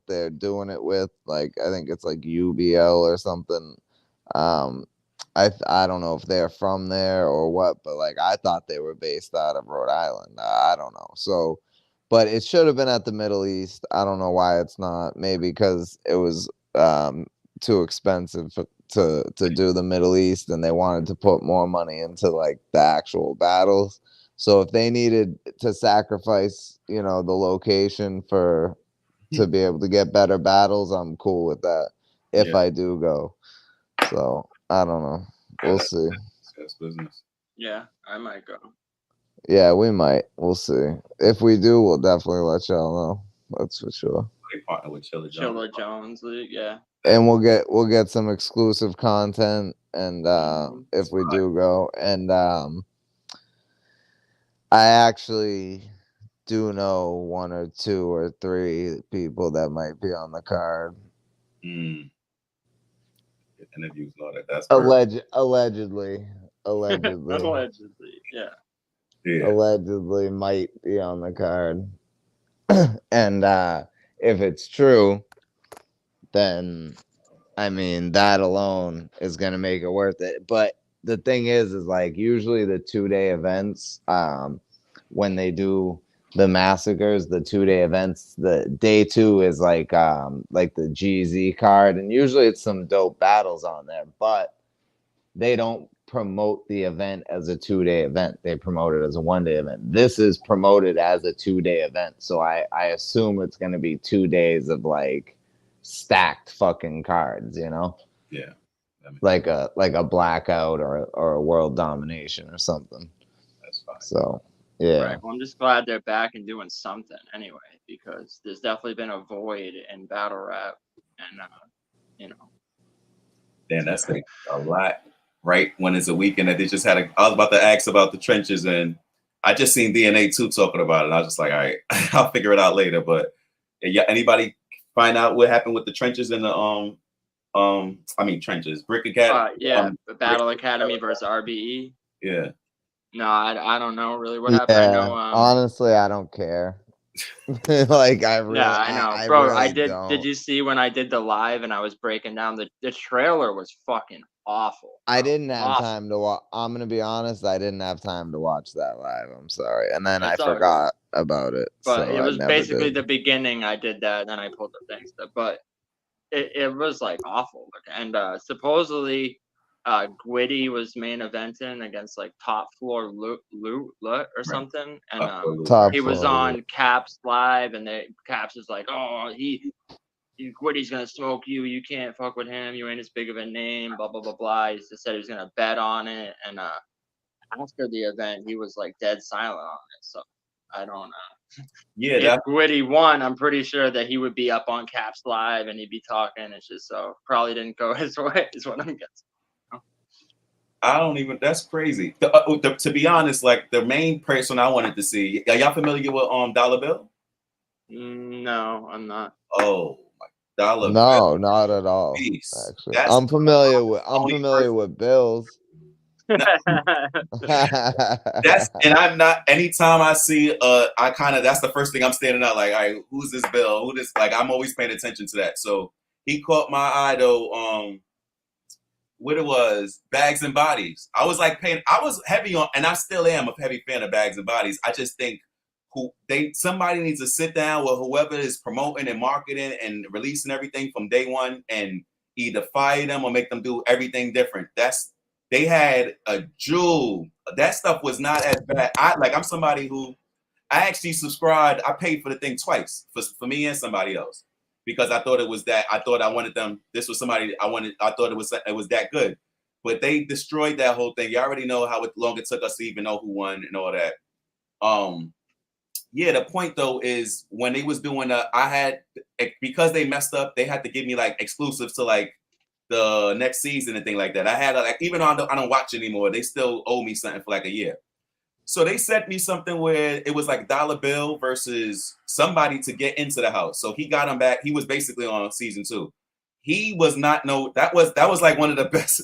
they're doing it with, like I think it's like UBL or something. I don't know if they're from there or what, but like I thought they were based out of Rhode Island. I don't know. So, but it should have been at the Middle East. I don't know why it's not. Maybe because it was too expensive to do the Middle East, and they wanted to put more money into like the actual battles. So if they needed to sacrifice, the location to be able to get better battles, I'm cool with that if I do go. So I don't know. We'll see. That's business. Yeah, I might go. Yeah, we might. We'll see. If we do, we'll definitely let y'all know. That's for sure. They partner with Chilla Jones League, yeah. And we'll get some exclusive content and if we do go, and I actually do know 1 or 2 or 3 people that might be on the card. Interviews and all that. That's allegedly, yeah. Allegedly might be on the card. And if it's true, then I mean that alone is gonna make it worth it. But the thing is like usually the 2-day events, when they do the massacres, the 2-day events, the day 2 is like the GZ card, and usually it's some dope battles on there, but they don't promote the event as a 2-day event. They promote it as a 1-day event. This is promoted as a 2-day event. So I assume it's going to be 2 days of like stacked fucking cards, you know? Yeah. Like a blackout or a world domination or something. That's fine. So, yeah. Right. Well, I'm just glad they're back and doing something anyway, because there's definitely been a void in battle rap, and you know. Damn, that's like a lot. Right when it's a weekend that they just had I was about to ask about the trenches, and I just seen DNA 2 talking about it, and I was just like, all right, I'll figure it out later. But yeah, anybody find out what happened with the trenches in the trenches, Brick Academy? The Battle Academy versus RBE. Yeah. No, I don't know really what happened. I know honestly I don't care. Like I really, yeah, I know, I bro. really I did. don't. Did you see when I did the live and I was breaking down the trailer was fucking awful. Bro. I didn't have time to watch. I'm gonna be honest. I didn't have time to watch that live. I'm sorry, and then I forgot about it. But so it was basically the beginning. I did that, and then I pulled the things. But it was like awful. And supposedly, Gwitty was main eventing against like Top Floor Loot or something, and he was on Caps Live, and Caps was like, "Oh, Gwitty's gonna smoke you. You can't fuck with him. You ain't as big of a name." Blah blah blah blah. He said he was gonna bet on it, and after the event, he was like dead silent on it. So I don't know. Yeah, if Gwitty won, I'm pretty sure that he would be up on Caps Live and he'd be talking. It's just so probably didn't go his way, is what I'm guessing. I don't even. That's crazy. To be honest, like the main person I wanted to see. Are y'all familiar with Dollar Bill? No, I'm not. Oh my Dollar No, Bill. not at all. Jeez. Actually, I'm familiar with Bills. That's and I'm not. Anytime I see I kind of that's the first thing I'm standing out like, all right, who's this Bill? Who this? Like I'm always paying attention to that. So he caught my eye though. What it was, Bags and Bodies. I was like I was heavy on, and I still am a heavy fan of Bags and Bodies. I just think somebody needs to sit down with whoever is promoting and marketing and releasing everything from day one and either fire them or make them do everything different. They had a jewel. That stuff was not as bad. I'm somebody who I actually subscribed. I paid for the thing twice for me and somebody else because I thought it was that. I thought I wanted them. This was somebody I wanted. I thought it was that good. But they destroyed that whole thing. You already know how long it took us to even know who won and all that. Yeah, the point though is when they was doing because they messed up, they had to give me like exclusives to like the next season and thing like that. I had even though I don't watch anymore, they still owe me something for like a year. So they sent me something where it was like Dollar Bill versus somebody to get into the house. So he got him back. He was basically on season 2. He was not that was like one of the best.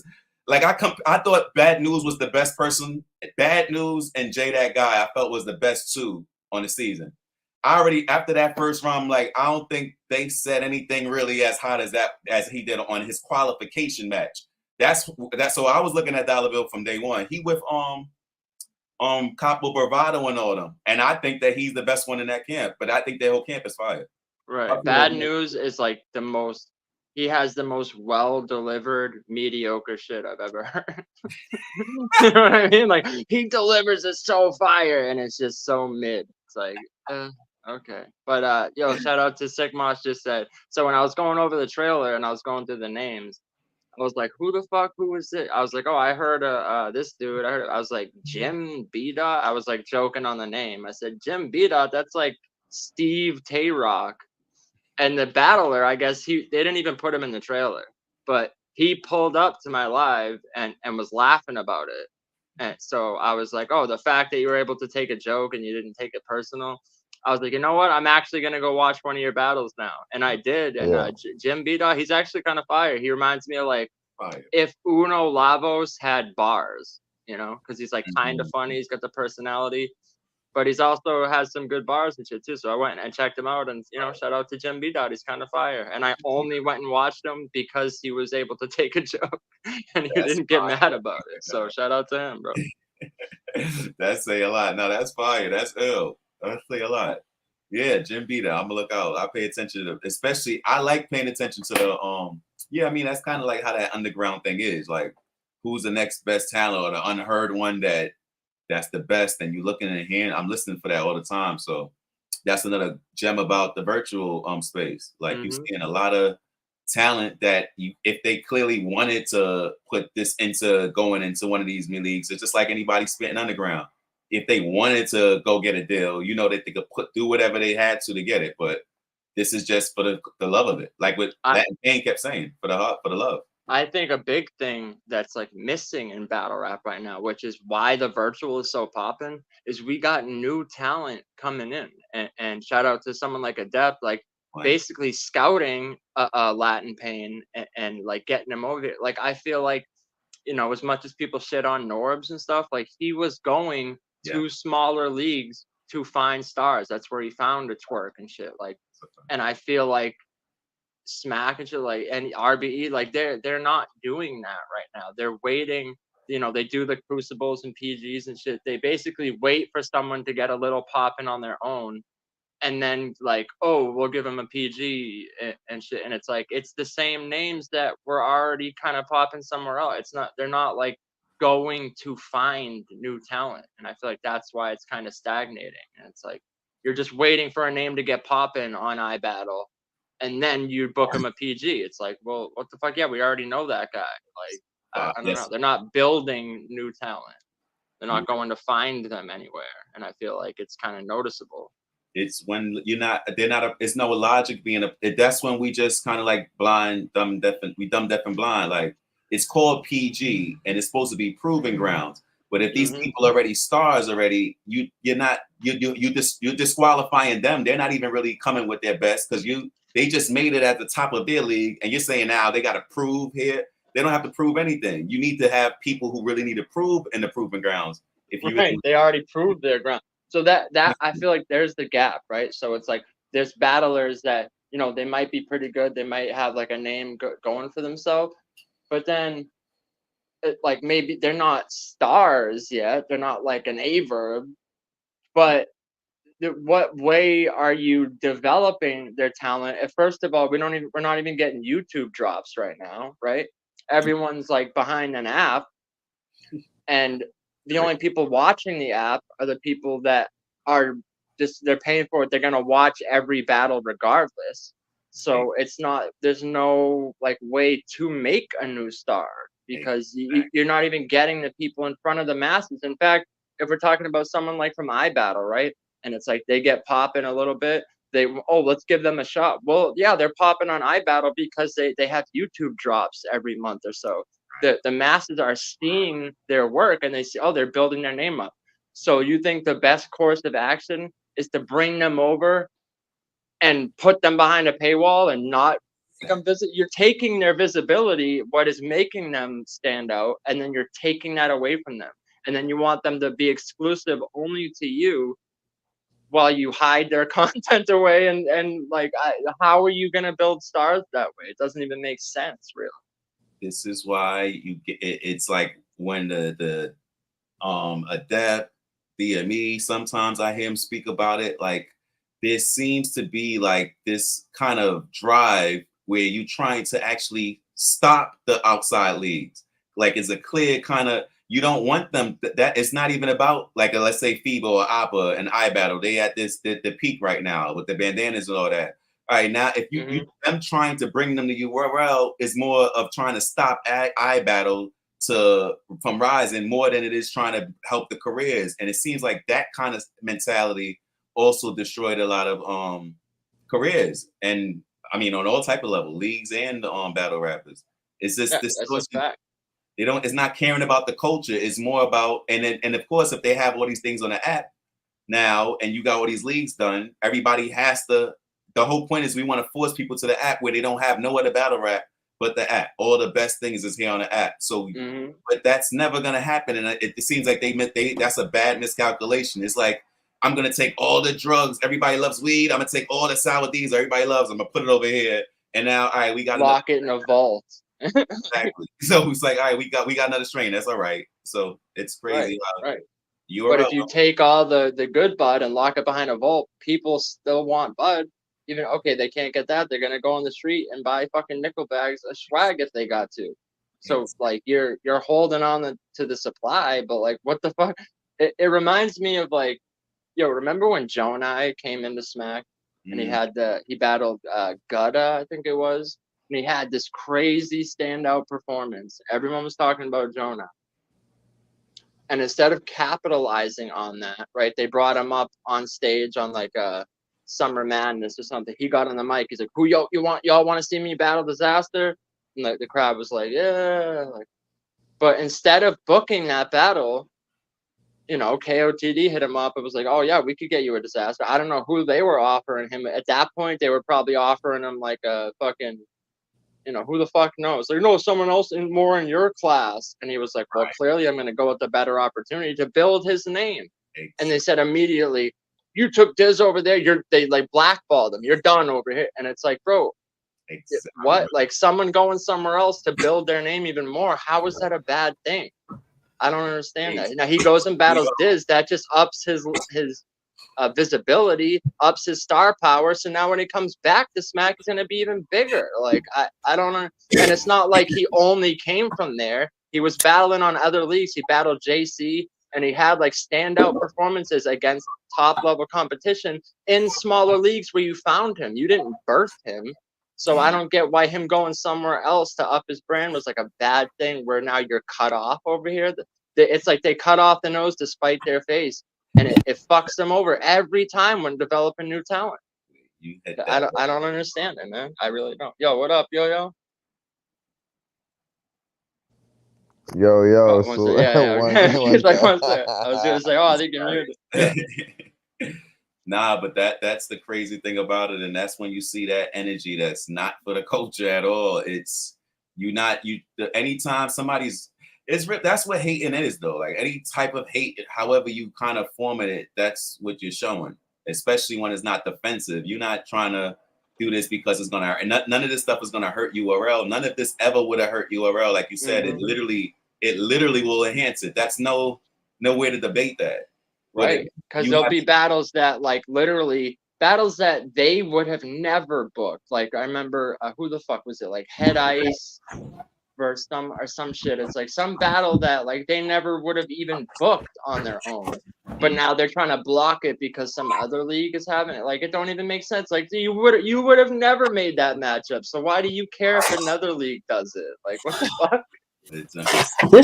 Like I thought Bad News was the best person. Bad News and Jay That Guy I felt was the best 2 on the season. After that first round, I'm like, I don't think they said anything really as hot as he did on his qualification match. That's so I was looking at Dollar Bill from day one. He with Capo Bravado and all them. And I think that he's the best one in that camp, but I think their whole camp is fired. Right. Bad News is like he has the most well-delivered, mediocre shit I've ever heard. You know what I mean? Like, he delivers it so fire, and it's just so mid. It's like, okay. But, yo, shout out to Sick Mosh just said, so when I was going over the trailer and I was going through the names, I was like, who is it? I was like, oh, I heard this dude. I was like, Jim B-Dot? I was like joking on the name. I said, Jim B-Dot, that's like Steve Tayrock. And the battler, I guess they didn't even put him in the trailer, but he pulled up to my live and was laughing about it. And so I was like, oh, the fact that you were able to take a joke and you didn't take it personal, I was like, you know what? I'm actually going to go watch one of your battles now. And I did. And Jim B-Dog, he's actually kind of fire. He reminds me of like if Uno Lavos had bars, you know, because he's like kind of funny. He's got the personality, but he's also has some good bars and shit too. So I went and checked him out, and you know, shout out to Jim B-Dot. He's kind of fire. And I only went and watched him because he was able to take a joke and he didn't get mad about it. So shout out to him, bro. That's say a lot. No, that's fire. That's ill. That's say a lot. Yeah, Jim B-Dot. I'm gonna look out. I pay attention to, especially I like paying attention to the yeah, I mean that's kind of like how that underground thing is. Like who's the next best talent or the unheard one that's the best, and you looking in here. I'm listening for that all the time. So that's another gem about the virtual space. Like you're seeing a lot of talent that you, if they clearly wanted to put this into going into one of these leagues, it's just like anybody spitting underground. If they wanted to go get a deal, you know that they could do whatever they had to get it. But this is just for the love of it. Like what Payne kept saying, for the heart, for the love. I think a big thing that's like missing in battle rap right now, which is why the virtual is so popping, is we got new talent coming in. And shout out to someone like Adept, like basically scouting Latin Payne and like getting him over here. Like I feel like, you know, as much as people shit on Norbs and stuff, like he was going to smaller leagues to find stars. That's where he found a twerk and shit. Like, and I feel like Smack and shit, like, and RBE, like they're not doing that right now. They're waiting, you know, they do the crucibles and PGs and shit. They basically wait for someone to get a little popping on their own, and then like, oh, we'll give them a PG and shit. And it's like it's the same names that were already kind of popping somewhere else. It's not, they're not like going to find new talent, and I feel like that's why it's kind of stagnating. And it's like you're just waiting for a name to get popping on iBattle, and then you book him a PG. It's like, well, what the fuck? Yeah, we already know that guy. Like, I don't know. They're not building new talent. They're not going to find them anywhere. And I feel like it's kind of noticeable. It's when it's no logic being that's when we just kind of like blind, dumb, deaf, and blind. Like it's called PG and it's supposed to be proving grounds. But if these people already stars already, you're disqualifying them. They're not even really coming with their best because they just made it at the top of their league, and you're saying now they got to prove here. They don't have to prove anything. You need to have people who really need to prove in the proving grounds. They already proved their ground. So that I feel like there's the gap, right? So it's like there's battlers that, you know, they might be pretty good. They might have like a name going for themselves, but then like maybe they're not stars yet. They're not like an Averb, but what way are you developing their talent? First of all, we're not even getting YouTube drops right now, right? Everyone's like behind an app, and the only people watching the app are the people that are just, they're paying for it. They're gonna watch every battle regardless. So it's not, there's no like way to make a new star because you're not even getting the people in front of the masses. In fact, if we're talking about someone like from iBattle, right? And it's like they get popping a little bit. Let's give them a shot. Well, yeah, they're popping on iBattle because they have YouTube drops every month or so. The masses are seeing their work and they see, oh, they're building their name up. So you think the best course of action is to bring them over and put them behind a paywall and not come visit? You're taking their visibility, what is making them stand out, and then you're taking that away from them. And then you want them to be exclusive only to you while you hide their content away. And like, how are you going to build stars that way? It doesn't even make sense, really. This is why you get it's like when the Adept, MME, sometimes I hear him speak about it. Like there seems to be like this kind of drive where you're trying to actually stop the outside leagues. Like it's a clear kind of, you don't want them, that it's not even about like let's say FIBA or APA and iBattle. They at the peak right now with the bandanas and all that. All right, now if you them trying to bring them to URL is more of trying to stop iBattle from rising more than it is trying to help the careers. And it seems like that kind of mentality also destroyed a lot of careers. And I mean on all type of level, leagues and battle rappers. It's just this. That's a fact. They don't. It's not caring about the culture. It's more about and of course, if they have all these things on the app now, and you got all these leagues done, everybody has to. The whole point is we want to force people to the app where they don't have no other battle rap but the app. All the best things is here on the app. So, but that's never gonna happen, and it seems like that's a bad miscalculation. It's like I'm gonna take all the drugs. Everybody loves weed. I'm gonna take all the sour D's everybody loves. I'm gonna put it over here, and now all right, we got lock it in a vault. Exactly. So it's like all right, we got another strain. That's all right. So it's crazy. Right. But if you take all the good bud and lock it behind a vault, people still want bud. Even okay, they can't get that. They're gonna go on the street and buy fucking nickel bags of swag if they got to. So like you're holding on to the supply, but like what the fuck? It reminds me of like, yo, remember when Jonai came into Smack and he battled Gutta, I think it was, and he had this crazy standout performance. Everyone was talking about Jonai. And instead of capitalizing on that, right, they brought him up on stage on like a Summer Madness or something. He got on the mic. He's like, y'all want to see me battle Disaster? And the crowd was like, yeah. Like, but instead of booking that battle, you know, KOTD hit him up. It was like, oh yeah, we could get you a Disaster. I don't know who they were offering him. At that point, they were probably offering him like a fucking, you know, who the fuck knows? Like, no, someone else more in your class. And he was like, well, clearly I'm going to go with the better opportunity to build his name. And they said immediately, you took Diz over there. They like blackballed him. You're done over here. And it's like, bro, what? Like someone going somewhere else to build their name even more. How is that a bad thing? I don't understand that. Now he goes and battles Diz. That just ups his visibility, ups his star power. So now when he comes back to Smack, he's gonna be even bigger. Like I don't know. And it's not like he only came from there. He was battling on other leagues. He battled JC, and he had like standout performances against top level competition in smaller leagues where you found him. You didn't birth him. So I don't get why him going somewhere else to up his brand was like a bad thing where now you're cut off over here. It's like they cut off the nose to spite their face. And it fucks them over every time when developing new talent. I don't understand it, man. I really don't. Yo, what up, yo? Yo. So, yeah. He's like, one second. I was gonna say, I think you're muted. Yeah. Nah, but that's the crazy thing about it, and that's when you see that energy that's not for the culture at all. It's anytime somebody's. That's what hating is, though. Like any type of hate, however you kind of form it, that's what you're showing. Especially when it's not defensive. You're not trying to do this because it's gonna hurt. And none of this stuff is gonna hurt URL. None of this ever would have hurt URL. Like you said, it literally will enhance it. That's no way to debate that. Right? Because there'll be battles that battles that they would have never booked. Like I remember, who the fuck was it? Like Head Ice versus some shit. It's like some battle that like they never would have even booked on their own, but now they're trying to block it because some other league is having it. Like it don't even make sense. Like you would have never made that matchup. So why do you care if another league does it? Like what the fuck? This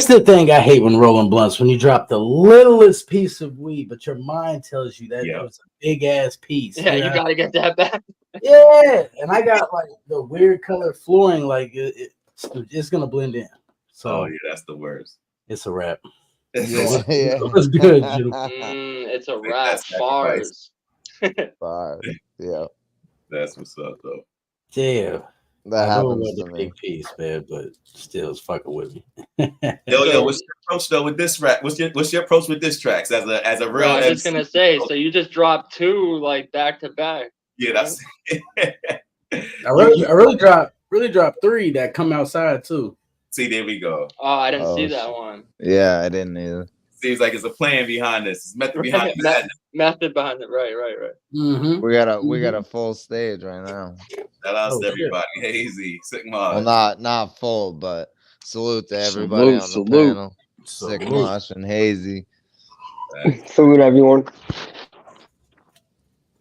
is the thing I hate when rolling blunts, when you drop the littlest piece of weed, but your mind tells you that it was a big ass piece. Yeah, you gotta get that back. Yeah, and I got like the weird color flooring, like it's gonna blend in. So that's the worst. It's a wrap. Yeah. It's good. It's a wrap. Bars. Yeah. That's what's up, though. Yeah. That happens to me. Big piece, man, but still, it's fucking with me. Yo, what's your approach though with this rap? What's your approach with diss tracks as a real? I was just gonna say, so you just dropped 2 like back to back. Yeah, that's. I really dropped 3 that come outside too. See, there we go. Oh, I didn't see that one. Yeah, I didn't either. Seems like it's a plan behind this. It's method behind it. Method behind it. Right. Mm-hmm. We got a full stage right now. Shout out to everybody. Hazy, Sigma. Well, not full, but salute to everybody on the panel. Sigma and Hazy. Salute everyone.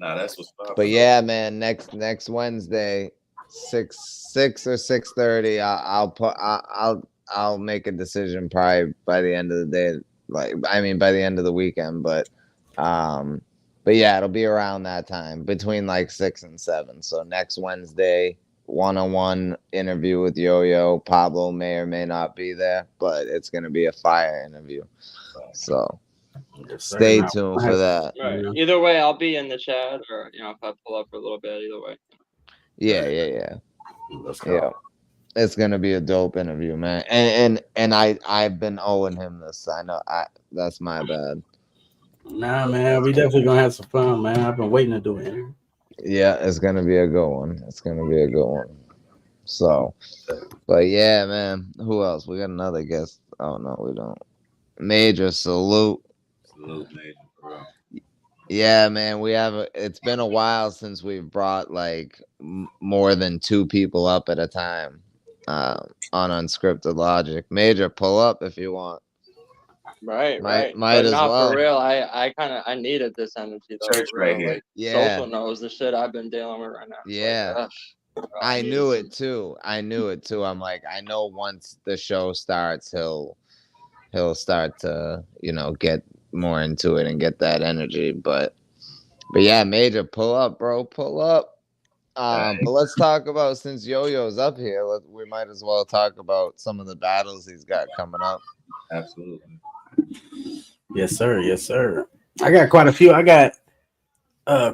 Nah, that's what's up. But yeah, man, next Wednesday, 6 or 6:30. I'll make a decision probably by the end of the day. By the end of the weekend, but yeah, it'll be around that time between like 6 and 7. So next Wednesday, one-on-one interview with Yo-Yo. Pablo may or may not be there, but it's gonna be a fire interview. So stay tuned for that. Right. Either way, I'll be in the chat, or if I pull up for a little bit. Either way. Yeah. It's gonna be a dope interview, man. And I've been owing him this. I know. That's my bad. Nah, man, we definitely gonna have some fun, man. I've been waiting to do it. Yeah, it's gonna be a good one. So, but yeah, man. Who else? We got another guest. Oh no, we don't. Major salute. Salute, Major, bro. Yeah, man. It's been a while since we've brought like more than 2 people up at a time on Unscripted Logic. Major, pull up if you want. Right. Might But as well. For real, I needed this energy though. Church right here. Like, social knows the shit I've been dealing with right now. Yeah. I knew it too. I'm like, I know once the show starts, he'll start to, get more into it and get that energy. But yeah, Major, pull up, bro. Pull up. But let's talk about, since Yo-Yo's up here, we might as well talk about some of the battles he's got coming up. Absolutely. Yes, sir. I got quite a few. I got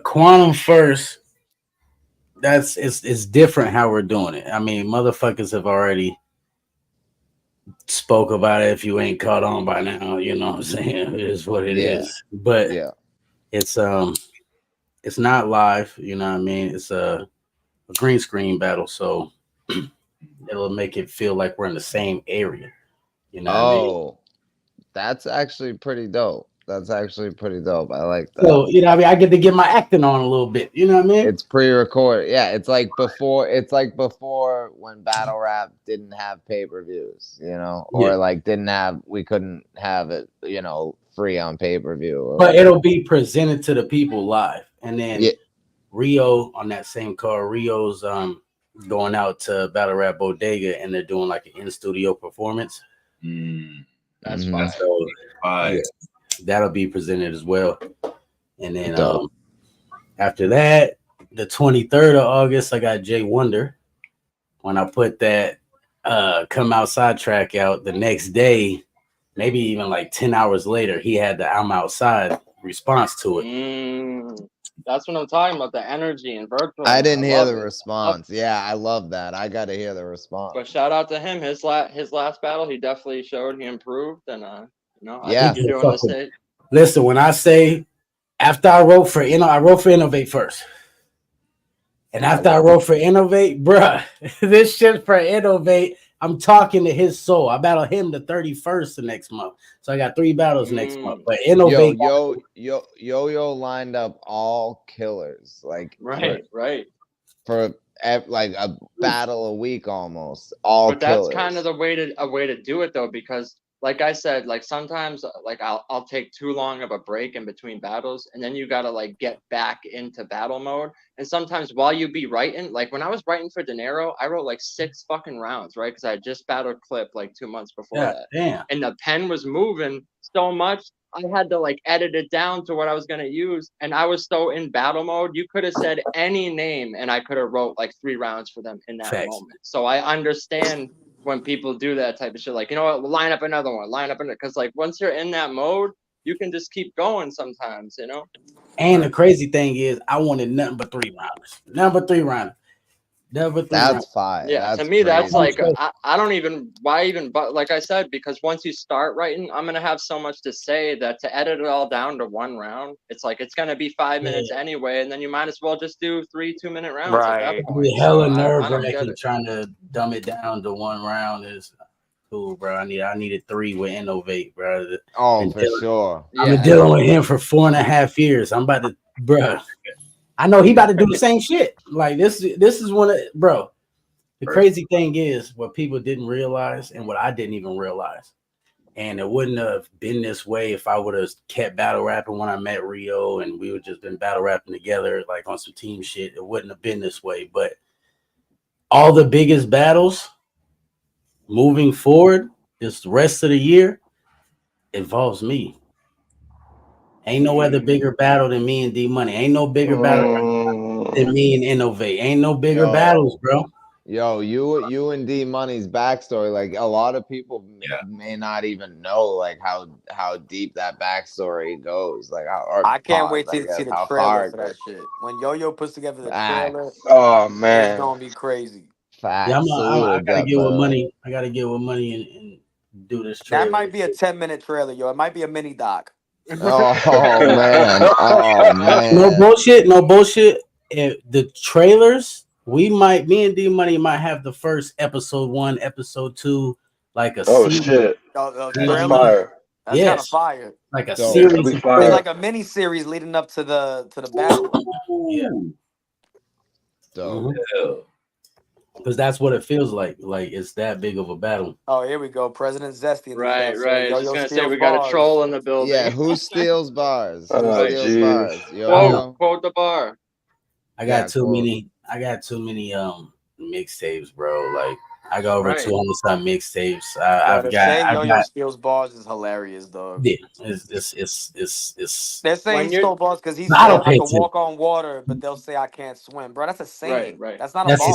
Quantum first. It's different how we're doing it. I mean, motherfuckers have already spoke about it. If you ain't caught on by now, you know what I'm saying? It is what it is. But it's not live, you know what I mean? It's a green screen battle, so it'll make it feel like we're in the same area. You know what I mean? That's actually pretty dope. I like that. So, you know what I mean? I get to get my acting on a little bit. You know what I mean? It's pre-recorded. Yeah, it's like before when battle rap didn't have pay-per-views, or we couldn't have it, free on pay-per-view. But it'll be presented to the people live. And then Rio on that same card, Rio's going out to Battle Rap Bodega, and they're doing like an in-studio performance. That's fine. So, that'll be presented as well. And then after that, the 23rd of August, I got Jay Wonder. When I put that Come Outside track out, the next day, maybe even like 10 hours later, he had the I'm Outside response to it. That's what I'm talking about, the energy and virtual. I didn't hear the response. Yeah, I love that. I got to hear the response. But shout out to him. His last battle, he definitely showed he improved. And, I think you're doing the same. Listen, when I say after I wrote for Innovate first. And after I wrote for Innovate, bruh, this shit for Innovate, I'm talking to his soul. I battle him the 31st of next month. So I got 3 battles next month. But Innovate. Yo lined up all killers. Like right. For like a battle a week almost. All but that's killers. Kind of a way to do it though, because like I said, like sometimes like I'll take too long of a break in between battles, and then you gotta like get back into battle mode. And sometimes while you be writing, like when I was writing for De Niro, I wrote like 6 fucking rounds, right? Because I had just battled Clip like 2 months before that. Damn. And the pen was moving so much, I had to like edit it down to what I was gonna use. And I was so in battle mode, you could have said any name and I could have wrote like 3 rounds for them in that moment. So I understand when people do that type of shit, like, you know what, line up another one, because like once you're in that mode, you can just keep going sometimes, And the crazy thing is, I wanted nothing but 3 rounders. That's fine. Yeah, that's to me, crazy. that's like I don't even but like I said, because once you start writing, I'm gonna have so much to say that to edit it all down to 1 round, it's like it's gonna be 5 minutes anyway, and then you might as well just do 3 2-minute rounds. Right. At that point. Hella nerve-wracking trying to dumb it down to 1 round is cool, bro. I needed 3 with Innovate, bro. For sure. I've been dealing with him for 4.5 years. I'm about to, bro. I know he about to do the same shit. Like this is one of, bro. The crazy thing is what people didn't realize and what I didn't even realize. And it wouldn't have been this way if I would have kept battle rapping when I met Rio and we would just been battle rapping together, like on some team shit. It wouldn't have been this way. But all the biggest battles moving forward, this rest of the year, involves me. Ain't no other bigger battle than me and D Money. Ain't no bigger battle than me and Innovate. Ain't no bigger battles, bro. Yo, you and D Money's backstory, like a lot of people may not even know like how deep that backstory goes. Like I can't wait till you see the trailer for that shit. When Yo-Yo puts together the trailer, oh man, it's gonna be crazy. Facts. Yeah, I gotta get with money. I gotta get with money and do this trailer. That might be a 10-minute trailer, yo. It might be a mini doc. Oh man. Oh man. No bullshit. No bullshit. The trailers, me and D Money might have the first episode 1, episode 2, like a oh series. shit, That's fire. That's kind of fire. Like a series. It's like a mini series leading up to the battle. Yeah. Dope. Because that's what it feels like. Like it's that big of a battle. Oh, here we go. President Zesty. Right. I was just gonna say we got a troll in the building. Yeah, who steals bars? Who Oh, steals bars? Quote the bar. I got too many mixtapes, bro. Like I got over 200 some mixtapes. I've got Yo-Yo steals bars is hilarious, dog. Yeah, it's they're saying he stole bars because he said I can walk on water, but they'll say I can't swim, bro. That's a saying. Right. That's not a bar.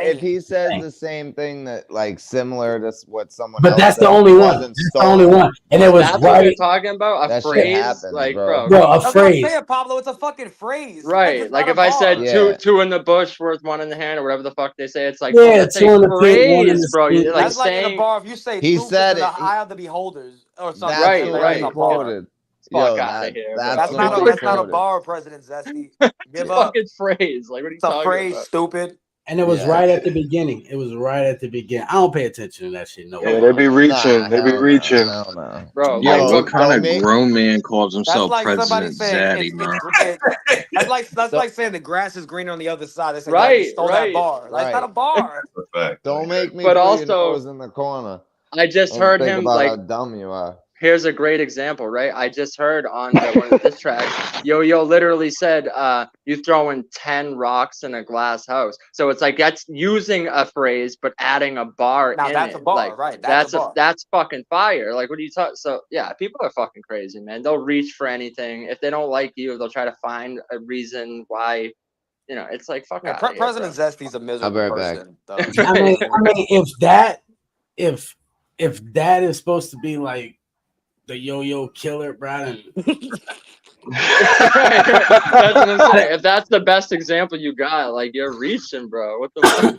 If he says the same thing that like similar to what someone but else that's said, the only one. That's the only one. And it was that's what you're talking about. A phrase, happens, like bro. A phrase. What I'm saying, Pablo. It's a fucking phrase. Right. Like if I said two in the bush worth one in the hand or whatever the fuck they say, it's like that's a phrase, bro. Like that's like in a bar. If you say he said in the eye of the beholders or something, right. Quoted. Fuck out of here. That's not a bar, President Zesty. Give up. Fucking phrase. Like what are you talking phrase, about? stupid. And it was right at the beginning. I don't pay attention to that shit. No. Yeah, they be reaching. Bro, yo, what kind of grown man calls himself President Zaddy, bro? That's like saying the grass is greener on the other side. They say, you stole that bar. Like, it's not a bar. Don't make me but put also, your nose in the corner. I just heard him like how dumb you are. Here's a great example, right? I just heard on one of this tracks, Yo-Yo literally said, you throwing 10 rocks in a glass house. So it's like that's using a phrase, but adding a bar in that's it. A bar, like, right? That's fucking fire. Like, what are you talking? So yeah, people are fucking crazy, man. They'll reach for anything. If they don't like you, they'll try to find a reason why. You know, it's like fuck. President Zesty's a miserable person. I mean, if that is supposed to be like the Yo-Yo killer, bro. That's what I'm saying. If that's the best example you got, like you're reaching, bro. What the fuck?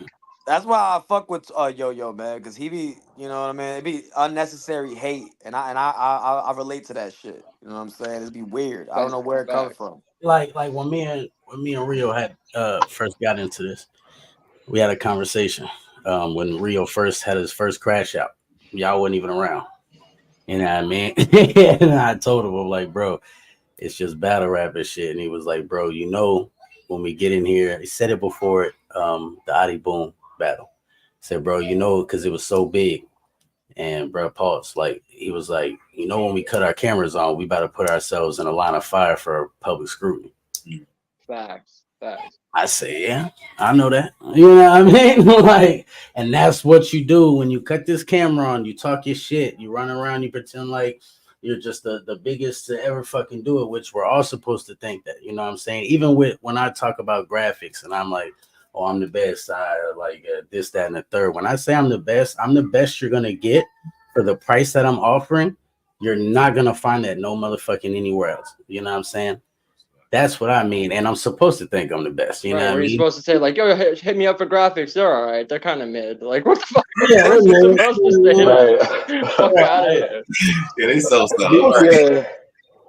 That's why I fuck with Yo-Yo, man, because he be, you know what I mean? It be unnecessary hate, and I relate to that shit. You know what I'm saying? It'd be weird. I don't know where it comes from. Like when me and Rio had first got into this, we had a conversation. When Rio first had his first crash out, y'all wasn't even around. You know what I mean? And I told him, I'm like, bro, it's just battle rap and shit. And he was like, bro, you know, when we get in here, he said it before the Adi Boom battle. He said, bro, you know, because it was so big. And bro, pause. Like, he was like, you know, when we cut our cameras on, we about to put ourselves in a line of fire for public scrutiny. Facts. I say, yeah, I know that. You know what I mean? Like, and that's what you do when you cut this camera on. You talk your shit. You run around. You pretend like you're just the biggest to ever fucking do it, which we're all supposed to think that. You know what I'm saying? Even when I talk about graphics and I'm like, oh, I'm the best. This, that, and the third. When I say I'm the best you're gonna get for the price that I'm offering. You're not gonna find that no motherfucking anywhere else. You know what I'm saying? That's what I mean, and I'm supposed to think I'm the best. You know what I mean? You're supposed to say like, "Yo, hit me up for graphics." They're all right. They're kind of mid. Like, what the fuck? Yeah, supposed to say? Right. Fuck out of here. Yeah, they so stuff. Yeah.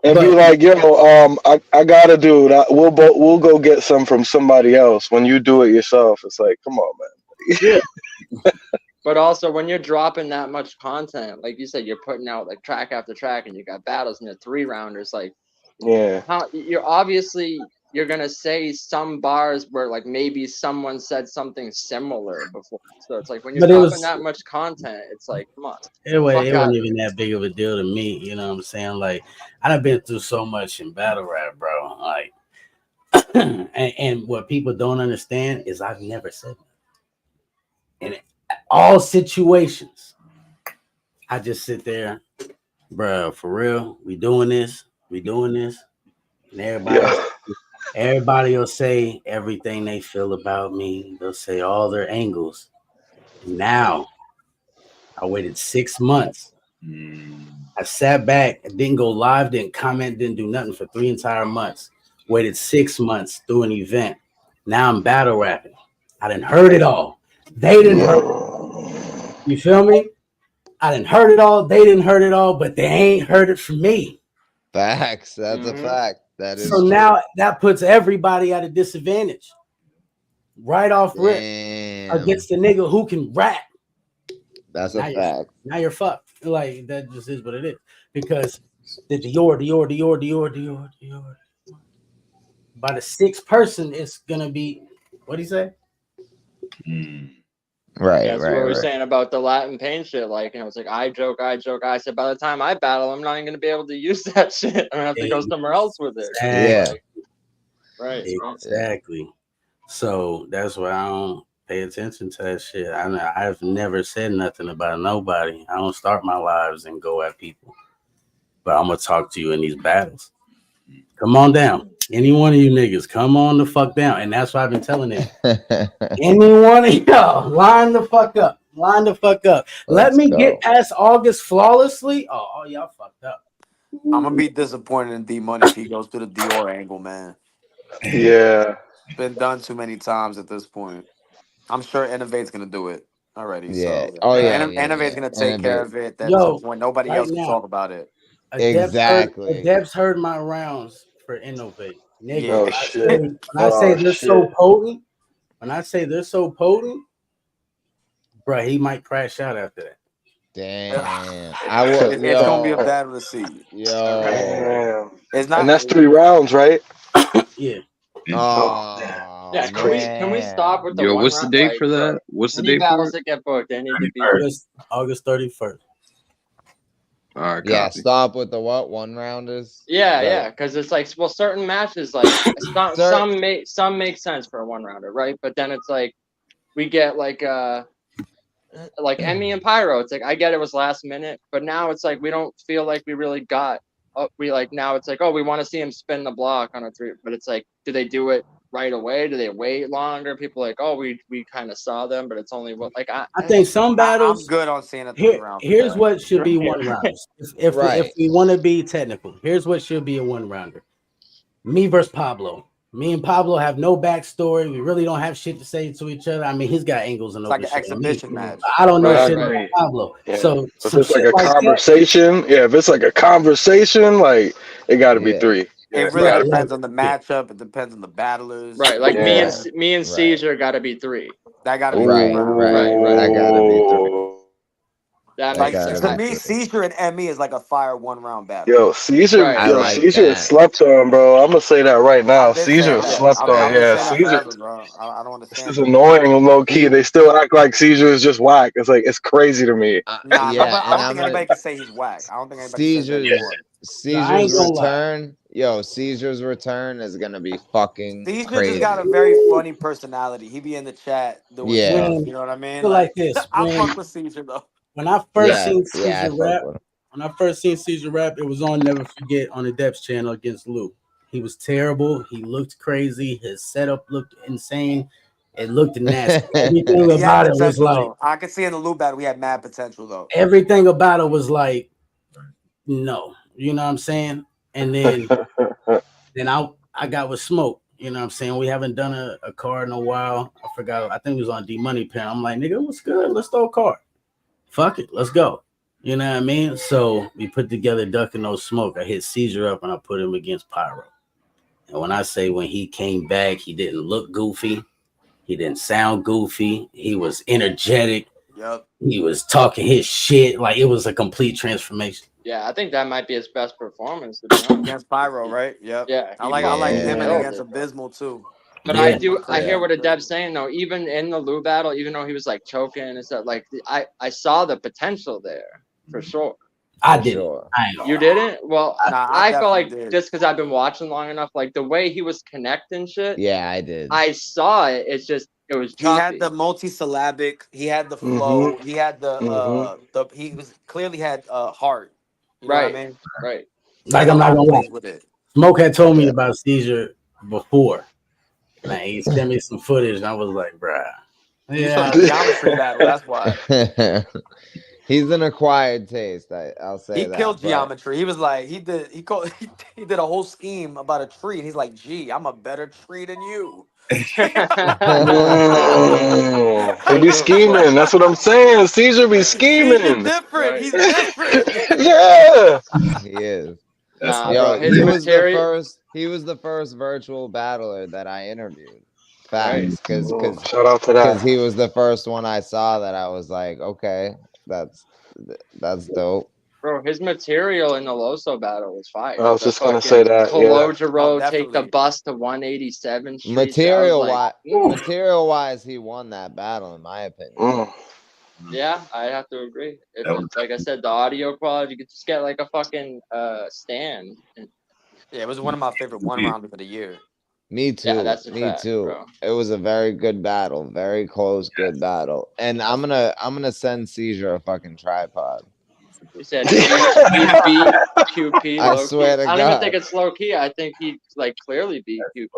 And be like, yo, I got a dude. We'll go get some from somebody else. When you do it yourself, it's like, come on, man. Yeah. But also, when you're dropping that much content, like you said, you're putting out like track after track, and you got battles and the 3-rounders, like. Yeah. You're gonna say some bars where like maybe someone said something similar before. So it's like when you're dropping that much content, it's like come on. It wasn't even that big of a deal to me, you know what I'm saying? Like I've been through so much in battle rap, bro. Like and what people don't understand is I've never said that. In all situations, I just sit there, bro, for real, we doing this, and everybody Everybody will say everything they feel about me. They'll say all their angles. Now, I waited 6 months. I sat back and didn't go live, didn't comment, didn't do nothing for 3 entire months. Waited 6 months through an event. Now I'm battle rapping. I didn't heard it all. They didn't heard it. You feel me? I didn't heard it all. They didn't heard it all, but they ain't heard it from me. Facts. That's a fact. That is so true. Now that puts everybody at a disadvantage. Right off rip against the nigga who can rap. That's a fact. Now you're fucked. Like that just is what it is. Because the Dior. By the sixth person, it's gonna be what do you say? Right, That's what we were saying about the Latin Payne shit. Like, it's like I joke. I said by the time I battle, I'm not even gonna be able to use that shit. I'm gonna have to go somewhere else with it. Yeah. Right. Exactly. So that's why I don't pay attention to that shit. I've never said nothing about nobody. I don't start my lives and go at people. But I'm gonna talk to you in these battles. Come on down. Any one of you niggas, come on the fuck down. And that's what I've been telling them. Any one of y'all, line the fuck up. Line the fuck up. Let me get past August flawlessly. Oh, y'all fucked up. I'm gonna be disappointed in D Money if he goes to the Dior angle, man. Yeah. It's been done too many times at this point. I'm sure Innovate's gonna do it already. Yeah. So Innovate's gonna take care of it. At some point, nobody else can talk about it. Deb's heard my rounds for Innovate. Nigga, Oh shit. When I say they're so potent, bro, he might crash out after that. Damn. It's gonna be a battle to see. Damn. It's not. And that's 3 rounds, right? Yeah. Yeah, can we stop with the one what's the date for that? What's the date for battles it? that get booked? They need to be August 31st. All right, yeah, stop with the what 1 rounders. Yeah, because it's like certain matches like some make sense for a 1 rounder, right? But then it's like we get like MME and Pyro. It's like I get it was last minute, but now it's like we don't feel like we really got. Now it's like we want to see him spin the block on a 3, but it's like do they do it right away? Do they wait longer? People are like we kind of saw them, but it's only I think some battles. I'm good on seeing a 3 round. Here's what should be 1 rounders. If we want to be technical, here's what should be a 1 rounder. Me versus Pablo. Me and Pablo have no backstory. We really don't have shit to say to each other. I mean, he's got angles and like an exhibition match. I don't know shit about Pablo. Yeah. So if it's like a conversation, if it's like a conversation, like it got to be 3. It really depends on the matchup. It depends on the battlers. Right, like me and Caesar got to be 3. That got to be right. That got to be 3. To me, Caesar and ME is like a fire 1 round battle. Yo, Caesar, Caesar is slept on, bro. I'm gonna say that right now. Caesar is slept on. Caesar. I don't understand. This is annoying, low key. They still act like Caesar is just whack. It's like it's crazy to me. I don't think anybody can say he's whack. I don't think anybody can say that. Caesar's return. Yo, Caesar's return is gonna be fucking Caesar crazy. just got a very funny personality. He be in the chat doing stuff. You know what I mean? Like this. I fuck with Caesar though. When I first seen Caesar rap, it was on Never Forget on the Depths channel against Lou. He was terrible. He looked crazy. His setup looked insane. It looked nasty. Everything about it was like I could see in the Lou battle we had mad potential though. Everything about it was like no. You know what I'm saying? And then I got with Smoke. You know what I'm saying? We haven't done a card in a while. I forgot. I think it was on D Money Pen. I'm like, nigga, what's good? Let's throw a card. Fuck it, let's go. You know what I mean? So we put together Duck and No Smoke. I hit Caesar up and I put him against Pyro. And when I say when he came back, he didn't look goofy. He didn't sound goofy. He was energetic. Yep. He was talking his shit. Like it was a complete transformation. Yeah, I think that might be his best performance against Pyro, right? Yep. Yeah. I like him and against Abysmal too. But I hear what Adeb's saying though. Even in the Lou battle, even though he was like choking and stuff, like I saw the potential there for sure. I did. You didn't? Well, I felt like did. Just because I've been watching long enough, like the way he was connecting shit. Yeah, I did. I saw it. It's just it was. Choppy. He had the multisyllabic. He had the flow. He had he was clearly had heart. You know what I mean? Right. Like I'm not gonna lie. Smoke had told me about Caesar before. Man, he sent me some footage, and I was like, bruh. You saw the geometry battle. That's why. He's an acquired taste. I'll say He that. killed geometry. He was like, he did a whole scheme about a tree, and he's like, "Gee, I'm a better tree than you." He be scheming. That's what I'm saying. Caesar be scheming. He's different. Right. He's different. Yeah. He is. Nah, Yo, bro. His material. He was the first virtual battler that I interviewed. Facts, because shout out to that. Because he was the first one I saw that I was like, okay, that's dope. Bro, his material in the Loso battle was fire. I was just gonna say that. Kalojiro, take the bus to 187th Street. Material wise, he won that battle in my opinion. Yeah, I have to agree. Like I said, the audio quality, you could just get like a fucking stand. Yeah, it was one of my favorite one rounders of the year. Me too. Yeah, that's a fact, too. Bro. It was a very good battle, very close, good battle. And I'm gonna send Seizure a fucking tripod. He said he beat QP. I swear to God. I don't even think it's low key. I think he like clearly beat QP.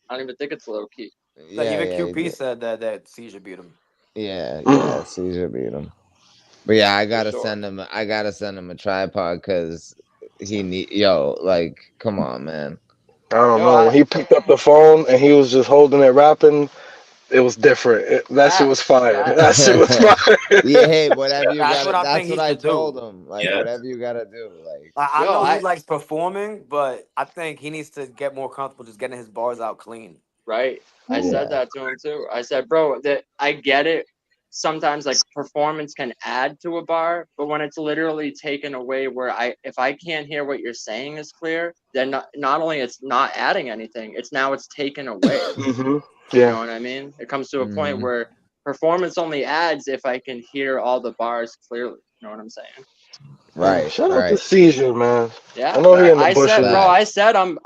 I don't even think it's low key. Like even QP said that Seizure beat him. Yeah, Seizure beat him. But yeah, I gotta send him a tripod because like, come on, man. I don't know. When he picked up the phone and he was just holding it, rapping, it was different. That shit was fire. That shit was fire. Yeah, hey, whatever you got. That's what I told do. him. Like, whatever you gotta do. Like, I know he likes performing, but I think he needs to get more comfortable just getting his bars out clean. Right. I said that to him too. I said, bro, that I get it. Sometimes like performance can add to a bar, but when it's literally taken away where if I can't hear what you're saying is clear, then not only it's not adding anything, it's taken away. Yeah. You know what I mean? It comes to a point where performance only adds if I can hear all the bars clearly. You know what I'm saying? Right. Shout out to Seizure, man. Yeah. I know he in the bushes. I said I'm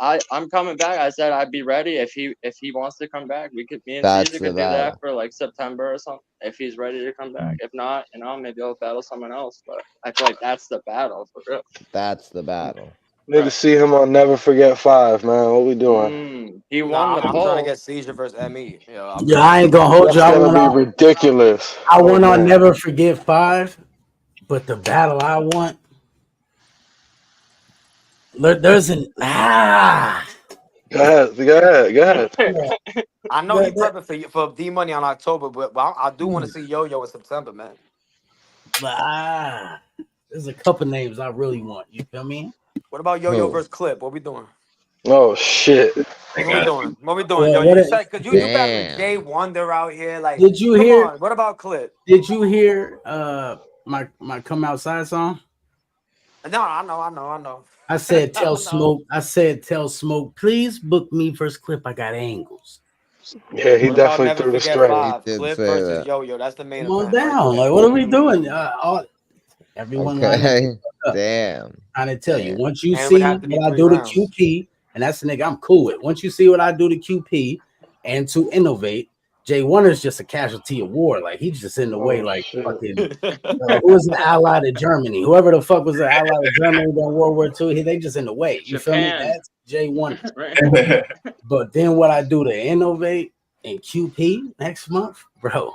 coming back. I said I'd be ready if he wants to come back. Me and Seizure could do that for like September or something. If he's ready to come back. If not, maybe I'll battle someone else. But I feel like that's the battle for real. That's the battle. Need to see him on Never Forget 5, man. What we doing? He won the poll. I'm trying to get Seizure versus ME. I ain't gonna hold you. That's gonna be ridiculous. I went on Never Forget 5, but the battle I want. There's an Go ahead. I know he prepping for D Money on October, but I do want to see Yo-Yo in September, man. There's a couple names I really want. You feel me? What about Yo-Yo versus Clip? What we doing? Oh shit! What we doing? Yo, you said because you got Jay Wonder out here. Like, did you hear? What about Clip? Did you hear my Come Outside song? No, I know. I said tell Smoke, please book me first Clip. I got angles. Yeah, he definitely threw the straight. Clip versus Yo-Yo. That's the main. Come on down. Like, what are we doing? Everyone. Okay. Damn. Trying to tell you. Once you see what I do to QP, and that's the nigga I'm cool with. Once you see what I do to QP and to innovate, Jay Wonder's just a casualty of war. Like, he's just in the way, like fucking who was an ally to Germany? Whoever the fuck was an ally to Germany during World War II, they just in the way. You feel me? That's Jay Wonder. But then what I do to innovate in QP next month, bro.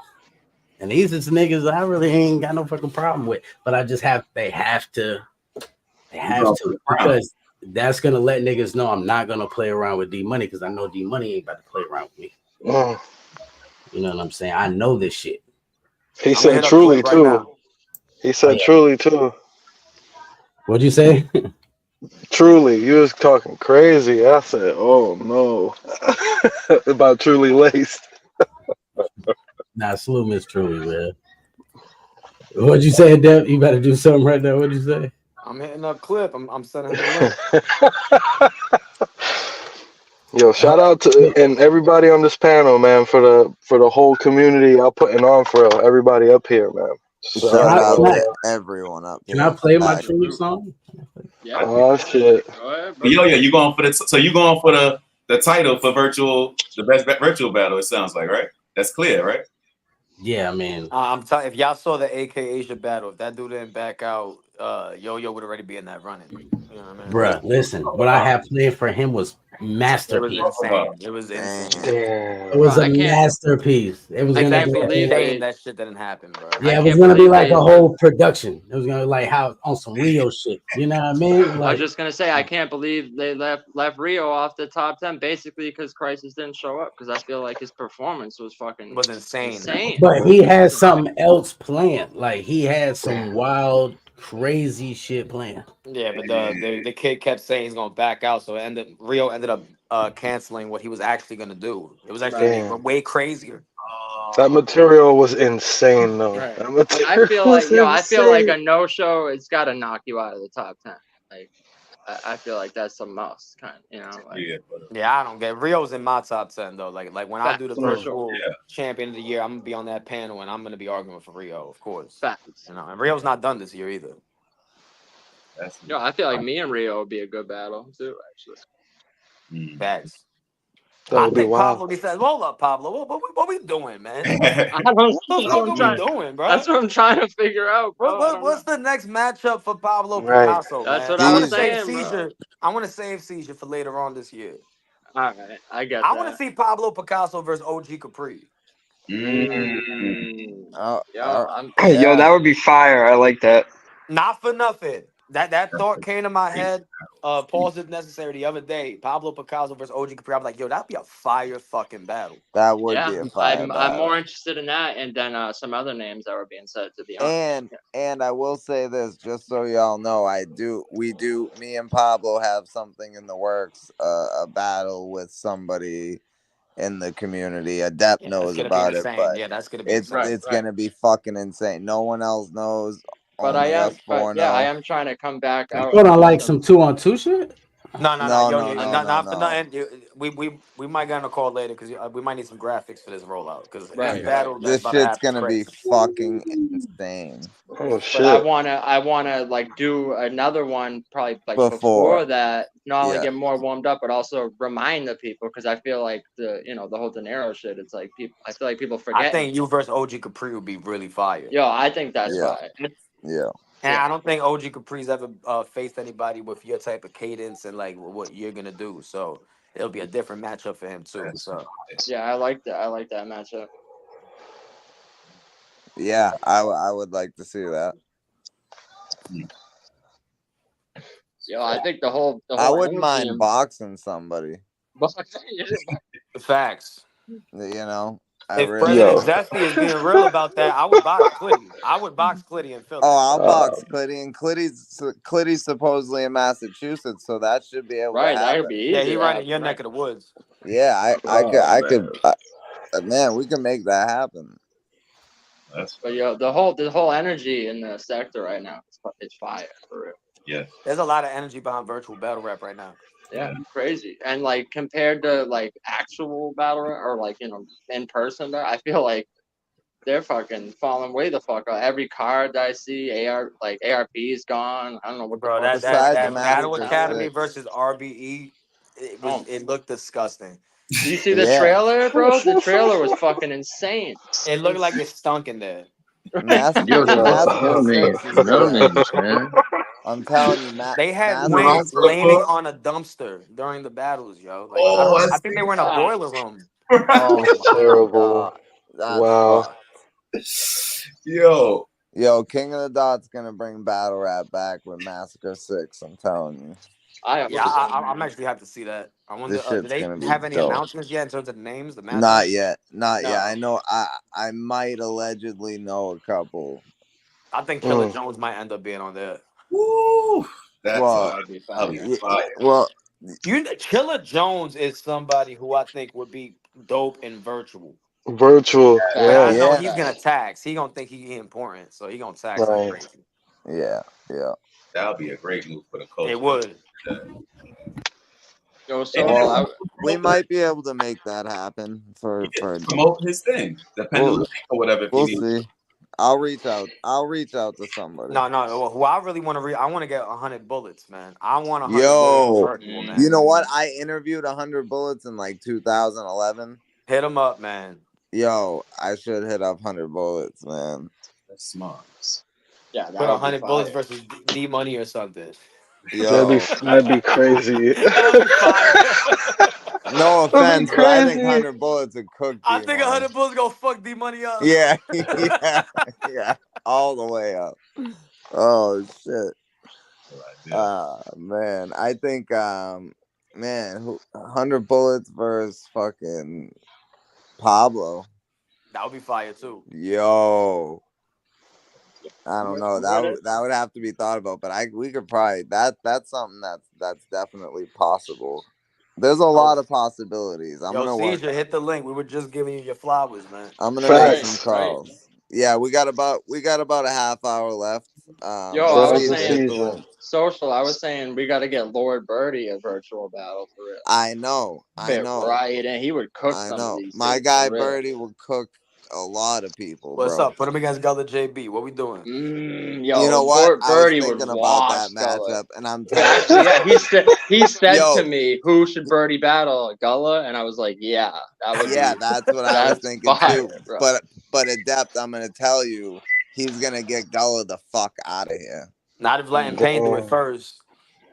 And these is niggas I really ain't got no fucking problem with. But I just they have to because that's gonna let niggas know I'm not gonna play around with D Money because I know D Money ain't about to play around with me. You know what I'm saying? I know this shit. He said truly too. He said truly too. What'd you say? Truly, you was talking crazy. I said, oh no. About Truly Laced. Nah, salute Miss Truly, man. What'd you say, Deb? You better do something right now. What'd you say? I'm hitting up Clip. I'm sending him Yo, shout out to and everybody on this panel, man, for the whole community y'all putting on for everybody up here, man. Shout out to everyone up here. Can I play my Truly song? Yeah. Oh shit. Yo, you going for you going for the title for the best virtual battle? It sounds like, right? That's clear, right? Yeah, man. I'm telling if y'all saw the AK Asia battle, if that dude didn't back out, Yo-Yo would already be in that running. You know what I mean? Bruh, listen, what I have planned for him was masterpiece. It was insane. It was insane. It was a masterpiece. It was gonna be Shame that shit didn't happen, bro. Yeah, it was gonna be like a whole production. It was gonna be like how on some Rio shit. You know what I mean? I was just gonna say I can't believe they left Rio off the top 10 basically because Crisis didn't show up because I feel like his performance was fucking insane. But he had something else planned. Like he had some wild, crazy shit planned. Yeah, but the kid kept saying he's gonna back out, so Rio ended up canceling what he was actually gonna do. It was actually way crazier. That material was insane, though. Right. That material I feel like was I feel like a insane. no-show. It's got to knock you out of the top 10. Like I feel like that's a must, kind. Like, yeah, I don't get Rio's in my top 10 though. Like when I do the for virtual sure. champion of the year, I'm gonna be on that panel and I'm gonna be arguing for Rio, of course. Facts. You know, and Rio's not done this year either. I feel like me and Rio would be a good battle too. Actually, Facts. That I would be think wild. Pablo. He says, "Hold up, Pablo. What we doing, man? I don't know. What the fuck are we doing, bro? That's what I'm trying to figure out, bro. What's the next matchup for Pablo Right. Pickasso, That's man? what I I want was to save saying, bro. Seizure. I want to save Seizure for later on this year. All right, I get I that. want to see Pablo Pickasso versus OG Capri. Yo, that would be fire. I like that. Not for nothing. That thought came to my head. Pause if necessary. The other day, Pablo Picasso versus OG Capri. I was like, yo, that'd be a fire fucking battle. That would be a fire I'm battle. more interested in that and then some other names that were being said, to be honest. And I will say this, just so y'all know, me and Pablo have something in the works, a battle with somebody in the community. Adept knows about it, but that's gonna be it's gonna be fucking insane. No one else knows. But only I am, us four yeah, know. I am trying to come back out. What on like some 2-on-2 shit? No, No. not for nothing. We might get on a call later because we might need some graphics for this rollout because this battle that's This about to shit's happen is gonna be crazy. fucking insane. Oh shit! But I wanna like do another one probably like before that. Not only get more warmed up, but also remind the people because I feel like the whole De Niro shit. It's like people. I feel like people forget. I think you versus OG Capri would be really fire. Yo, I think that's fire. Yeah. And I don't think OG Capri's ever faced anybody with your type of cadence and like what you're gonna do. So it'll be a different matchup for him too. So yeah, I like that. I like that matchup. Yeah, I would like to see that. Yo, I think the whole I wouldn't mind boxing somebody. Facts. You know, if President Zesty is being real about that, I would box Clitty. I would box Clitty in Philly. Oh, I'll box Clitty, and Clitty's supposedly in Massachusetts, so that should be able to happen. That would be easy. Yeah, he right in your neck of the woods. Yeah, I could. Man, we can make that happen. But yo, the whole energy in the sector right now, it's fire for real. Yeah, there's a lot of energy behind virtual battle rap right now. Yeah, crazy. And like compared to like actual battle rap or like in person, I feel like they're fucking falling way the fuck out. Every card that I see, ARP is gone. I don't know what. Bro, that Battle Academy versus RBE, it looked disgusting. Do you see the trailer, bro? The trailer was fucking insane. It looked like it stunk in there. Yo, no names, man. I'm telling you, they had wings flaming on a dumpster during the battles, yo. Like, I think they were in a boiler room. Oh, terrible! Wow. Yo, King of the Dot's gonna bring battle rap back with Massacre 6. I'm telling you. I'm actually happy to see that. I wonder, do they have any announcements yet in terms of the names? The matches? Not yet. I know. I might allegedly know a couple. I think Killer Jones might end up being on there. Woo! That'd be fire. Well, Killer Jones is somebody who I think would be dope in virtual. Yeah. I know he's gonna tax. He gonna think he important, so he gonna tax like crazy. Yeah. That would be a great move for the culture. It would. We might be able to make that happen for promote his thing, the pendulum or whatever. We'll see. I'll reach out to somebody. No. Who I really want to I want to get 100 bullets, man. I want 100 bullets virtual, man. You know what? I interviewed 100 bullets in like 2011. Hit him up, man. Yo, I should hit up 100 bullets, man. That's smart. Yeah, put 100 bullets versus D Money or something. That'd be crazy. That'd be fire. No offense, but I think 100 bullets would cook. I think 100 bullets gonna fuck D Money up. Yeah, yeah, all the way up. Oh shit. Man, I think 100 bullets versus fucking Pablo. That would be fire too. Yo, I don't know. That would have to be thought about, but we could probably that's something that's definitely possible. There's a lot of possibilities. I'm gonna Caesar, hit the link. We were just giving you your flowers, man. I'm gonna make some calls. Yeah, we got about a half hour left. Yo, I was saying social. I was saying we got to get Lord Birdie a virtual battle for real. I know. Right, and he would cook some of these. My guy Birdie will cook a lot of people. What's up? Put him against Gullah JB. What we doing? Yo, you know what? Birdie I was thinking about that matchup, and I'm actually, he said to me, "Who should Birdie battle, Gullah?" And I was like, "Yeah, that would." Yeah, that's what I was thinking too. Bro. But Adept, I'm gonna tell you, he's gonna get Gullah the fuck out of here. Not if letting Payne do it first.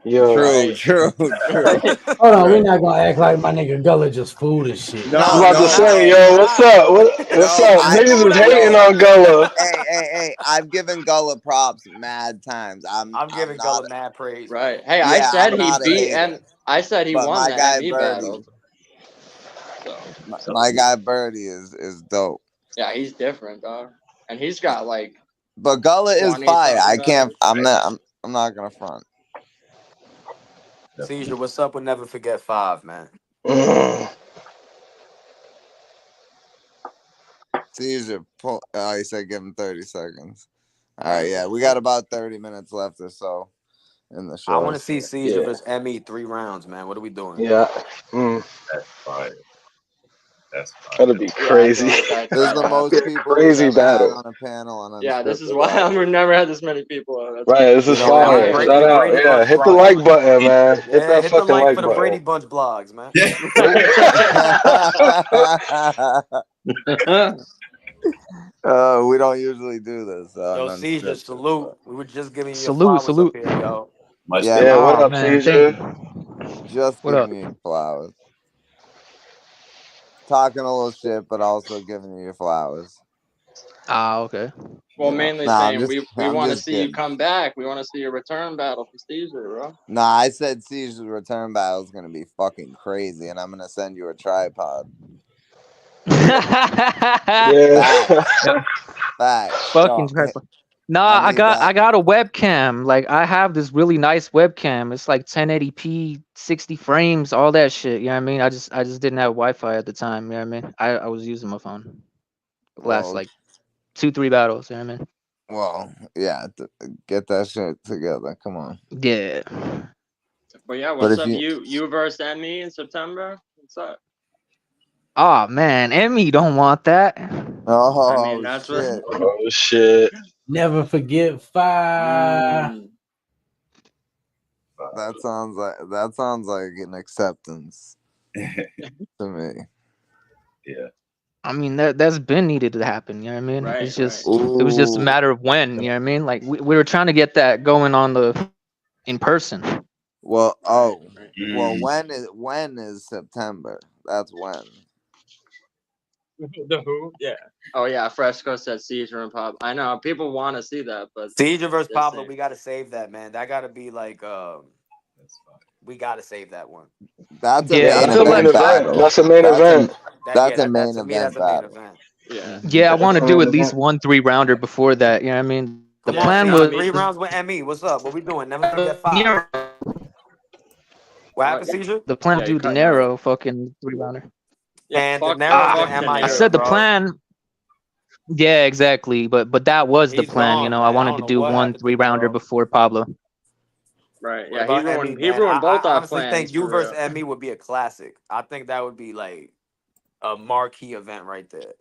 True. Hold on, we're not gonna act like my nigga Gullah just food and shit. No, I'm about to say, yo, what's up? What's up? Niggas was hating on Gullah. Hey, I've given Gullah props mad times. I'm giving Gullah mad praise. Right. Hey, I said he beat and I said he won that MME battle. My guy Birdie is dope. Yeah, he's different, dog. And he's got like. But Gullah is fire. I'm not gonna front. Caesar, what's up with Never Forget 5, man? Caesar, he said give him 30 seconds. All right, yeah, we got about 30 minutes left or so in the show. I want to see Caesar versus ME 3 rounds, man. What are we doing? Yeah. That's fire. That'd be crazy. There's the most people crazy battle on a panel on. Yeah, this is why we've never had this many people on. Right, this is fire. Shout out, yeah. Hit the like button, man. Hit that fucking like for button. the Brady Bunch blogs, man. We don't usually do this. Yo, Caesar, salute. We were just giving you salute. Up here, yo. Yeah, what up, Caesar? Just giving you flowers. Talking a little shit, but also giving you your flowers. Okay. Well, mainly saying we want to see you come back. We want to see your return battle for Caesar, bro. Nah, I said Caesar's return battle is gonna be fucking crazy, and I'm gonna send you a tripod. Facts. Fucking tripod. Nah, I got a webcam. Like I have this really nice webcam. It's like 1080p, 60 frames, all that shit. You know what I mean? I just didn't have Wi-Fi at the time. You know what I mean? I was using my phone. Last like 2-3 battles. You know what I mean? Well, yeah, get that shit together. Come on. Yeah. But yeah, what's up? You versus ME in September? What's up? Oh man, ME don't want that. Oh, I mean, that's shit. Oh shit. Never Forget 5. That sounds like an acceptance to me. Yeah. I mean that's been needed to happen, you know what I mean? Right, it's just it was just a matter of when, you know what I mean? Like we were trying to get that going on in person. Well, well, when is September? That's when. The who? Yeah. Oh yeah, Fresco said Caesar and Pablo. I know people want to see that, but Caesar versus Pablo, we gotta save that, man. That gotta be like we gotta save that one. That's a main event. That's a main event. That's a main event battle. Yeah, I want to do at least 1 3-rounder before that. You know what I mean? The plan was 3 rounds with ME. What's up? What we doing? Never Forget 5. What happened, Caesar? The plan to do De Niro fucking 3-rounder. And De Niro's I said the plan. Yeah, exactly. But that was the plan. You know, I wanted to do 1 3-rounder before Pablo. Right. Yeah, he ruined both our plans. I think you versus ME would be a classic. I think that would be like a marquee event right there.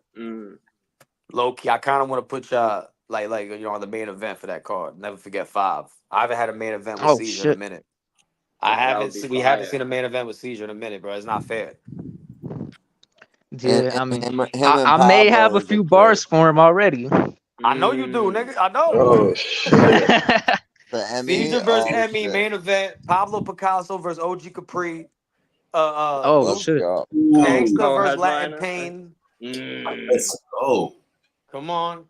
Low key, I kind of want to put y'all like on the main event for that card. Never Forget 5. I haven't had a main event with Caesar in a minute. We haven't seen a main event with Caesar in a minute, bro. It's not fair. Yeah, I mean, I may have a few bars for him already. I know you do, nigga. I know. Oh shit. The ME. Caesar versus ME main event. Pablo Pickasso versus OG Capri. Oh shit. Gangsta versus Latin Payne. Let's go. Come on.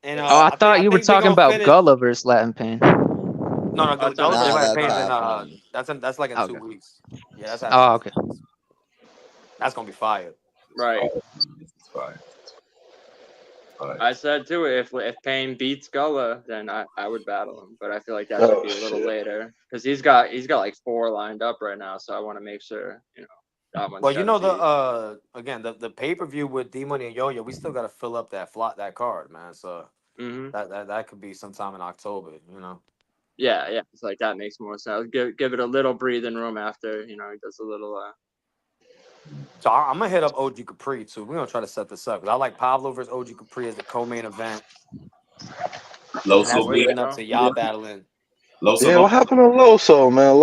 And I thought you were talking about finish... Gullah versus Latin Pain. No, Gullah versus Latin Payne's in that's like in 2 weeks. Yeah, that's happening. Oh, okay. That's gonna be fire. Right. It's fire. I said too, if Payne beats Gullah, then I would battle him, but I feel like that should be a little later because he's got like 4 lined up right now, so I want to make sure that one's. Well, you know the pay-per-view with D Money and Yo-Yo, we still got to fill up that card, man. So that could be sometime in October, Yeah, it's like that makes more sense. Give it a little breathing room after he does a little. So I'm gonna hit up OG Capri too. We're gonna try to set this up because I like Pablo versus OG Capri as the co-main event. And that's leading up to y'all battling. Yeah, what happened to Loso, man?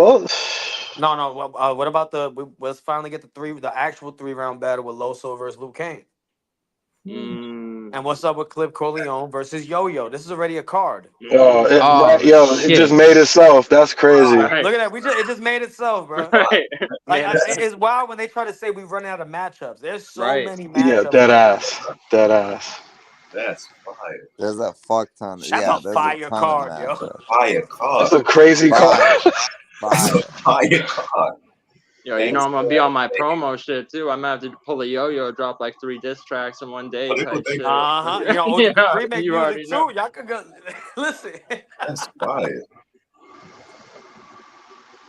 No. What about let's finally get the actual 3-round battle with Loso versus Luke Kane. And what's up with Clip Corleone versus Yo-Yo? This is already a card. It just made itself. That's crazy. Look at that. It just made itself, bro. It's wild when they try to say we run out of matchups. There's so many matchups. Yeah, dead ass. That's fire. There's a fuck ton. That's a fire card, yo. Fire card. That's a crazy card. Fire card. Yo, I'm gonna be on my promo shit too. I'm gonna have to pull a Yo-Yo, drop like 3 diss tracks in one day. Type shit. Remake you music too. Y'all could go listen. That's fire.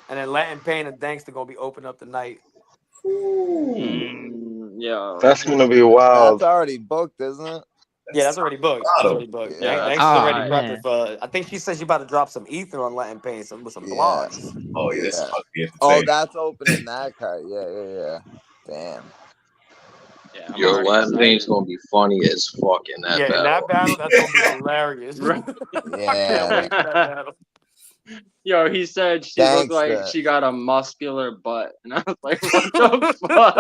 And then Latin Payne and Dankster gonna be opening up the night. Yeah, that's gonna be wild. That's already booked, isn't it? Yeah, that's already booked. Dankster's already prepping for. I think she said she about to drop some ether on Latin Payne, with some blogs. Oh yeah, this about to be Oh, that's opening that card. Yeah. Damn. Yo, Latin Payne's gonna be funny as fuck in that battle. In that battle, that's gonna be hilarious. Yeah. Yo, he said she looked like she got a muscular butt, and I was like, "What the fuck?"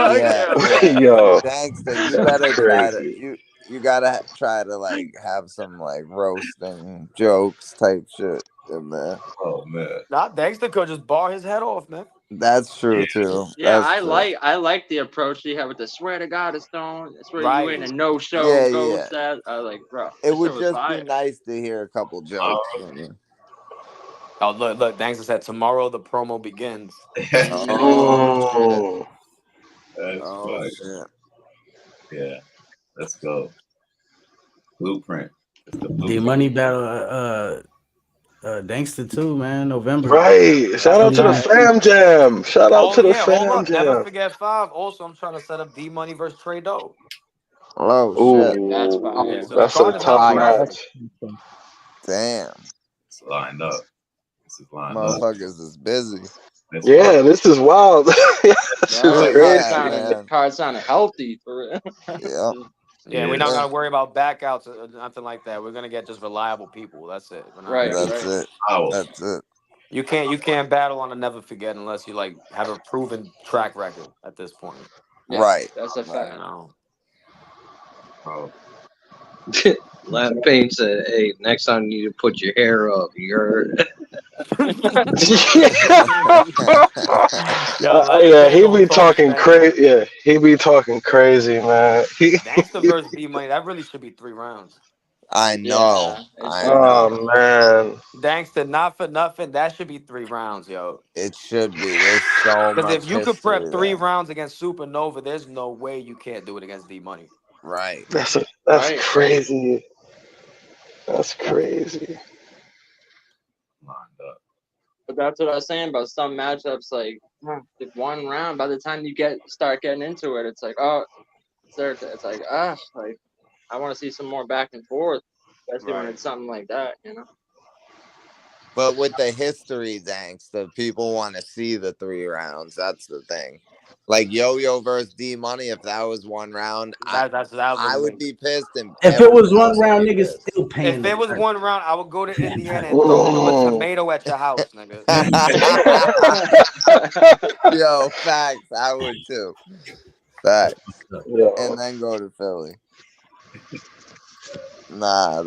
Yo, Gangsta, you better try to you gotta try to like have some like roasting jokes type shit in there. Oh man, Dankster could just bar his head off, man. That's true too. Yeah, That's I like the approach he had with the swear to God it's Stone. I swear you ain't a no show ghost set. I was like, bro. It would just be nice to hear a couple jokes from you. Oh look, Dankster said tomorrow the promo begins. Oh shit. Yeah, let's go. Blueprint. The money battle. Dankster too, man. November. Right. Shout out to the Fam Jam. Shout out to the Fam Jam. Never forget 5. Also, I'm trying to set up D Money versus Trey Doe. Oh shit. That's fine. That's a tough match. Damn. It's lined up. Motherfuckers is busy. Yeah, this is wild. This is crazy. Card sounded healthy for real. Yeah, we're not gonna worry about backouts or nothing like that. We're gonna get just reliable people. That's it. That's it. You can't battle on a never forget unless you like have a proven track record at this point. Yeah, right. That's a fact. Oh. Latin Payne said, "Hey, next time you need to put your hair up. You heard?" Yeah, he be talking crazy. Yeah, he be talking crazy, man. Gangsta versus D Money. That really should be 3 rounds. I know. Oh man. Dankster, not for nothing. That should be 3 rounds, yo. It should be. There's so much. Because if you could prep 3 rounds against Supernova, there's no way you can't do it against D Money. Right. That's crazy. That's crazy. But that's what I was saying about some matchups. Like, if 1 round, by the time you start getting into it, it's like, it's like, like I want to see some more back and forth, especially when it's something like that, But with the history, the people want to see the 3 rounds. That's the thing. Like Yo-Yo versus D Money, if that was 1 round, I would be pissed. If it was 1 round, niggas still paying. If it was 1 round, I would go to Indiana and throw a tomato at your house, nigga. Yo, facts. I would too. Facts. And then go to Philly. Nah,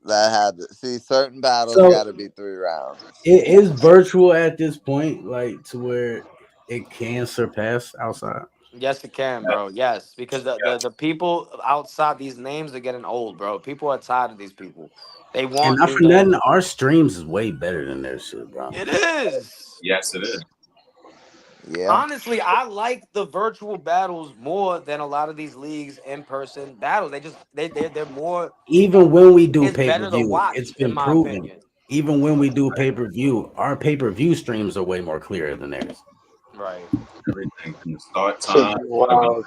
certain battles So got to be 3 rounds. it is virtual at this point, like to where it can surpass outside. Yes, it can, bro. Yes, because the people outside, these names are getting old, bro. People are tired of these people. They And want not new for nothing, names. our streams is way better than their shit, bro. It is. Yes, it is. Yeah. Honestly, I like the virtual battles more than a lot of these leagues in person battles. They're more. Even when we do It's pay per better to view, watch, it's in been my proven. opinion. Even when we do pay per view, our pay per view streams are way more clear than theirs. Right. Everything from the start Should time. be wild.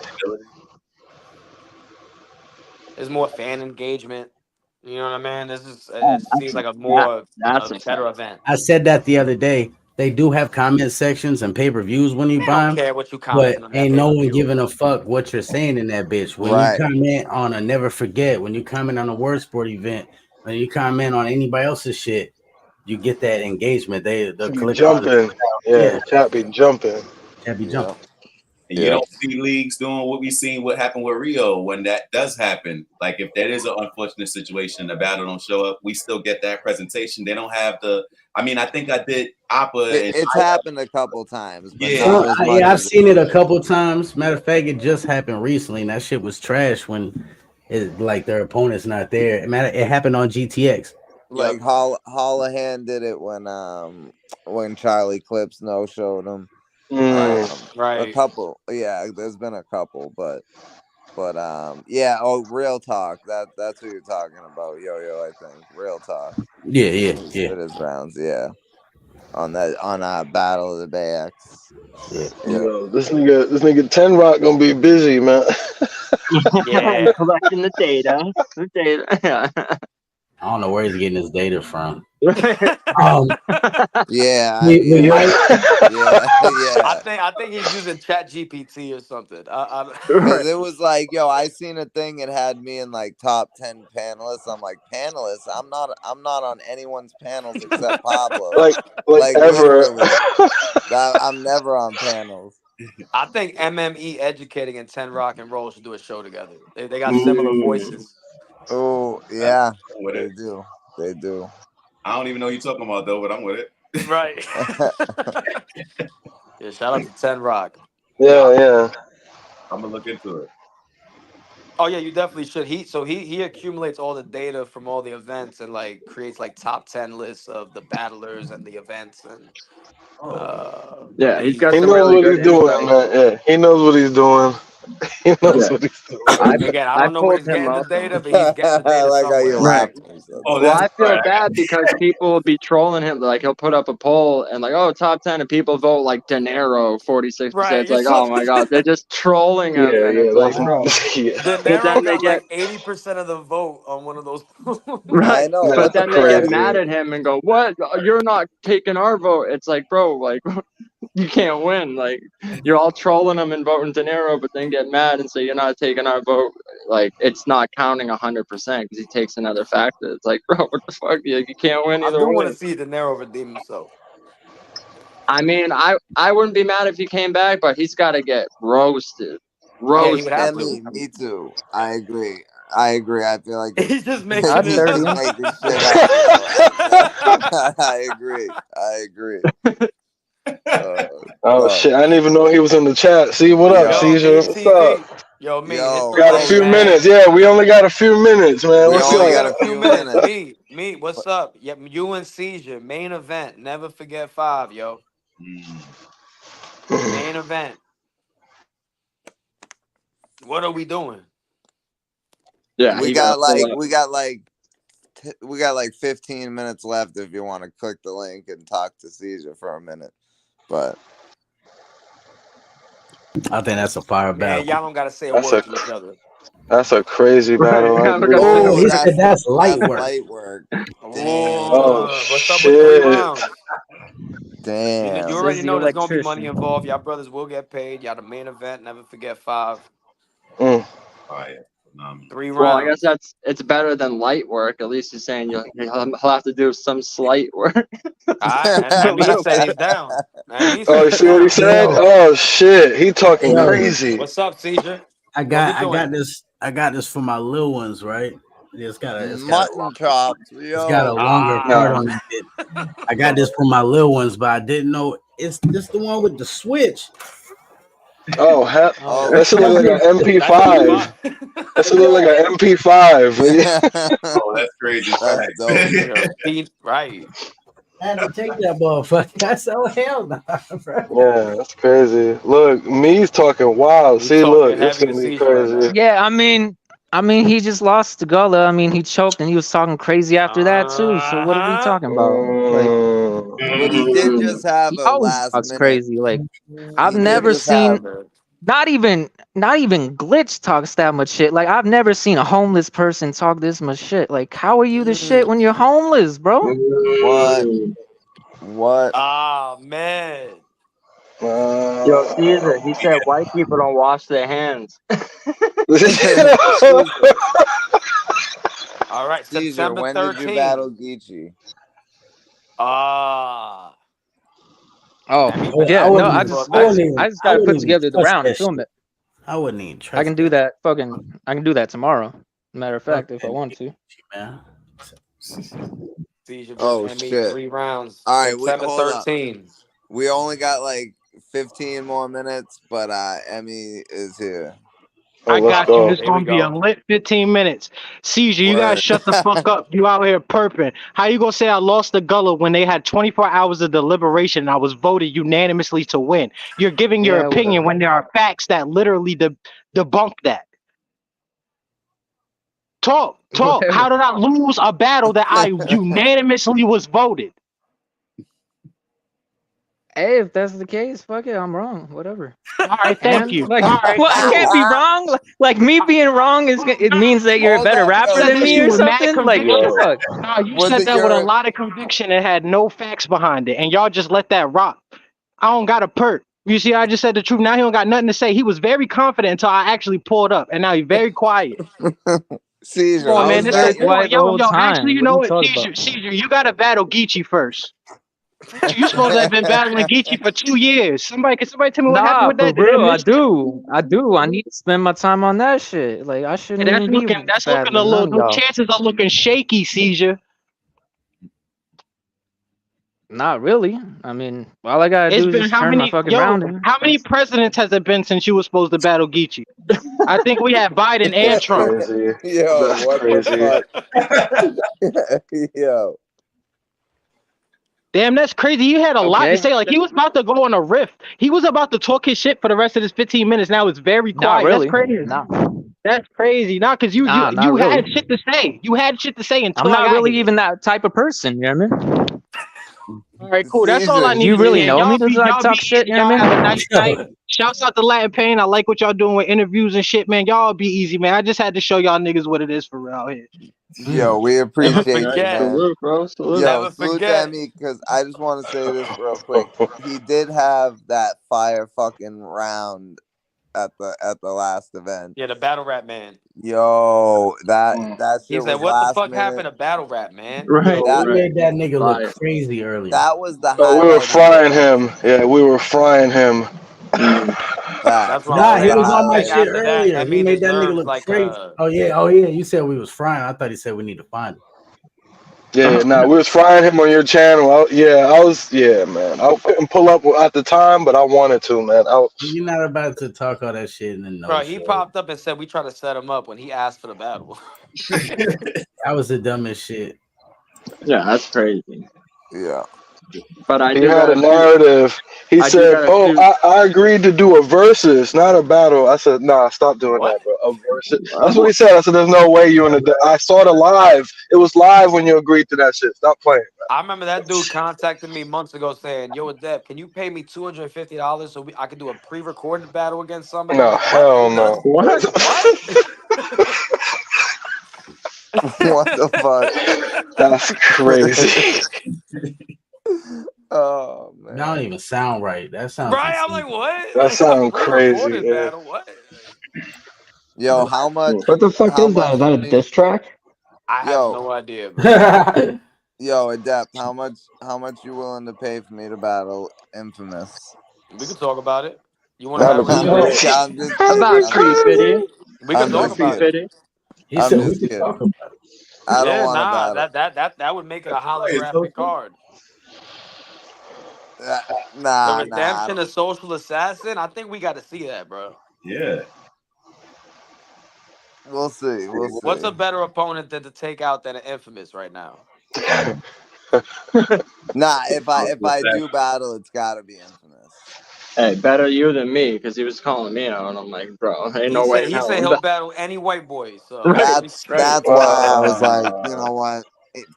There's more fan engagement. You know what I mean? This is. It seems like a that's a better fact. event. I said that the other day. They do have comment sections and pay per views when you They buy don't them, care what you but commenting on that ain't pay no per one view. giving a fuck what you're saying in that bitch. When you Right. comment on a never forget, when you comment on a word sport event, when you comment on anybody else's shit, you get that engagement. The Should be click on, jumping. Yeah, chat be jumping. can't be Yeah. jumping. And you don't see leagues doing what we seen what happened with Rio when that does happen. Like if that is an unfortunate situation, the battle don't show up, we still get that presentation. They don't have the. I mean, I think I did Appa. It's happened a couple times, but Yeah. not as much. I've as seen it a couple times. Matter of fact, it just happened recently, and that shit was trash when it like their opponent's not there. It happened on GTX. Like Hollahan did it when Charlie Clips no showed him. A couple, yeah. There's been a couple, but yeah. Oh, real talk. That's what you're talking about, Yo. I think real talk. Yeah. It is rounds, yeah. On Battle of the Bay X. Yeah. Yo, this nigga 10 Rock gonna be busy, man. Yeah. Collecting the data. I don't know where he's getting his data from. Yeah. I think he's using Chat GPT or something. Because it was like, yo, I seen a thing. It had me in like top 10 panelists. I'm like, panelists? I'm not on anyone's panels except Pablo. like ever. Literally, I'm never on panels. I think MME Educating and 10 Rock and Roll should do a show together. They got similar voices. Oh yeah, they do. They do. I don't even know what you're talking about though, but I'm with it. Right. Yeah, shout out to 10 Rock. Yeah. I'm gonna look into it. Oh yeah, you definitely should. He accumulates all the data from all the events and like creates like top 10 lists of the battlers and the events and yeah, he's got He some knows really what good he's doing, insight. man. Yeah, he knows what he's doing. He knows what he's doing. Again, I don't know where he's getting the data, but he's getting the data I like how you somewhere. laughed. Oh, Well, I feel bad because people will be trolling him. Like he'll put up a poll and like, oh, top 10, and people vote like De Niro 46%. Right. It's like, oh my god, they're just trolling him, and it's like, bro. De But Niro then they got get like 80% of the vote on one of those. right. I know. But then they crazy. get mad at him and go, what? You're not taking our vote. It's like, bro, like you can't win. Like you're all trolling him and voting De Niro, but then get mad and say you're not taking our vote. Like it's not counting 100% because he takes another factor. It's like, bro, what the fuck? You can't win I either do way. want to see De Niro redeem himself. I mean, I wouldn't be mad if he came back, but he's got to get roasted. Yeah, he would have to. Me too. I agree. I feel like He's just making he's this. just making shit up. I agree. Shit, I didn't even know he was in the chat. See, what up, Caesar? What's up? Yo, me. Got a few minutes. Yeah, we only got a few minutes, man. What's only up? got a few minutes. Me, what's up? Yeah, you and Seizure, main event. Never forget 5, yo. Main event. What are we doing? Yeah, we got like 15 minutes left if you want to click the link and talk to Caesar for a minute. But I think that's a fire battle. Man, y'all don't gotta say a word to each other. That's a crazy battle. He said that's light work. Light work. Oh, what's up with 3 rounds? Damn. You already know there's gonna be money involved. Y'all brothers will get paid. Y'all the main event. Never forget 5. Oh, yeah. 3 rounds. Well, I guess it's better than light work. At least he's saying he'll have to do some slight work. And me said he's down. Oh, you see what he said? Oh shit, he talking crazy. What's up, Caesar? I got this for my little ones, right? It's got a mutton chops. It's got a longer part on that bit. I got this for my little ones, but I didn't know it's this the one with the switch. Oh, that should look like an MP5. That should look like an MP5. Oh, that's crazy. That's dope. Right. I had to take that motherfucker. I said, oh, hell no, bro. Yeah, that's crazy. Look, me's talking wild. See, look, it's gonna be crazy. Yeah, I mean, he just lost to Gullah. I mean, he choked and he was talking crazy after that too. So what are we talking about? Like, but he did just have a last that's minute. crazy. Like, I've never seen not even Glitch talks that much shit. Like, I've never seen a homeless person talk this much shit. Like, how are you the shit when you're homeless, bro? What? Ah, man. Yo, Caesar, he said white people don't wash their hands. All right, Caesar, September when 13th. did you battle Geechee? Oh, yeah, no, I just gotta put together the round and film it. I wouldn't even trust I can do that. I can do that tomorrow. Matter of fact, if I want to. Man. Oh MME, shit! 3 rounds. All right, September hold 13th. up. We only got like 15 more minutes, but Emmy is here. I got you. It's gonna be a lit 15 minutes. Caesar, you guys shut the fuck up. You out here perping. How you gonna say I lost the Gullah when they had 24 hours of deliberation and I was voted unanimously to win? You're giving your opinion when there are facts that literally debunk that. Talk. How did I lose a battle that I unanimously was voted? Hey, if that's the case, fuck it, I'm wrong. Whatever. All right, thank you. Like, all right, well, I can't be wrong. Like me being wrong it means that you're a better rapper than me or something. Like, what the fuck? Nah, you said that with a lot of conviction and had no facts behind it, and y'all just let that rock. I don't got a perk. You see, I just said the truth. Now he don't got nothing to say. He was very confident until I actually pulled up, and now he's very quiet. Caesar, come on, man. This is, yo, actually, you know what, Caesar, you gotta battle Geechee first. You supposed to have been battling Geechee for 2 years. Somebody tell me what happened with that? For real, I do. I need to spend my time on that shit. Like, I shouldn't even be that's looking a little. The chances are looking shaky, Caesar. Not really. I mean, all I gotta do is just turn my fucking round in. How many presidents has it been since you were supposed to battle Geechee? I think we had Biden and Trump. Yo, that's what crazy. the fuck? Yo. Damn, that's crazy. You had a lot to say. Like, he was about to go on a riff. He was about to talk his shit for the rest of this 15 minutes. Now it's very quiet. Not really. That's crazy. That's crazy. Not because you had shit to say. You had shit to say until I'm not really even that type of person. You know what I mean? All right, cool. That's all I need. You really know me to talk shit. You know what I mean? Have a nice night. Shouts out to Latin Payne. I like what y'all doing with interviews and shit, man. Y'all be easy, man. I just had to show y'all niggas what it is for real out here. Yo, we appreciate you, man. Salute, bro. Salute. Yo, salute to Emmy, because I just want to say this real quick. He did have that fire fucking round at the last event. Yeah, the battle rap man. Yo, that shit He said, was "What the fuck minute. happened to battle rap, man?" Right. That made that nigga look crazy earlier. That was the highlight. We were frying him. Yeah, we were frying him. That's why he was on my shit after earlier. That, he made that nigga look like crazy. Oh yeah. You said we was frying. I thought he said we need to find him. Yeah, we was frying him on your channel. Man. I couldn't pull up at the time, but I wanted to, man. You're not about to talk all that shit and then bro, he popped up and said we tried to set him up when he asked for the battle. That was the dumbest shit. Yeah, that's crazy. Yeah. But he had a narrative. He said, I agreed to do a versus, not a battle. I said, nah, stop doing that, bro. A versus. That's what he said. I said, there's no way you in the. I saw it live. It was live when you agreed to that shit. Stop playing, bro. I remember that dude contacted me months ago saying, "Yo, Adep, can you pay me $250 so I could do a pre-recorded battle against somebody?" No, hell no. What? What the fuck? That's crazy. Oh man, that don't even sound right. That sounds right. I'm like, what? That sounds crazy. Yeah. Battle, what? Yo, how much? What the fuck is that? Is that a diss track? I have no idea, bro. Yo, Adept, how much you willing to pay for me to battle Infamous? We can talk about it. You want to have about 350? We can talk about it. He said we can talk about it. I don't Yeah, want to nah, battle. that would make it a holographic card. The Nah. redemption of social assassin. I think we got to see that, bro. Yeah. We'll see. We'll see. What's a better opponent than to take out than an Infamous right now? Nah, if I do battle, it's gotta be Infamous. Hey, better you than me, because he was calling me out, and I'm like, bro, ain't no way in hell. He said he'll battle any white boy. So that's why I was like, you know what,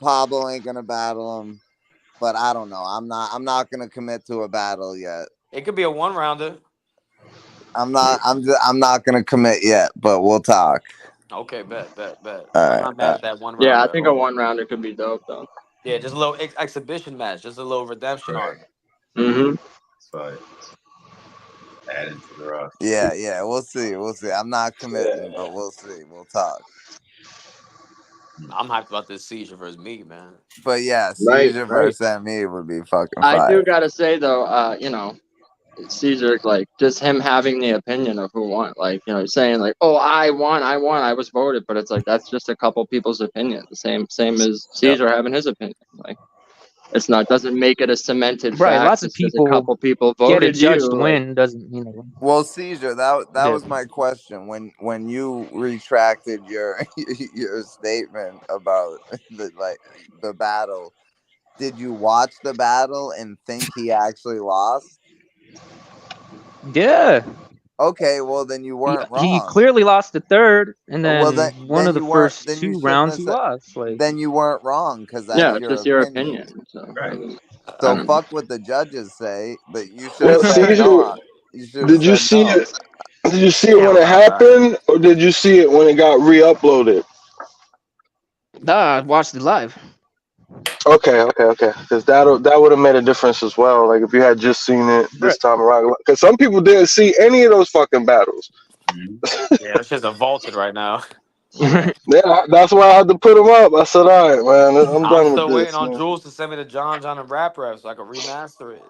Pablo ain't gonna battle him, but I don't know. I'm not gonna commit to a battle yet. It could be a 1-rounder. I'm not gonna commit yet, but we'll talk. Okay, bet. All I'm not mad at that 1-rounder. Yeah, I think a 1-rounder could be dope though. Yeah, just a little exhibition match, just a little redemption arc. Mm-hmm. Sorry. Added to the roster. Yeah, we'll see. I'm not committing, but we'll see. We'll talk. I'm hyped about this Seizure versus me, man. But yeah, Seizure versus me would be fucking fire. I do gotta say though, you know, Caesar, like just him having the opinion of who won, like, you know, saying like, oh, I won, I was voted, but it's like that's just a couple people's opinion. The same as Caesar having his opinion. Like, it's not, doesn't make it a cemented fact. Lots of it's just people a couple people get voted a judged you. win, doesn't, you know. Well, Caesar, that Yeah. was my question. When you retracted your your statement about the battle, did you watch the battle and think he actually lost? Yeah. Okay, well then you weren't wrong. He clearly lost the third, and then well, one of the first two rounds he lost. Like, then you weren't wrong because that's it's just your opinion. So fuck what the judges say, but you should have said Caesar, no. You should have did you said see no. it? Did you see it when it happened, or did you see it when it got re-uploaded? Nah, I watched it live. Okay. Because that would have made a difference as well. Like if you had just seen it this time around, because some people didn't see any of those fucking battles. Yeah, that shit's a vaulted right now. Yeah, that's why I had to put them up. I said, all right, man, I'm done with still this. waiting on Jules to send me the John and Rap Rap so I can remaster it.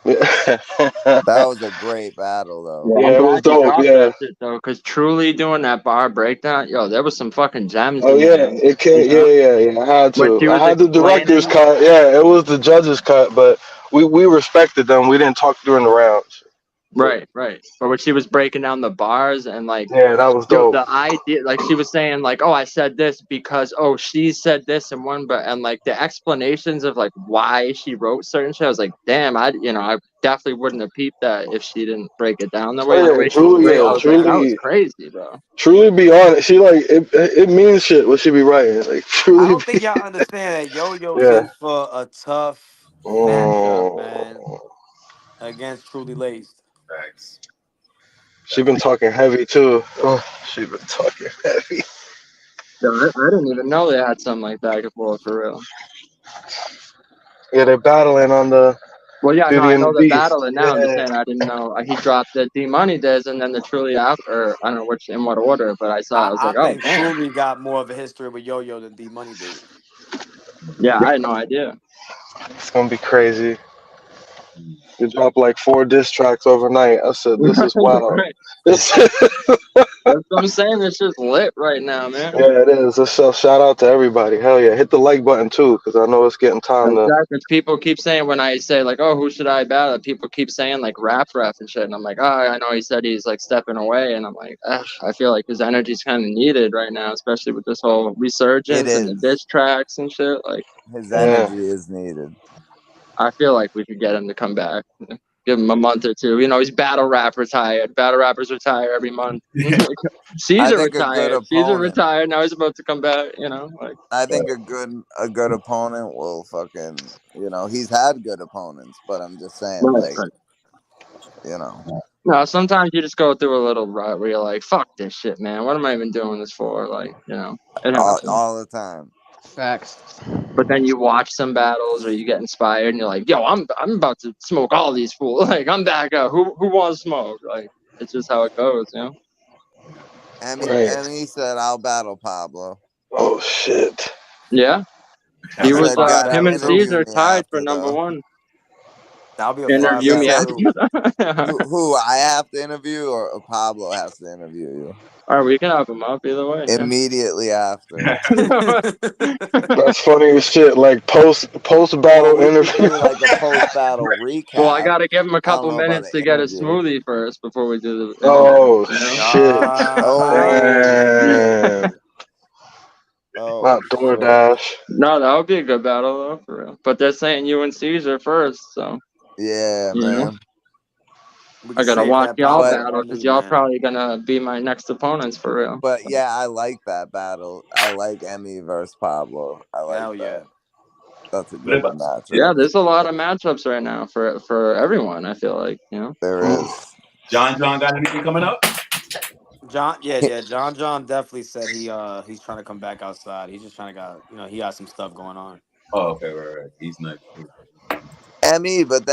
That was a great battle, though. Yeah, it was dope. Yeah, though, because truly doing that bar breakdown, yo, there was some fucking gems. Oh in yeah, there, it can't. you know? Yeah. I had When she to. I was had the director's explaining- cut. Yeah, it was the judge's cut, but we respected them. We didn't talk during the rounds. Right. But when she was breaking down the bars and like, yeah, that was dope. The idea, like she was saying, like, oh, I said this because she said this and one, but and like the explanations of like why she wrote certain shit, I was like, damn, I definitely wouldn't have peeped that if she didn't break it down the way. Yeah, truly, I was like, that was crazy, bro. Truly, be honest. She like it means shit what she be writing. Like truly. I don't think y'all understand that Yo-Yo's Yeah. in for a tough matchup, man, against Truly Laced. Thanks. She been talking heavy too. Oh, she been talking heavy. I didn't even know they had something like that before, for real. Yeah, they're battling on the. Well, yeah, no, I know they're battling now. Yeah. I'm just saying I didn't know. He dropped the D-Money Days and then the Truly after. I don't know in what order, but I saw. I was like, oh, think damn. Truly got more of a history with Yo-Yo than D-Money did. Yeah, I had no idea. It's gonna be crazy. You dropped like 4 diss tracks overnight. I said, this is wild. That's what I'm saying. It's just lit right now, man. Yeah, it is. So shout out to everybody. Hell yeah. Hit the like button too, because I know it's getting time to. People keep saying when I say like, oh, who should I battle? People keep saying like Rap Ref and shit. And I'm like, oh, I know he said he's like stepping away. And I'm like, I feel like his energy's kind of needed right now, especially with this whole resurgence and the diss tracks and shit. Like his energy is needed. I feel like we could get him to come back. Give him a month or two. You know, he's battle rap retired. Battle rappers retire every month. Caesar retired. Caesar retired. Now he's about to come back. You know, like I think a good opponent will fucking. You know, he's had good opponents, but I'm just saying, you know. No, sometimes you just go through a little rut where you're like, "Fuck this shit, man. What am I even doing this for?" Like, you know, it happens all the time. Facts. But then you watch some battles or you get inspired and you're like, yo, I'm about to smoke all these fools. Like, I'm back up. Who wants smoke? Like, it's just how it goes, you know? And he said, I'll battle Pablo. Oh, shit. Yeah. He was, him and Caesar tied for number 1. That'll be a fire Interview me battle too. Who I have to interview or Pablo has to interview you? All right, we can have him up either way. Immediately after. That's funny as shit. Like post battle We could interview. do like a post battle recap. Well, I gotta give him a I don't couple know about minutes an to get a interview. smoothie first before we do the interview. Oh you know? shit! Damn. Oh, Not DoorDash. No, that would be a good battle though, for real. But they're saying you and Caesar first, so yeah, you know. man. I gotta save watch that y'all Pablo battle for because me, y'all man. probably gonna be my next opponents for real. But yeah, I like that battle. I like MME versus Pablo. I like Hell that. yeah. That's a good matchup. Yeah, there's a lot of matchups right now for everyone. I feel like there is. John got anything coming up? John definitely said he's trying to come back outside. He's just trying to he got some stuff going on. Oh, okay, right. He's nice. ME, but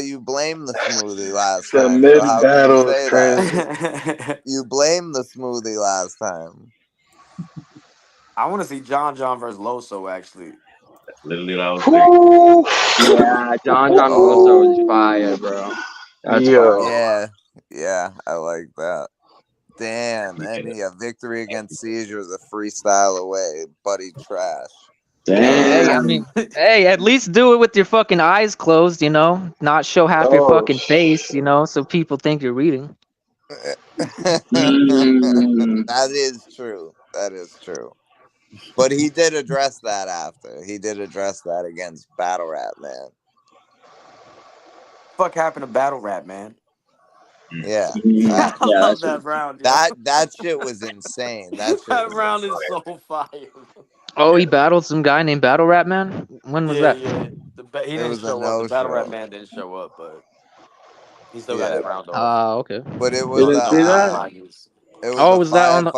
you blame the smoothie last The time. mid So how battle can you is say crazy. that? You blame the smoothie last time. I want to see John versus Loso actually. That's literally what I was thinking. Yeah, John Loso is fire, bro. That's fire. Yeah, I like that. Damn, ME, a victory against Seizure is a freestyle away, buddy. Trash. Hey, I mean, hey, at least do it with your fucking eyes closed, not show half your fucking face, so people think you're reading. That is true. That is true. But he did address that after. He did address that against Battle Rap, man. Fuck happened to Battle Rap, man? Yeah. I love that round. That shit was insane. That round is so fire. Oh, he battled some guy named Battle Rap Man? When was that? Yeah. He didn't show up. The Battle Rap Man didn't show up, but he still got his round off. Oh, okay. But it was see that? It was was that on the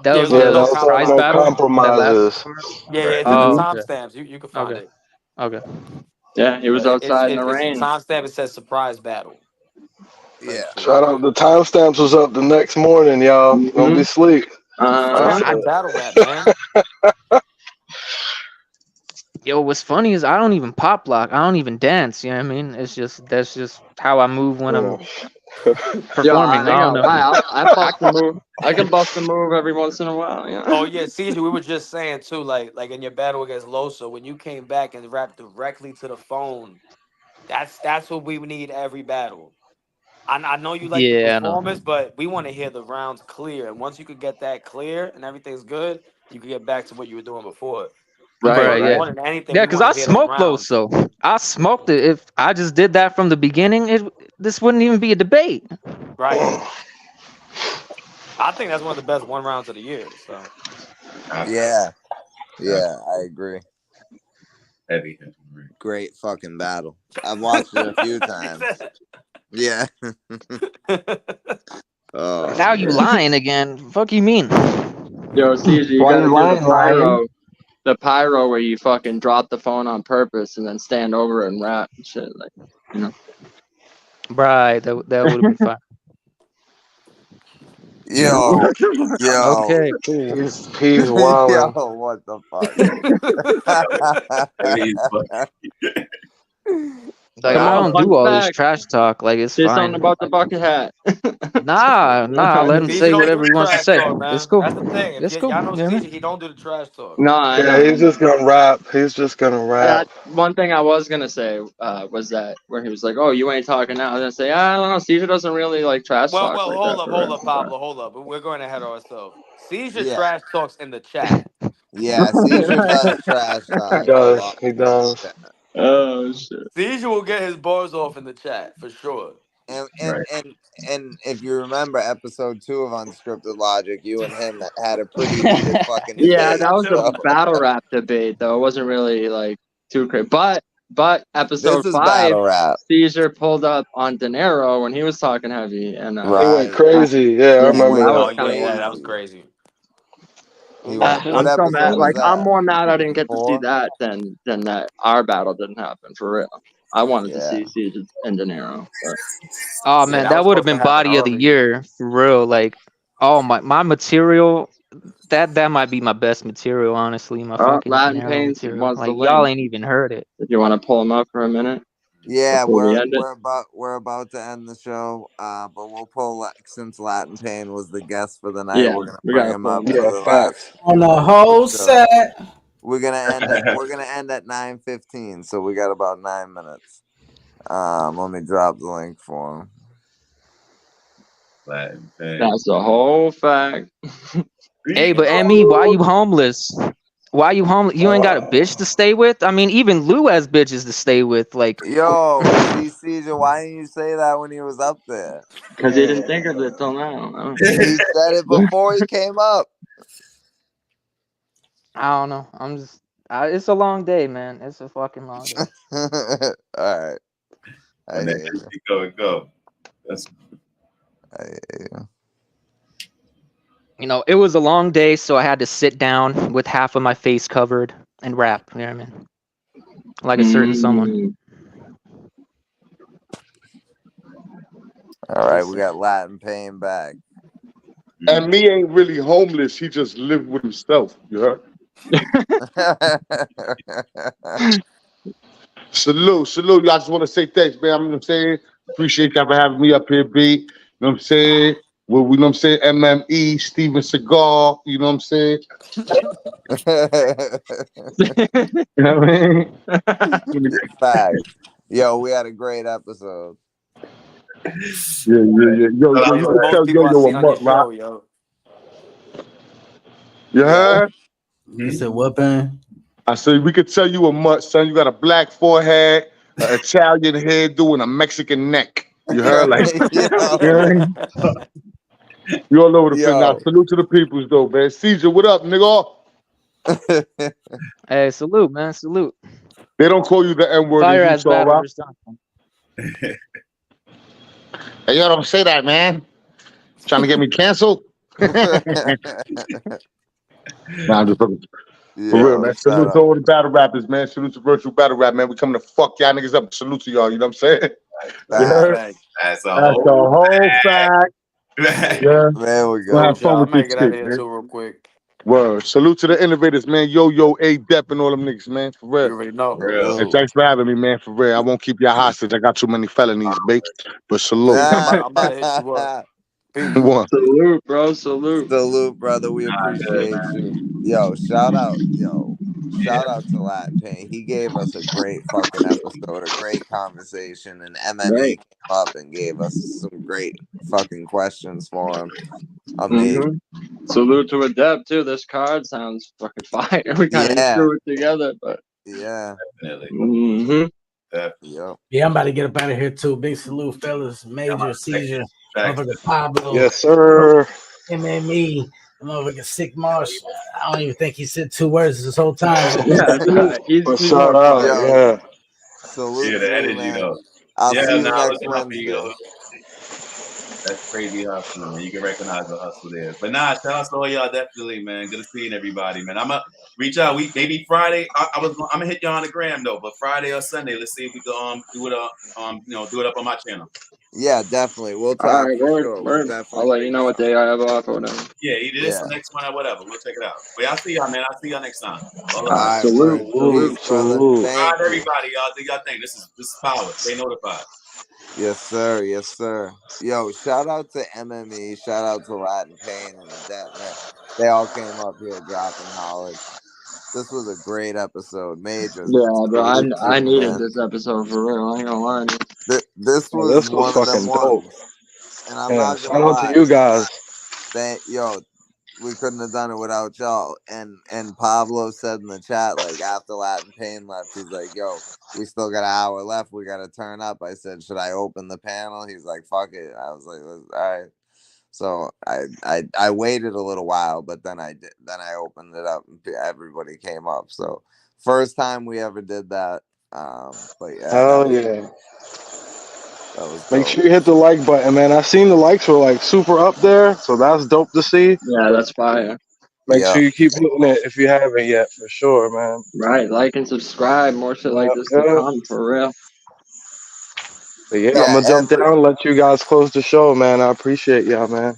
no surprise battle? compromises. It's in the timestamps. You can find it. Okay. Yeah, he was outside in the rain. It's timestamp. It says surprise battle. Yeah. Shout out. The timestamps was up the next morning, y'all. Don't be sleep. Battle Rap, man. Yo, what's funny is I don't even pop lock. I don't even dance. You know what I mean? That's just how I move when I'm performing. I can bust a move every once in a while. Yeah. Oh yeah, Caesar. We were just saying too, like in your battle against Loso, when you came back and rapped directly to the phone, that's what we need every battle. I know you like the performance, but we want to hear the rounds clear. And once you could get that clear and everything's good, you can get back to what you were doing before. Right. More than anything, yeah, because I smoked Loso. I smoked it. If I just did that from the beginning, this wouldn't even be a debate. Right. I think that's one of the best one rounds of the year. So. Yeah, I agree. Heavy. Great fucking battle. I've watched it a few times. Yeah. Now you lying again. Fuck you mean? Yo, Caesar, you gotta do the pyro where you fucking drop the phone on purpose and then stand over it and rap and shit, Right, that would have been fun. Yo. Okay, cool. He's wild. Yo, what the fuck? Like, I don't do all this trash talk. Like, it's fine. Something about the bucket hat. Nah. Let him say whatever he wants to say. It's cool. That's the thing. It's cool. Y'all know Caesar, he don't do the trash talk. No, he's just gonna rap. One thing I was gonna say was that where he was like, "Oh, you ain't talking now." I was gonna say, I don't know. Caesar doesn't really like trash talk. Well, hold up, Pablo, hold up. We're going ahead of ourselves. Caesar trash talks in the chat. Yeah, Caesar does trash talk. He does. Oh shit. Caesar will get his bars off in the chat for sure. And if you remember episode 2 of Unscripted Logic, you and him had a pretty heated fucking debate. Yeah, that was a battle rap debate though. It wasn't really like too crazy. But episode 5, Caesar pulled up on De Niro when he was talking heavy, and it went crazy. Yeah, I remember that was crazy. I'm so mad. Like, I'm more mad I didn't get to see that than that our battle didn't happen for real. I wanted to see Caesar and De Niro. Oh man, that would have been body of the year for real. Like, oh my material. That might be my best material, honestly. My fucking Latin De Niro Payne material. wants Like, the y'all link. ain't even heard it. If you want to pull him up for a minute. Yeah, we're about to end the show, but we'll pull since Latin Payne was the guest for the night. Yeah, we're gonna we bring gotta him pull up him to up. the last On the whole set. We're gonna end at 9:15, so we got about 9 minutes. Let me drop the link for him. That's the whole fact. Hey, but ME, why you homeless? Why you homeless? You ain't got a bitch to stay with? I mean, even Lou has bitches to stay with. Like, yo, CJ, why didn't you say that when he was up there? Because he didn't think of it till now. He said it before he came up. I don't know. I'm just. It's a long day, man. It's a fucking long day. All right. I hear you. Go. That's. I hear you. You know, it was a long day, so I had to sit down with half of my face covered and rap. You know what I mean? Like a certain someone. All right, we got Latin Payne back. And me ain't really homeless. He just lived with himself. You heard? Salute. I just want to say thanks, man. You know what I'm saying? Appreciate y'all for having me up here, B. You know what I'm saying? Well, you know what I'm saying? MME, Steven Seagal. You know what I'm saying? You know what I mean? Facts. Yo, we had a great episode. Yeah. Yo, you can tell yo a mutt, right? Yo. You heard? You said what, man? I said we could tell you a mutt, son. You got a black forehead, an Italian hairdo, and a Mexican neck. You heard? Like, you all over the place. Now, salute to the peoples, though, man. Caesar, what up, nigga? Hey, salute, man. Salute. They don't call you the N-word Fire in ass Utah, battle right? first time. Hey, yo, don't say that, man. Trying to get me canceled? Nah, I'm just fucking. For real, man. Salute to all the battle rappers, man. Salute to virtual battle rap, man. We coming to fuck y'all niggas up. Salute to y'all. You know what I'm saying? That's a whole fact. Yeah. There we We'll go. have fun with this get out of shit, here man. too real quick. Word. Salute to the innovators, man. Yo, A-Dep and all them niggas, man. For real. You already know. And thanks for having me, man. For real. I won't keep y'all hostage. I got too many felonies, bitch. But salute. I'm about to hit you up. One. Salute, bro. Salute. Salute, brother. We appreciate you. Yo, shout out to Latin Payne. He gave us a great fucking episode, a great conversation, and MME came up and gave us some great fucking questions for him. Amazing. Salute to Adept too. This card sounds fucking fire. We kind of threw it together, but definitely. Yeah, I'm about to get up out of here too. Big salute, fellas. Major Seizure. Motherfucker Pablo. Yes, sir. MME. Motherfucker Sick Marsh. I don't even think he said 2 words this whole time. Shout out. Yeah. Salute the to energy, you, man. though. I'll see you nah, next looking up, Wednesday. That's crazy hustling, man. You can recognize the hustle there. But nah, shout out to all y'all, definitely, man. Good to seeing everybody, man. I'm gonna reach out. Maybe Friday. I'm gonna hit you on the gram though, but Friday or Sunday, let's see if we can do it do it up on my channel. Yeah, definitely. We'll talk. All right, for sure. word. I'll let you know what day I have off or whatever. Yeah, either this or next one or whatever. We'll check it out. But I'll see y'all, man. I'll see y'all next time. All right, salute, brother. Thank you. Everybody, y'all do y'all thing. This is power. Stay notified. Yes, sir. Yes, sir. Yo, shout out to MME. Shout out to Latin Payne and Adept, man. They all came up here dropping knowledge. This was a great episode. Major. Yeah, bro. I needed this episode for real. I ain't gonna lie. This was one of them ones. And I'm not gonna lie. Shout out to you guys. We couldn't have done it without y'all. And Pablo said in the chat, like after Latin Payne left, he's like, yo, we still got an hour left. We got to turn up. I said, should I open the panel? He's like, fuck it. I was like, all right. So I waited a little while, but then I opened it up and everybody came up. So first time we ever did that. But yeah. Hell yeah. That was Make sure you hit the like button, man. I seen the likes were like super up there, so that's dope to see. Yeah, that's fire. Make sure you keep hitting it if you haven't yet, for sure, man. Right, like and subscribe. More shit like this to come, for real. But yeah, I'm gonna jump down and let you guys close the show, man. I appreciate y'all, man.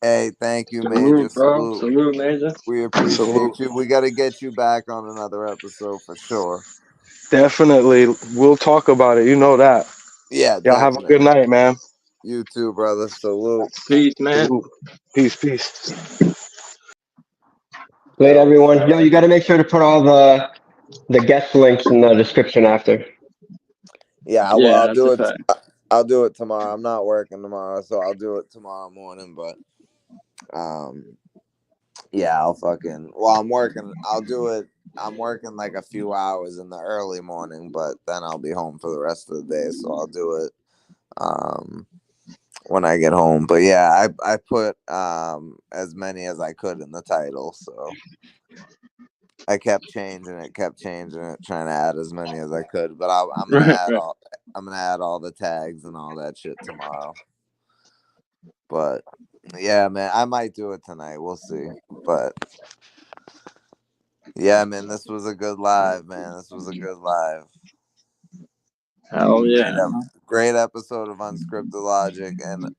Hey, thank you, Major. Bro. Salute, Major. We appreciate you. We got to get you back on another episode for sure. Definitely. We'll talk about it. You know that. Yeah, Y'all have a definitely. good night, man. You too, brother. Salute. Peace, man. Salute. Peace. Great, everyone. Yo, you got to make sure to put all the guest links in the description after. Yeah, well, I'll do it. I'll do it tomorrow. I'm not working tomorrow, so I'll do it tomorrow morning. But, yeah, I'll fucking. Well, I'm working. I'll do it. I'm working like a few hours in the early morning, but then I'll be home for the rest of the day. So I'll do it when I get home. But yeah, I put as many as I could in the title, so I kept changing it, trying to add as many as I could. But I'm gonna add all. I'm gonna add all the tags and all that shit tomorrow. But yeah, man, I might do it tonight. We'll see. But yeah, man, this was a good live, man. This was a good live. Hell yeah. Great episode of Unscripted Logic, and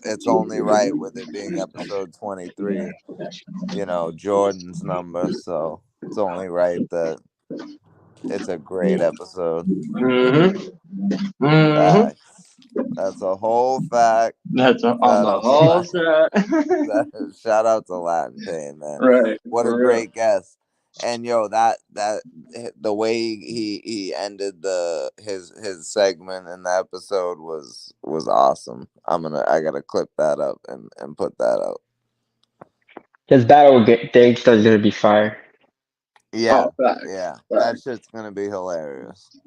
it's only right with it being episode 23. You know, Jordan's number, so it's only right that it's a great episode. That's a whole fact. That's on the whole set. Shout out to Latin Payne, man. Right. What a great guest. And yo, that the way he ended his segment in the episode was awesome. I gotta clip that up and put that out. His battle with Gangsta is gonna be fire. Yeah, that shit's gonna be hilarious.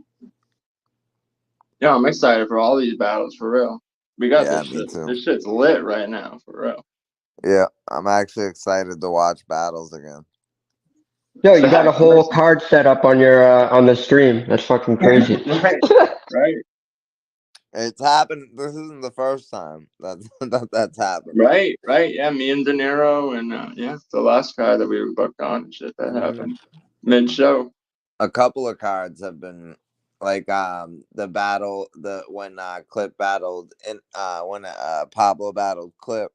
Yeah, I'm excited for all these battles for real. We got Yeah, this me shit. too. This shit's lit right now for real. Yeah, I'm actually excited to watch battles again. Yo, you got a whole card set up on your on the stream. That's fucking crazy. Right. It's happened. This isn't the first time that's happened. Right. Yeah, me and De Niro and the last guy that we were booked on and shit that happened mid-show. A couple of cards have been like the battle when Clip battled and when Pablo battled Clip.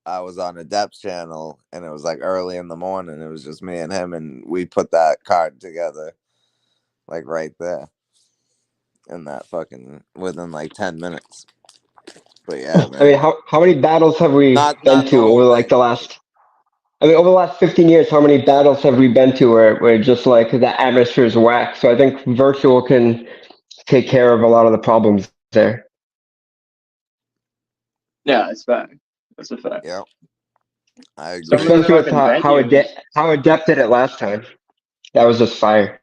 I was on a Depths channel and it was like early in the morning. It was just me and him, and we put that card together like right there in that fucking within like 10 minutes. But yeah, man. I mean, how many battles have we been to over like the last? I mean, over the last 15 years, how many battles have we been to where just like the atmosphere is whack? So I think virtual can take care of a lot of the problems there. Yeah, it's fact. That's a fact. Yep. I agree. Especially with how adept did it last time. That was just fire.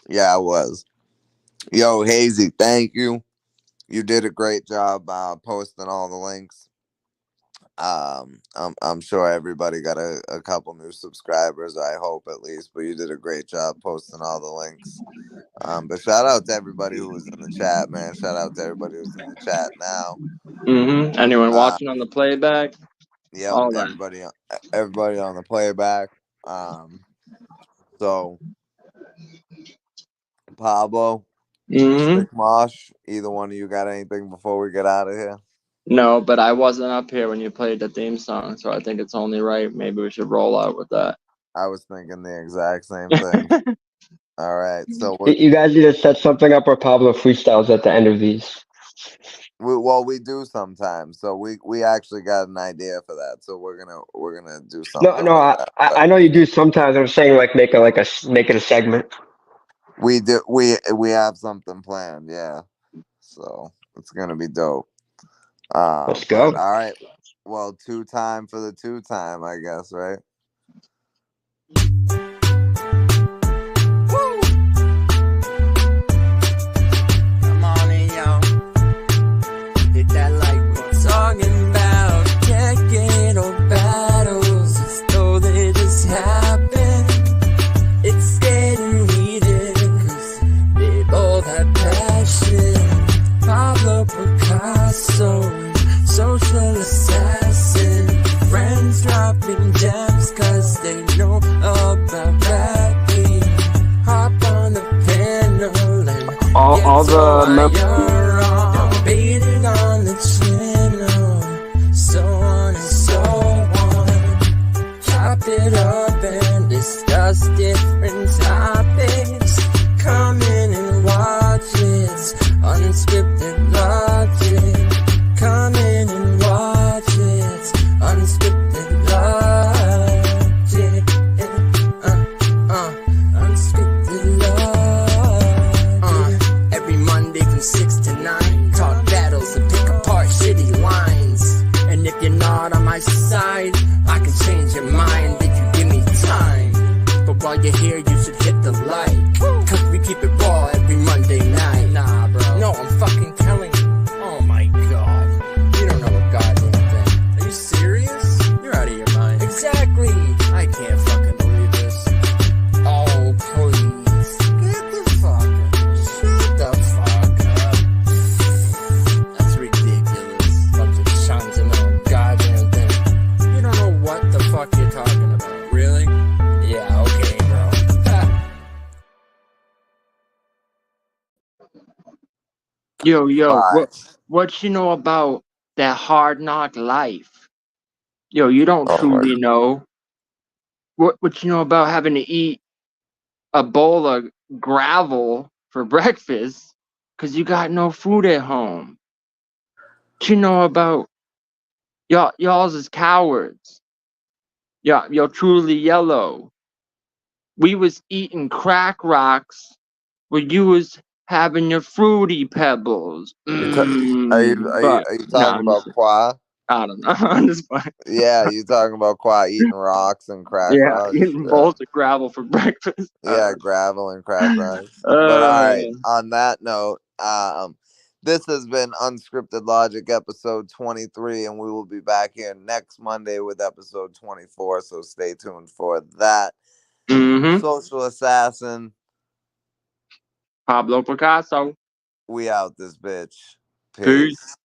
Yeah, it was. Yo, Hazy, thank you. You did a great job posting all the links. I'm sure everybody got a couple new subscribers, I hope at least, but you did a great job posting all the links. But shout out to everybody who was in the chat, man. Shout out to everybody who's in the chat now. Anyone watching on the playback? Yeah, everybody on the playback. So Pablo, Stick Mosh, either one of you got anything before we get out of here? No, but I wasn't up here when you played the theme song, so I think it's only right. Maybe we should roll out with that. I was thinking the exact same thing. All right, so you guys need to set something up where Pablo freestyles at the end of these. We do sometimes. So we actually got an idea for that. So we're gonna do something. No, I know you do sometimes. I'm saying like make it a segment. We do. We have something planned. Yeah. So it's gonna be dope. Let's go. All right. Well, 2-time for the 2-time, I guess, right? Come on in, y'all. Hit that like button. Talking about decade old battles as though they just happened. It's getting heated cause they both have passion. Pablo Pickasso, social assassin. Friends dropping gems cause they know about God on my side, I can change your mind if you give me time. But while you're here, you should hit the like, cause we keep it raw every Monday night. Nah, bro. No, I'm fucking telling you. Oh my God. You don't know a goddamn thing. Are you serious? You're out of your mind. Exactly. I can't fucking believe this. Oh, please. Get the fuck up. Shut the fuck up. That's ridiculous. Bunch of Chuns and no goddamn thing. You don't know what the fuck you're talking about. Really? Yeah, okay, bro. Yo, what you know about that hard knock life? Yo, you don't truly know. What you know about having to eat a bowl of gravel for breakfast because you got no food at home? What you know about y'all's is cowards. You're truly yellow. We was eating crack rocks where you was having your fruity pebbles. Are you talking about Qua? I don't know. I'm just fine. Yeah, you talking about Qua eating rocks and crack rocks? Eating bowls of gravel for breakfast. Yeah, gravel and crack rocks. But all right, on that note, this has been Unscripted Logic episode 23, and we will be back here next Monday with episode 24, so stay tuned for that. Social Assassin. Pablo Pickasso. We out this bitch. Peace.